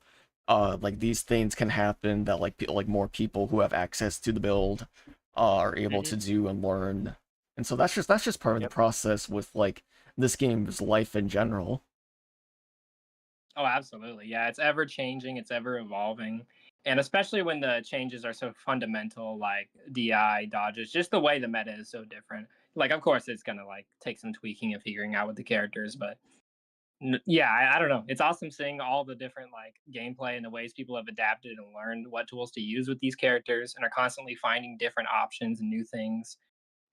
like these things can happen that like people like more people who have access to the build are able Hmm. to do and learn, and so that's just part of the Yep. process with like this game's life in general. Oh, absolutely. Yeah, it's ever changing, it's ever evolving. And especially when the changes are so fundamental, like DI, dodges, just the way the meta is so different. Like, of course, it's gonna like take some tweaking and figuring out with the characters, but yeah, I don't know. It's awesome seeing all the different like gameplay and the ways people have adapted and learned what tools to use with these characters and are constantly finding different options and new things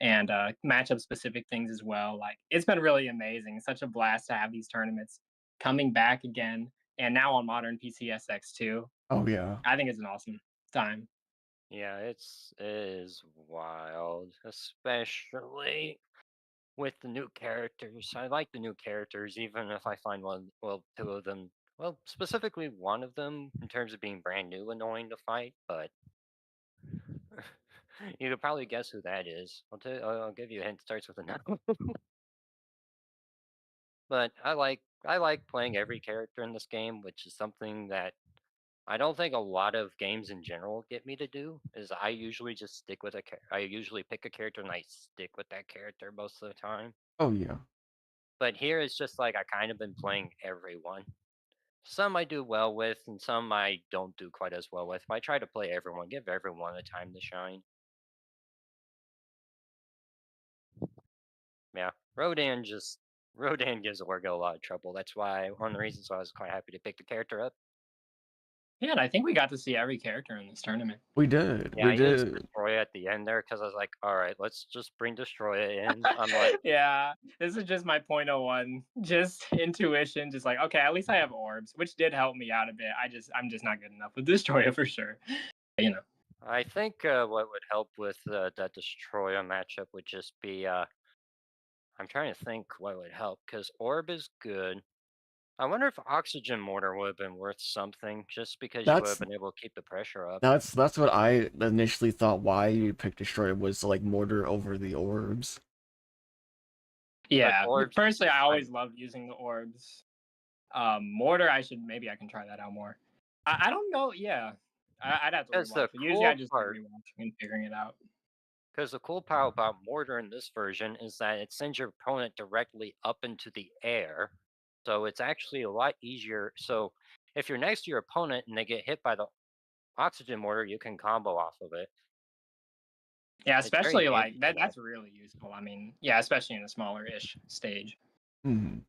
and matchup specific things as well. Like it's been really amazing. It's such a blast to have these tournaments coming back again, and now on modern PCSX too. Oh yeah. I think it's an awesome time. Yeah, it is wild, especially with the new characters. I like the new characters, even if I find two of them, well, specifically one of them, in terms of being brand new, annoying to fight. But you could probably guess who that is. I'll give you a hint. It starts with a no. But I like playing every character in this game, which is something that I don't think a lot of games in general get me to do. Is I usually just stick with I usually pick a character and I stick with that character most of the time. Oh yeah. But here it's just like I kind of been playing everyone. Some I do well with, and some I don't do quite as well with. But I try to play everyone, give everyone a time to shine. Yeah, Rodan gives Orgo a lot of trouble. That's why one of the reasons why I was quite happy to pick the character up. Yeah, and I think we got to see every character in this tournament. We did. Yeah, We I used did. Destroya at the end there because I was like, all right, let's just bring Destroya in. I'm like, Yeah, this is just my point oh one. Just intuition, just like, okay, at least I have orbs, which did help me out a bit. I'm just not good enough with Destroyer for sure. You know. I think what would help with that Destroya matchup would just be I'm trying to think what would help because Orb is good. I wonder if Oxygen Mortar would have been worth something just because you would have That's been able to keep the pressure up. that's what I initially thought why you picked Destroyer was like mortar over the orbs. Yeah, orbs personally, I fine. always loved using the orbs. Mortar, maybe I can try that out more. I don't know. Yeah, I'd have to Because the rewatch it. Usually, I cool just be part, rewatching and figuring it out. because the cool part about Mortar in this version is that it sends your opponent directly up into the air, so it's actually a lot easier. So if you're next to your opponent and they get hit by the Oxygen Mortar, you can combo off of it. Yeah, It's very especially like handy that. for that. That's really useful. I mean, yeah, especially in a smaller-ish stage. Hmm. And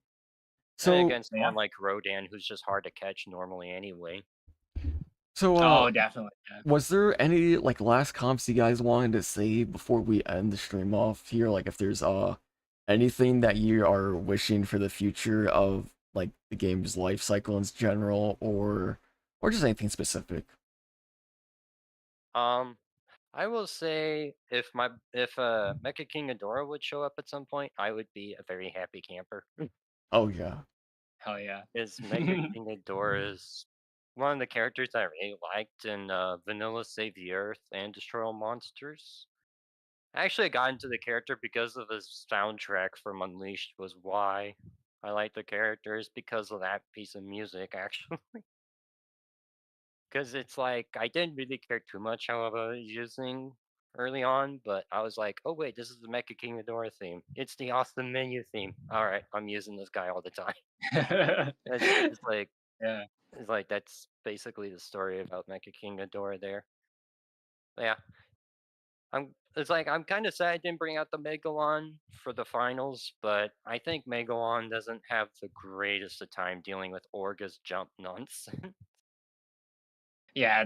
So against Yeah. one like Rodan, who's just hard to catch normally anyway. so Definitely. Yeah. was there any like last comps you guys wanted to say before we end the stream off here? Like if there's anything that you are wishing for the future of like the game's life cycle in general, or just anything specific? I will say if Mecha King Ghidorah would show up at some point, I would be a very happy camper. Oh yeah. Hell yeah. Because Mecha King Ghidorah is one of the characters I really liked in Vanilla Save the Earth and Destroy All Monsters. I actually got into the character because of his soundtrack from Unleashed was why I like the characters because of that piece of music actually. Because it's like I didn't really care too much how I was using early on, but I was like, oh wait, this is the Mecha King Ghidorah theme. It's the awesome menu theme. All right, I'm using this guy all the time. It's like Yeah. it's like that's basically the story about Mecha King Ghidorah there. But yeah, I'm kind of sad I didn't bring out the Megalon for the finals, but I think Megalon doesn't have the greatest of time dealing with Orga's jump nonsense. Yeah,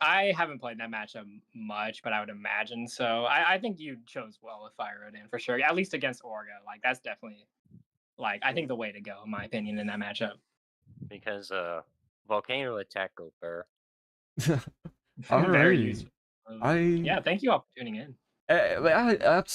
I haven't played that matchup much, but I would imagine so. I think you chose well with Fire Odin for sure. At least against Orga. Like that's definitely like I think the way to go, in my opinion, in that matchup. Because Volcano Attack Gopher. Very Alrighty. useful. I Yeah, thank you all for tuning in.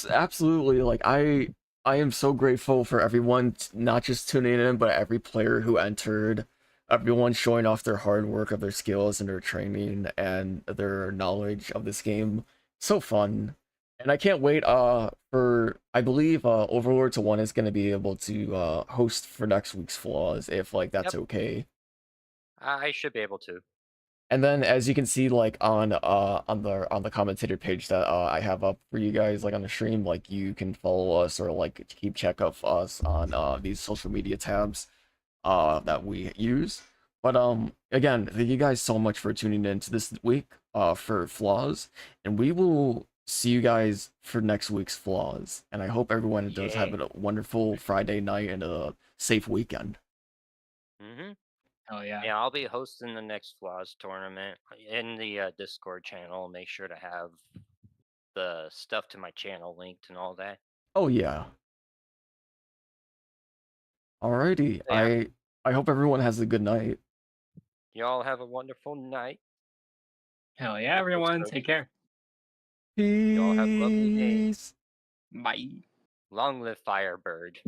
absolutely like I am so grateful for everyone not just tuning in, but every player who entered, everyone showing off their hard work of their skills and their training and their knowledge of this game. So fun. And I can't wait for I believe Overlord to 1 is going to be able to host for next week's flaws if like that's Yep. okay. I should be able to. And then as you can see like on the commentator page that I have up for you guys like on the stream, like you can follow us or like keep check of us on these social media tabs that we use. But again, thank you guys so much for tuning in to this week for flaws, and we will see you guys for next week's flaws. And I hope everyone does have a wonderful Friday night and a safe weekend. Mm-hmm. Hell yeah. Yeah, I'll be hosting the next Flaws tournament in the Discord channel. Make sure to have the stuff to my channel linked and all that. Oh yeah. Alrighty. Yeah. I hope everyone has a good night. Y'all have a wonderful night. Hell yeah, everyone. Take care. Y'all have a lovely day. Peace. Bye. Long live Firebird.